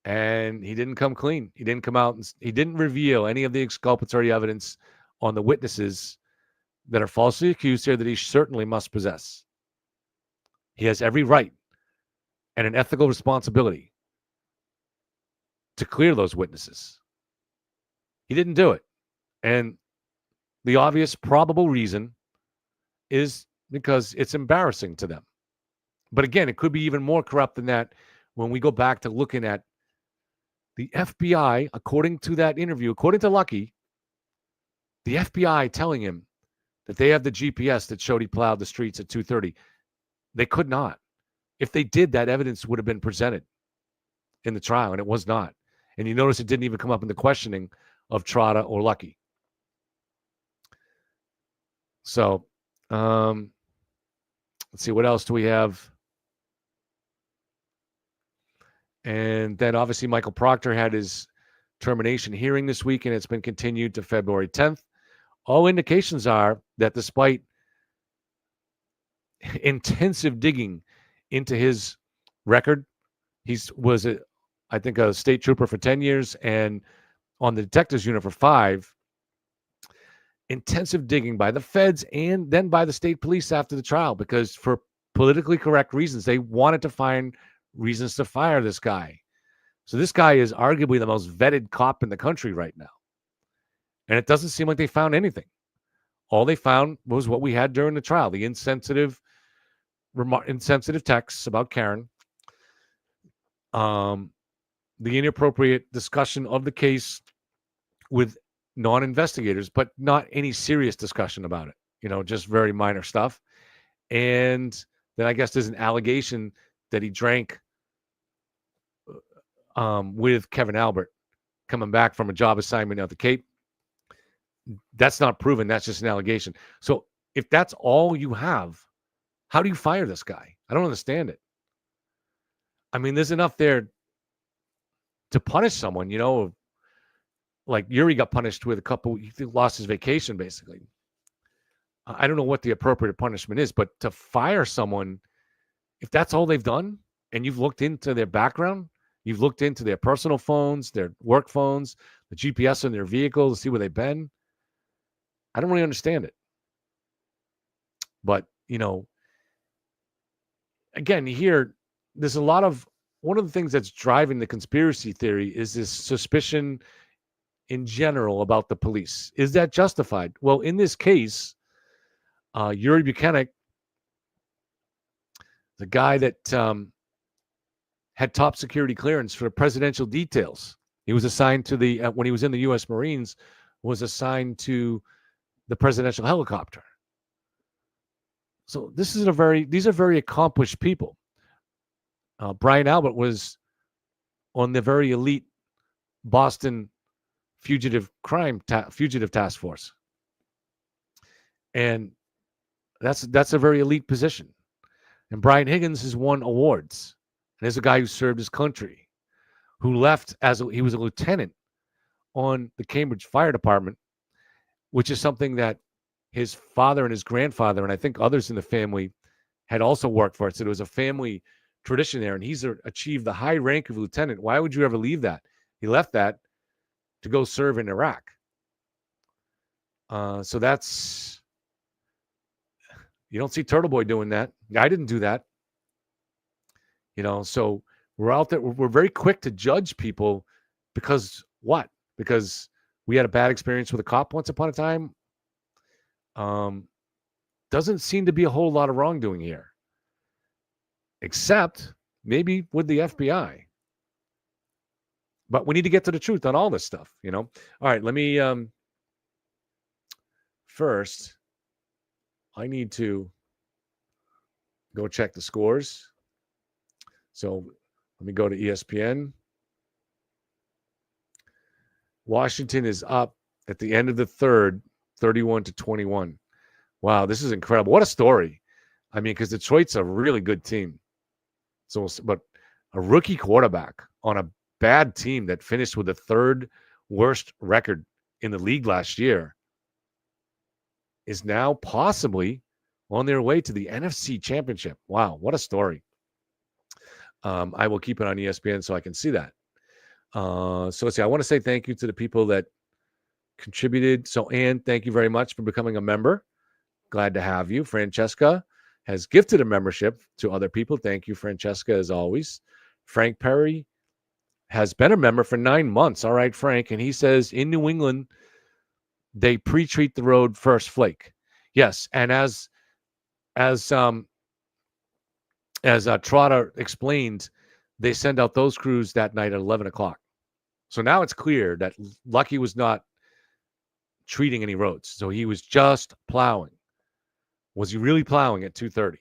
and he didn't come clean. He didn't come out, and he didn't reveal any of the exculpatory evidence on the witnesses that are falsely accused here that he certainly must possess. He has every right and an ethical responsibility to clear those witnesses. He didn't do it. And the obvious probable reason is because it's embarrassing to them. But again, it could be even more corrupt than that when we go back to looking at the FBI, according to that interview, according to Lucky, The FBI telling him that they have the GPS that showed he plowed the streets at 2:30. They could not. If they did, that evidence would have been presented in the trial, and it was not. And you notice it didn't even come up in the questioning of Trotta or Lucky. So, let's see, what else do we have? And then obviously Michael Proctor had his termination hearing this week, and it's been continued to February 10th. All indications are that despite intensive digging into his record, he was, I think, a state trooper for 10 years and on the detectives unit for 5. Intensive digging by the feds and then by the state police after the trial, because for politically correct reasons, they wanted to find reasons to fire this guy. So this guy is arguably the most vetted cop in the country right now. And it doesn't seem like they found anything. All they found was what we had during the trial, the insensitive texts about Karen, the inappropriate discussion of the case with non-investigators, but not any serious discussion about it, just very minor stuff. And then I guess there's an allegation that he drank with Kevin Albert coming back from a job assignment at the Cape. That's not proven. That's just an allegation. So if that's all you have, how do you fire this guy? I don't understand it. I mean, there's enough there to punish someone, like Yuri got punished with he lost his vacation, basically. I don't know what the appropriate punishment is, but to fire someone, if that's all they've done, and you've looked into their background, you've looked into their personal phones, their work phones, the GPS in their vehicle to see where they've been, I don't really understand it. But, again, here, there's one of the things that's driving the conspiracy theory is this suspicion in general about the police. Is that justified? Well, in this case, Yuri Buchanan, the guy that had top security clearance for presidential details, he was assigned to when he was in the U.S. Marines, was assigned to the presidential helicopter. So these are very accomplished people. Brian Albert was on the very elite Boston fugitive task force, and that's a very elite position. And Brian Higgins has won awards, and is a guy who served his country, who left he was a lieutenant on the Cambridge Fire Department, which is something that his father and his grandfather, and I think others in the family, had also worked for it. So there was a family tradition there, and he's achieved the high rank of lieutenant. Why would you ever leave that? He left that to go serve in Iraq. So that's, you don't see Turtle Boy doing that. I didn't do that. So we're out there. We're very quick to judge people because what? Because we had a bad experience with a cop once upon a time. Doesn't seem to be a whole lot of wrongdoing here, except maybe with the FBI. But we need to get to the truth on all this stuff, All right, let me first, I need to go check the scores. So let me go to ESPN. Washington is up at the end of the third, 31-21. Wow, this is incredible. What a story. I mean, because Detroit's a really good team. So, but a rookie quarterback on a bad team that finished with the third worst record in the league last year is now possibly on their way to the NFC Championship. Wow, what a story. I will keep it on ESPN so I can see that. So let's see. I want to say thank you to the people that contributed. So, Ann, thank you very much for becoming a member. Glad to have you. Francesca has gifted a membership to other people. Thank you, Francesca, as always. Frank Perry has been a member for 9 months. All right, Frank. And he says in New England, they pre-treat the road first flake. Yes. And as Trotta explained, they send out those crews that night at 11 o'clock. So now it's clear that Lucky was not treating any roads. So he was just plowing. Was he really plowing at 2:30?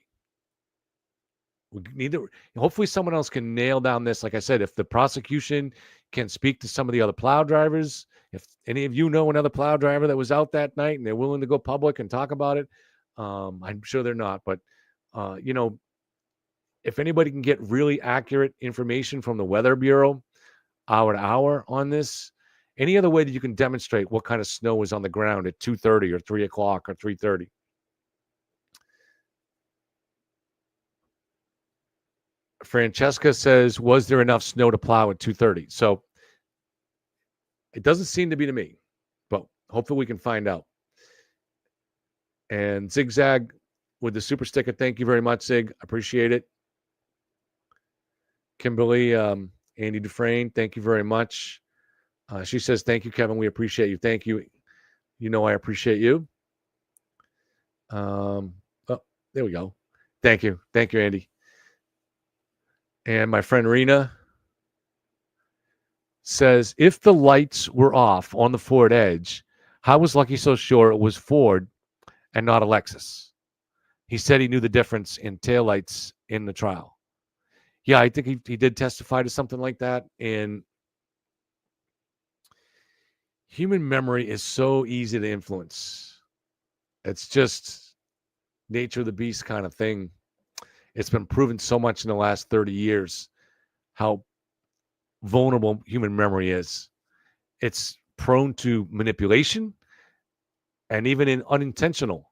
We need to, hopefully someone else can nail down this. Like I said, if the prosecution can speak to some of the other plow drivers, if any of you know another plow driver that was out that night and they're willing to go public and talk about it, I'm sure they're not. But, if anybody can get really accurate information from the Weather Bureau hour to hour on this, any other way that you can demonstrate what kind of snow was on the ground at 2:30 or 3 o'clock or 3:30. Francesca says, was there enough snow to plow at 2:30? So it doesn't seem to be to me, but hopefully we can find out. And Zigzag with the super sticker. Thank you very much, Zig. Appreciate it. Kimberly, Andy Dufresne, thank you very much. She says, thank you, Kevin. We appreciate you. Thank you. You know I appreciate you. Oh, there we go. Thank you. Thank you, Andy. And my friend Rena says, if the lights were off on the Ford Edge, how was Lucky so sure it was Ford and not a Lexus? He said he knew the difference in taillights in the trial. Yeah, I think he did testify to something like that. And human memory is so easy to influence. It's just nature of the beast kind of thing. It's been proven so much in the last 30 years how vulnerable human memory is. It's prone to manipulation and even in unintentional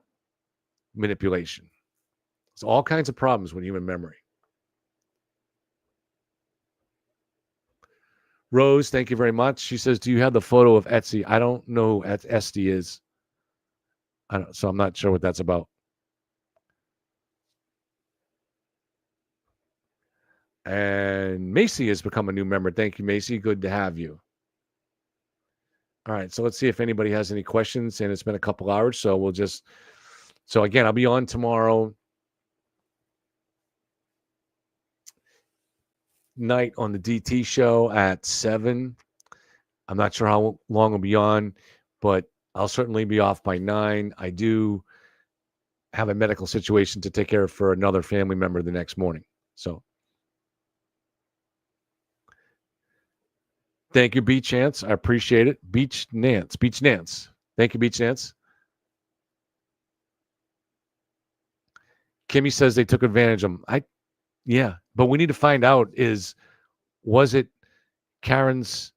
manipulation. There's all kinds of problems with human memory. Rose, thank you very much. She says, do you have the photo of Etsy? I don't know who Etsy is. So I'm not sure what that's about. And Macy has become a new member. Thank you, Macy. Good to have you. All right, so let's see if anybody has any questions. And it's been a couple hours, so we'll just... So again, I'll be on tomorrow night on the DT show at 7. I'm not sure how long I'll be on, but I'll certainly be off by 9. I do have a medical situation to take care of for another family member the next morning. So thank you, Beach Nance. I appreciate it. Beach Nance. Thank you, Beach Nance. Kimmy says they took advantage of them. Yeah, but we need to find out was it Karen's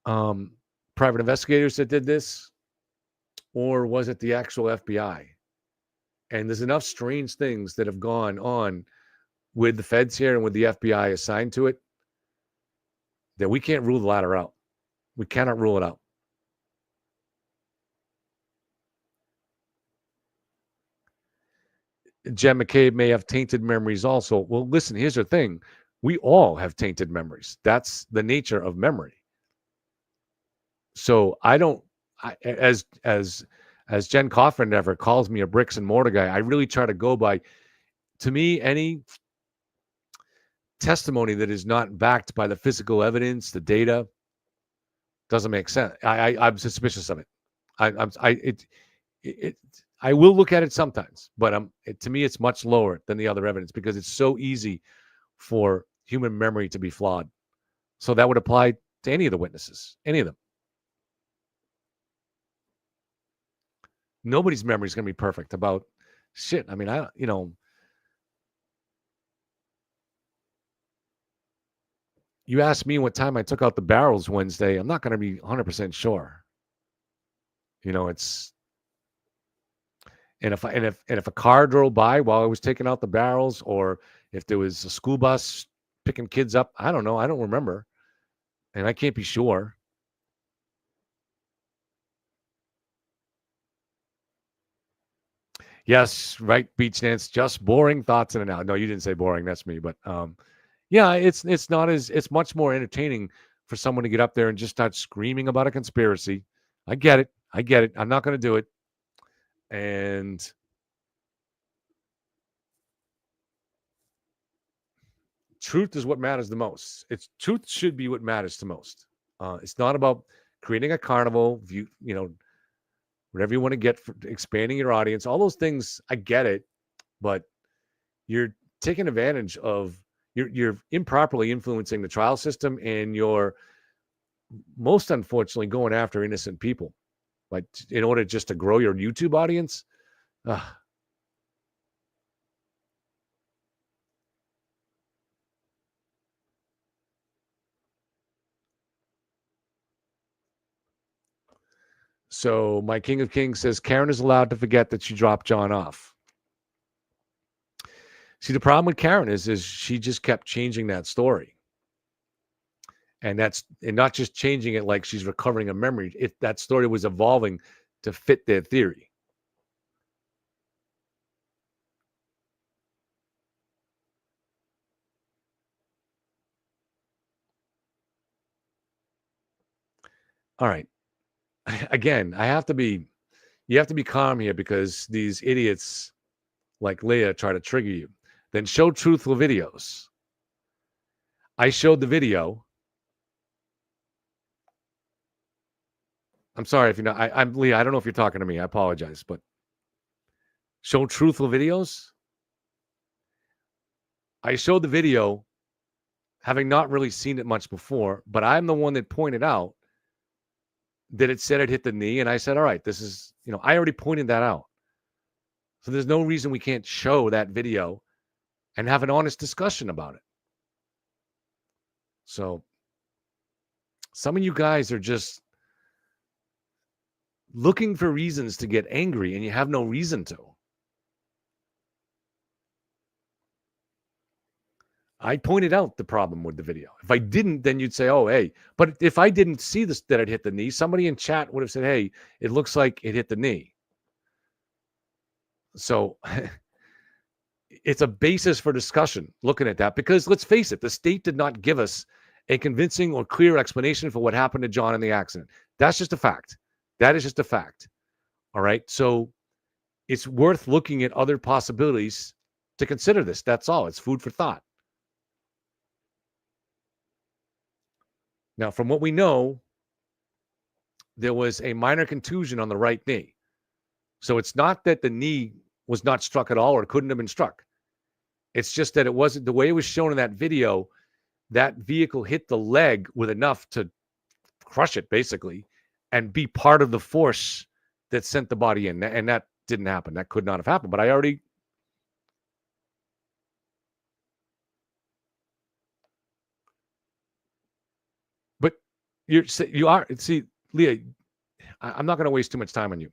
private investigators that did this, or was it the actual FBI? And there's enough strange things that have gone on with the feds here and with the FBI assigned to it that we can't rule the latter out. We cannot rule it out. Jen McCabe may have tainted memories also. Well, listen, here's the thing. We all have tainted memories. That's the nature of memory. So as Jen Coffin never calls me a bricks and mortar guy, I really try to go by, to me, any testimony that is not backed by the physical evidence, the data, doesn't make sense. I'm suspicious of it. I will look at it sometimes, but to me, it's much lower than the other evidence because it's so easy for human memory to be flawed. So that would apply to any of the witnesses, any of them. Nobody's memory is going to be perfect about shit. I mean, you asked me what time I took out the barrels Wednesday. I'm not going to be 100% sure. It's, and if a car drove by while I was taking out the barrels, or if there was a school bus picking kids up, I don't know. I don't remember, and I can't be sure. Yes, right, Beach Dance. Just boring thoughts in and out. No, you didn't say boring. That's me. But yeah, it's much more entertaining for someone to get up there and just start screaming about a conspiracy. I get it. I'm not going to do it. And truth is what matters the most. Truth should be what matters the most. It's not about creating a carnival, whatever you want to get for expanding your audience, all those things, I get it, but you're taking advantage of, you're improperly influencing the trial system, and you're most unfortunately going after innocent people, like in order just to grow your YouTube audience. Ugh. So my King of Kings says Karen is allowed to forget that she dropped John off. See, the problem with Karen is she just kept changing that story. And not just changing it like she's recovering a memory. That story was evolving to fit their theory. All right. Again, you have to be calm here, because these idiots like Leah try to trigger you. Then show truthful videos. I showed the video. I'm sorry if you're not. I'm Leah. I don't know if you're talking to me. I apologize, but show truthful videos. I showed the video, having not really seen it much before, but I'm the one that pointed out that it said it hit the knee, and I said, all right, this is, I already pointed that out. So there's no reason we can't show that video and have an honest discussion about it. So some of you guys are just looking for reasons to get angry, and you have no reason to. I pointed out the problem with the video. If I didn't, then you'd say, oh, hey. But if I didn't see this, that it hit the knee, somebody in chat would have said, hey, it looks like it hit the knee. So it's a basis for discussion looking at that, because let's face it, the state did not give us a convincing or clear explanation for what happened to John in the accident. That's just a fact. That is just a fact. All right. So it's worth looking at other possibilities to consider this. That's all. It's food for thought. Now, from what we know, there was a minor contusion on the right knee. So it's not that the knee was not struck at all or couldn't have been struck. It's just that it wasn't the way it was shown in that video. That vehicle hit the leg with enough to crush it, basically, and be part of the force that sent the body in. And that didn't happen. That could not have happened. But I already... But you are... See, Leah, I'm not going to waste too much time on you.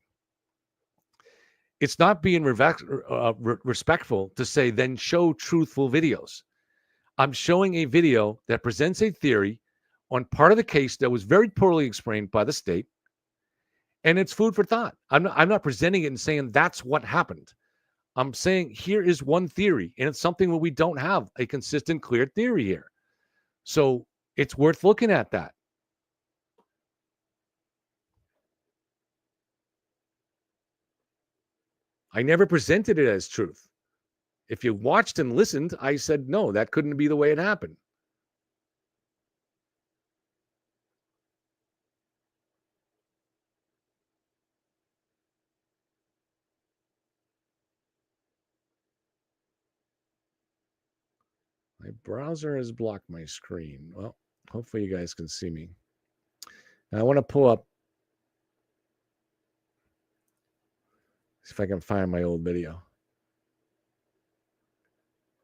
It's not being respectful to say, then show truthful videos. I'm showing a video that presents a theory on part of the case that was very poorly explained by the state, and it's food for thought. I'm not presenting it and saying that's what happened. I'm saying here is one theory, and it's something where we don't have a consistent, clear theory here. So it's worth looking at that. I never presented it as truth. If you watched and listened, I said, no, that couldn't be the way it happened. My browser has blocked my screen. Well, hopefully you guys can see me. Now I want to pull up, see if I can find my old video.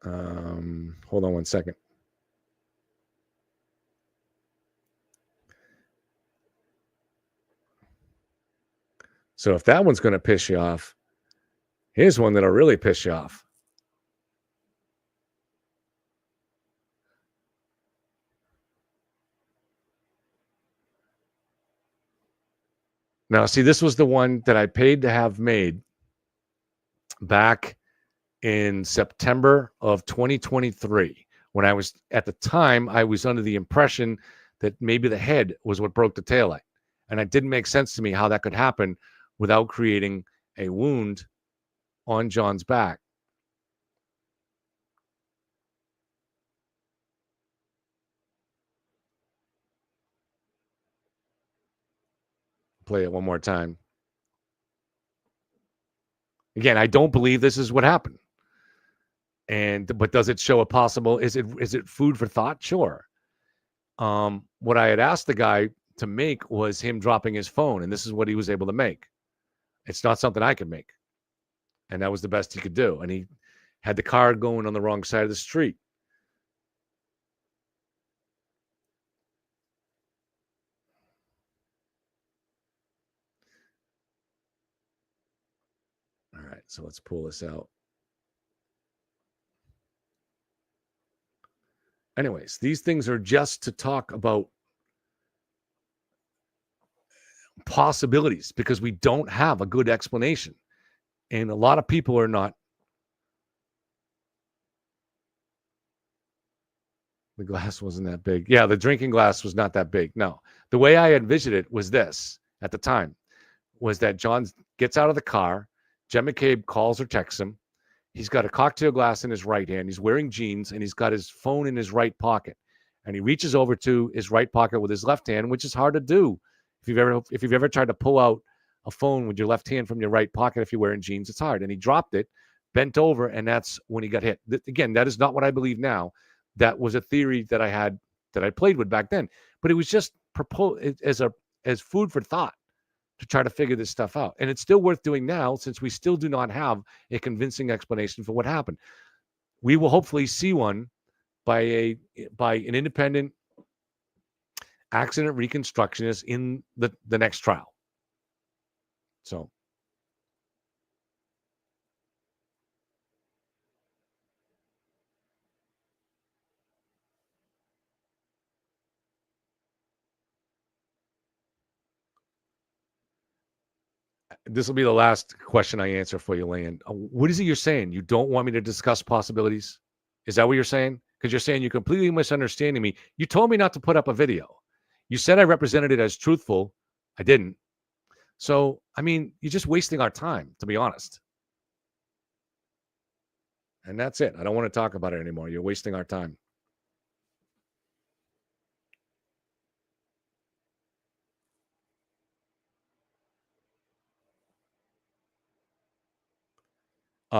Hold on one second. So if that one's going to piss you off, here's one that'll really piss you off. Now, see, this was the one that I paid to have made back in September of 2023, when I was, at the time, I was under the impression that maybe the head was what broke the taillight. And it didn't make sense to me how that could happen without creating a wound on John's back. play it one more time. Again, I don't believe this is what happened. But does it show a possible, is it food for thought? Sure. What I had asked the guy to make was him dropping his phone, and this is what he was able to make. It's not something I could make. And that was the best he could do. And he had the car going on the wrong side of the street. All right, so let's pull this out. Anyways, these things are just to talk about possibilities because we don't have a good explanation. And a lot of people are not. The glass wasn't that big. Yeah, the drinking glass was not that big. No. The way I envisioned it was this at the time, was that John gets out of the car. Jen McCabe calls or texts him. He's got a cocktail glass in his right hand. He's wearing jeans, and he's got his phone in his right pocket. And he reaches over to his right pocket with his left hand, which is hard to do. If you've ever tried to pull out a phone with your left hand from your right pocket if you're wearing jeans, it's hard. And he dropped it, bent over, and that's when he got hit. Again, that is not what I believe now. That was a theory that I had, that I played with back then. But it was just proposed as food for thought to try to figure this stuff out. And it's still worth doing now, since we still do not have a convincing explanation for what happened. We will hopefully see one by an independent accident reconstructionist in the next trial. So this will be the last question I answer for you, Land. What is it you're saying? You don't want me to discuss possibilities? Is that what you're saying? Because you're saying you're completely misunderstanding me. You told me not to put up a video. You said I represented it as truthful. I didn't. So, I mean, you're just wasting our time, to be honest. And that's it. I don't want to talk about it anymore. You're wasting our time.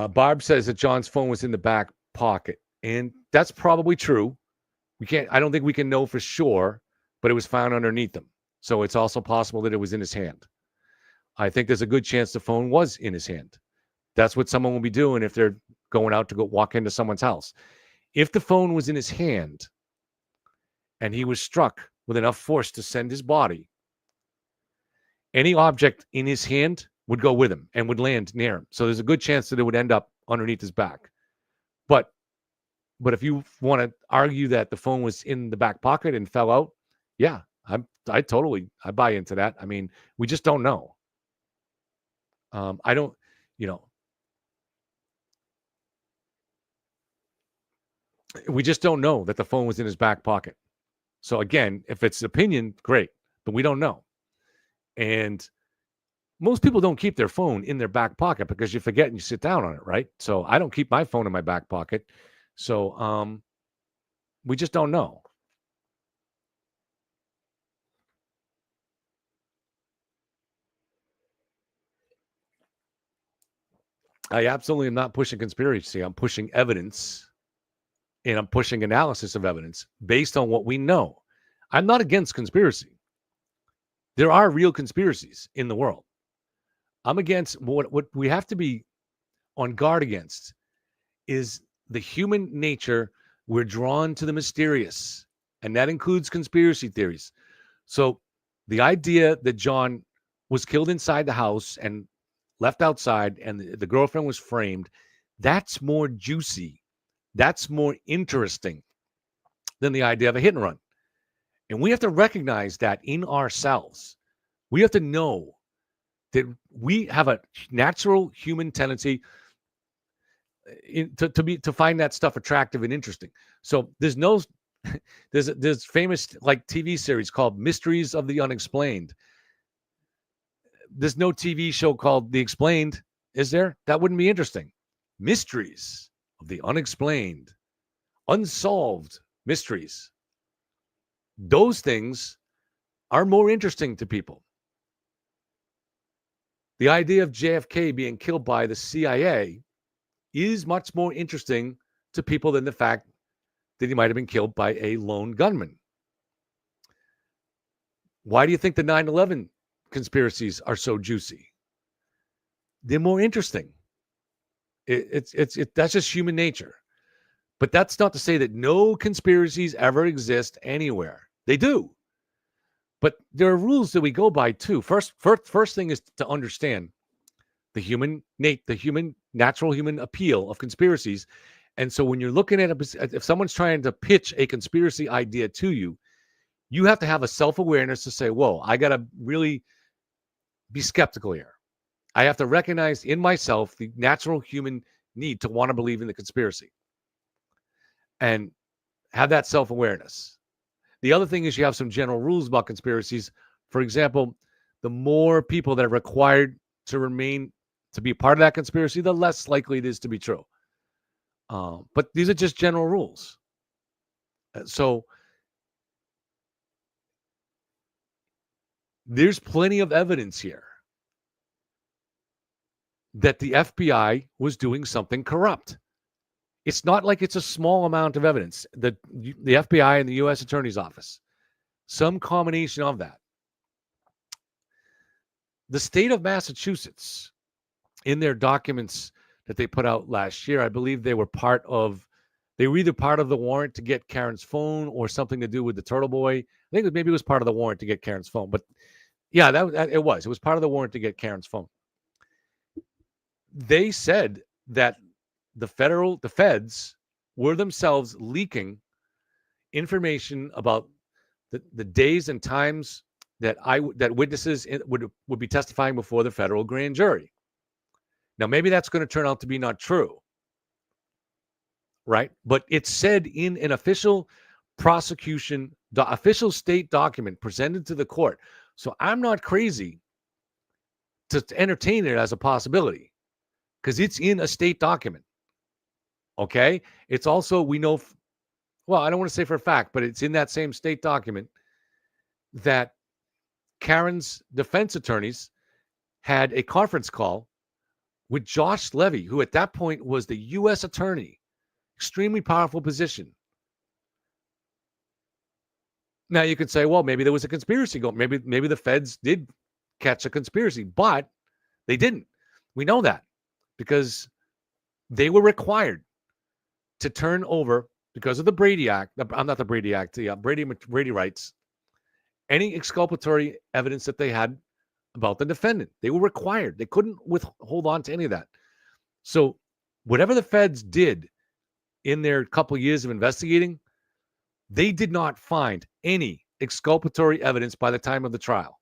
Barb says that John's phone was in the back pocket, and that's probably true. I don't think we can know for sure, but it was found underneath him. So it's also possible that it was in his hand. I think there's a good chance the phone was in his hand. That's what someone will be doing if they're going out to go walk into someone's house. If the phone was in his hand and he was struck with enough force to send his body, any object in his hand would go with him and would land near him. So there's a good chance that it would end up underneath his back. But if you want to argue that the phone was in the back pocket and fell out, yeah, I buy into that. I mean, we just don't know. We just don't know that the phone was in his back pocket. So again, if it's opinion, great, but we don't know. And most people don't keep their phone in their back pocket because you forget and you sit down on it, right? So I don't keep my phone in my back pocket. So we just don't know. I absolutely am not pushing conspiracy. I'm pushing evidence, and I'm pushing analysis of evidence based on what we know. I'm not against conspiracy. There are real conspiracies in the world. I'm against what we have to be on guard against is the human nature. We're drawn to the mysterious, and that includes conspiracy theories. So the idea that John was killed inside the house and left outside and the girlfriend was framed, that's more juicy. That's more interesting than the idea of a hit and run. And we have to recognize that in ourselves. We have to know that we have a natural human tendency to find that stuff attractive and interesting. So there's famous like TV series called Mysteries of the Unexplained. There's no TV show called The Explained, is there? That wouldn't be interesting. Mysteries of the Unexplained, unsolved mysteries. Those things are more interesting to people. The idea of JFK being killed by the CIA is much more interesting to people than the fact that he might have been killed by a lone gunman. Why do you think the 9/11 conspiracies are so juicy? They're more interesting. That's just human nature. But that's not to say that no conspiracies ever exist anywhere. They do. But there are rules that we go by too. First thing is to understand the natural human appeal of conspiracies. And so when you're looking at if someone's trying to pitch a conspiracy idea to you, you have to have a self-awareness to say, whoa, I got to really be skeptical here. I have to recognize in myself the natural human need to want to believe in the conspiracy and have that self-awareness. The other thing is you have some general rules about conspiracies. For example, the more people that are required to be part of that conspiracy, the less likely it is to be true. But these are just general rules. So there's plenty of evidence here that the FBI was doing something corrupt. It's not like it's a small amount of evidence. The FBI and the U.S. Attorney's Office, some combination of that. The state of Massachusetts, in their documents that they put out last year, I believe they were either part of the warrant to get Karen's phone or something to do with the Turtle Boy. I think maybe it was part of the warrant to get Karen's phone. But yeah, it was part of the warrant to get Karen's phone. They said that the feds were themselves leaking information about the days and times that witnesses would be testifying before the federal grand jury. Now, maybe that's going to turn out to be not true, right? But it's said in an official official state document presented to the court. So I'm not crazy to entertain it as a possibility because it's in a state document. Okay? It's also, we know, well, I don't want to say for a fact, but it's in that same state document that Karen's defense attorneys had a conference call with Josh Levy, who at that point was the U.S. attorney, extremely powerful position. Now you could say, well, maybe there was a conspiracy going. Maybe the feds did catch a conspiracy, but they didn't. We know that because they were required to turn over, because of the Brady Act. I'm not the Brady Act. The Brady rights. Any exculpatory evidence that they had about the defendant, they were required. They couldn't hold on to any of that. So whatever the feds did in their couple years of investigating, they did not find any exculpatory evidence by the time of the trial.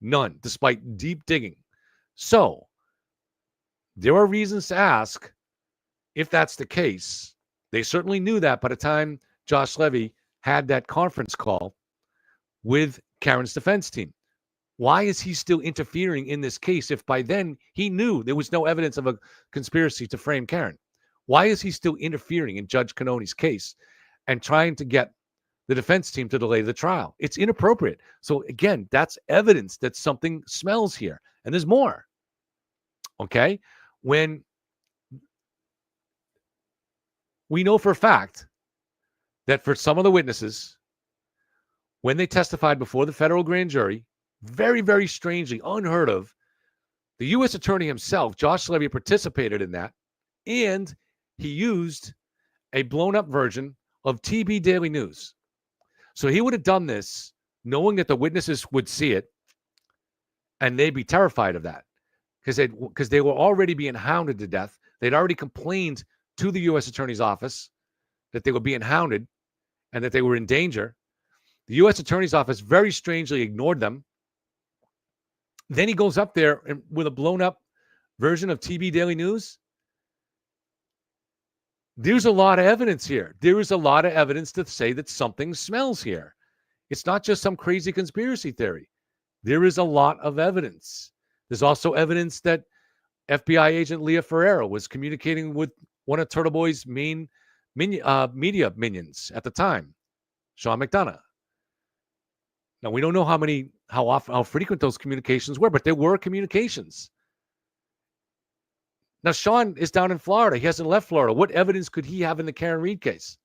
None, despite deep digging. So there are reasons to ask if that's the case. They certainly knew that by the time Josh Levy had that conference call with Karen's defense team. Why is he still interfering in this case if by then he knew there was no evidence of a conspiracy to frame Karen? Why is he still interfering in Judge Cannoni's case and trying to get the defense team to delay the trial? It's inappropriate. So again, that's evidence that something smells here. And there's more. Okay? When we know for a fact that for some of the witnesses, when they testified before the federal grand jury, very, very strangely, unheard of, the U.S. attorney himself, Josh Levy, participated in that, and he used a blown-up version of TB Daily News. So he would have done this knowing that the witnesses would see it, and they'd be terrified of that because they were already being hounded to death. They'd already complained to the U.S. attorney's office that they were being hounded and that they were in danger. The U.S. attorney's office very strangely ignored them. Then he goes up there and with a blown-up version of TB Daily News. There's a lot of evidence here. There is a lot of evidence to say that something smells here. It's not just some crazy conspiracy theory. There is a lot of evidence. There's also evidence that FBI agent Leah Ferrero was communicating with one of Turtle Boy's main media minions at the time, Sean McDonough. Now, we don't know how frequent those communications were, but there were communications. Now, Sean is down in Florida. He hasn't left Florida. What evidence could he have in the Karen Reed case?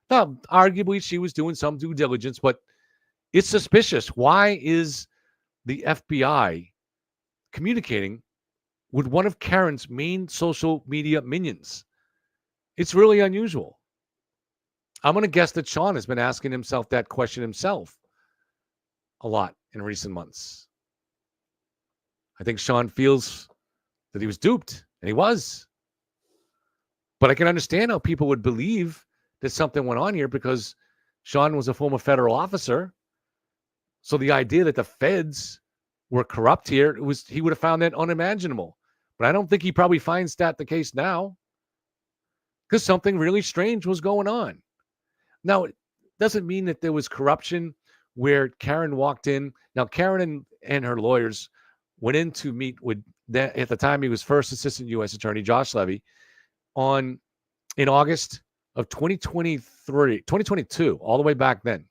Now, arguably, she was doing some due diligence, but it's suspicious. Why is the FBI communicating with one of Karen's main social media minions? It's really unusual. I'm going to guess that Sean has been asking himself that question himself a lot in recent months. I think Sean feels that he was duped, and he was. But I can understand how people would believe that something went on here because Sean was a former federal officer. So the idea that the feds were corrupt here, he would have found that unimaginable. But I don't think he probably finds that the case now because something really strange was going on. Now, it doesn't mean that there was corruption where Karen walked in. Now, Karen and her lawyers went in to meet with, at the time he was first assistant U.S. attorney, Josh Levy, in August of 2022, all the way back then.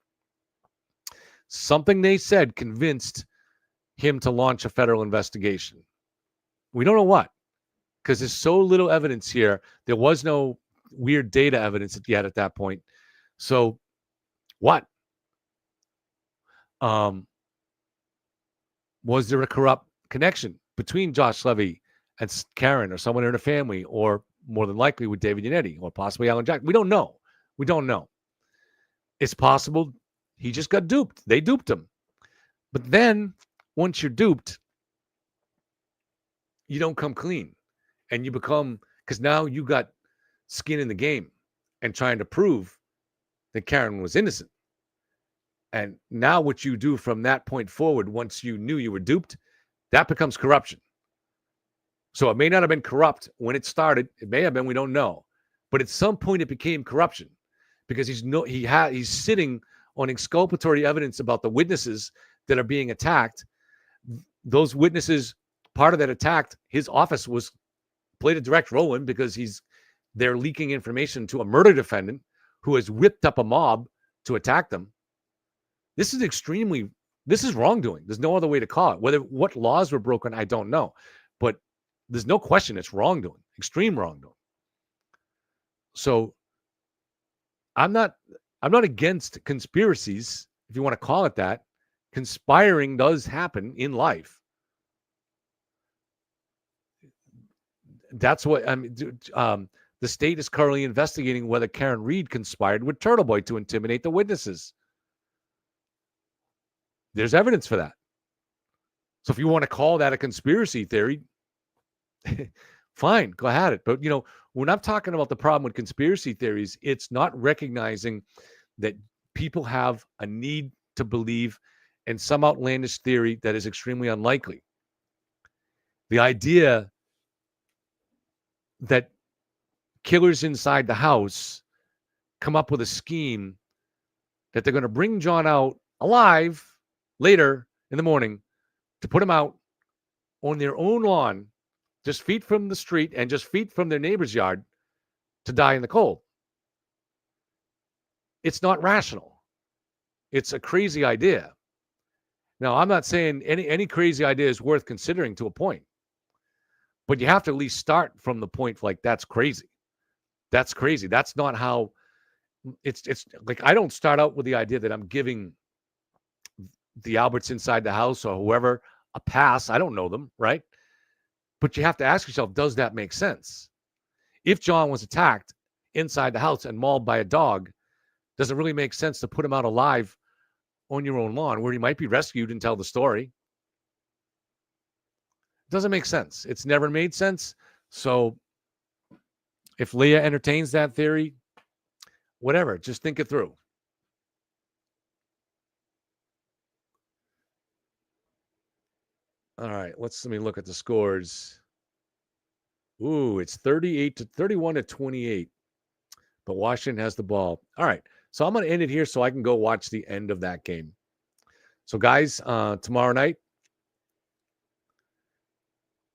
Something they said convinced him to launch a federal investigation. We don't know what, because there's so little evidence here. There was no weird data evidence yet at that point. So what? Was there a corrupt connection between Josh Levy and Karen or someone in her family, or more than likely with David Yannetti or possibly Alan Jack? We don't know. We don't know. It's possible he just got duped. They duped him. But then once you're duped, you don't come clean, and you become, because now you got skin in the game and trying to prove that Karen was innocent. And now what you do from that point forward, once you knew you were duped, that becomes corruption. So it may not have been corrupt when it started. It may have been, we don't know. But at some point it became corruption because he's sitting on exculpatory evidence about the witnesses that are being attacked. Those witnesses, part of that attack, his office played a direct role in because they're leaking information to a murder defendant who has whipped up a mob to attack them. This is wrongdoing. There's no other way to call it. What laws were broken, I don't know. But there's no question it's wrongdoing, extreme wrongdoing. So I'm not against conspiracies, if you want to call it that. Conspiring does happen in life. That's what the state is currently investigating whether Karen Reed conspired with Turtle Boy to intimidate the witnesses. There's evidence for that. So if you want to call that a conspiracy theory, fine, go ahead. But, when I'm talking about the problem with conspiracy theories, it's not recognizing that people have a need to believe in some outlandish theory that is extremely unlikely. The idea that killers inside the house come up with a scheme that they're going to bring John out alive later in the morning to put him out on their own lawn, just feet from the street and just feet from their neighbor's yard, to die in the cold. It's not rational. It's a crazy idea. Now, I'm not saying any crazy idea is worth considering to a point, but you have to at least start from the point like that's crazy. That's crazy. That's not how it's like, I don't start out with the idea that I'm giving the Alberts inside the house or whoever a pass. I don't know them, right? But you have to ask yourself, does that make sense? If John was attacked inside the house and mauled by a dog, does it really make sense to put him out alive on your own lawn where he might be rescued and tell the story? It doesn't make sense. It's never made sense. So if Leah entertains that theory, whatever, just think it through. All right, let me look at the scores. Ooh, it's 31 to 28. But Washington has the ball. All right, so I'm going to end it here so I can go watch the end of that game. So, guys, tomorrow night,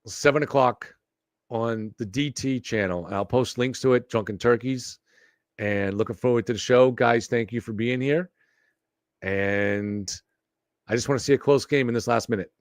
7 o'clock on the DT channel. I'll post links to it, Drunken Turkeys, and looking forward to the show. Guys, thank you for being here. And I just want to see a close game in this last minute.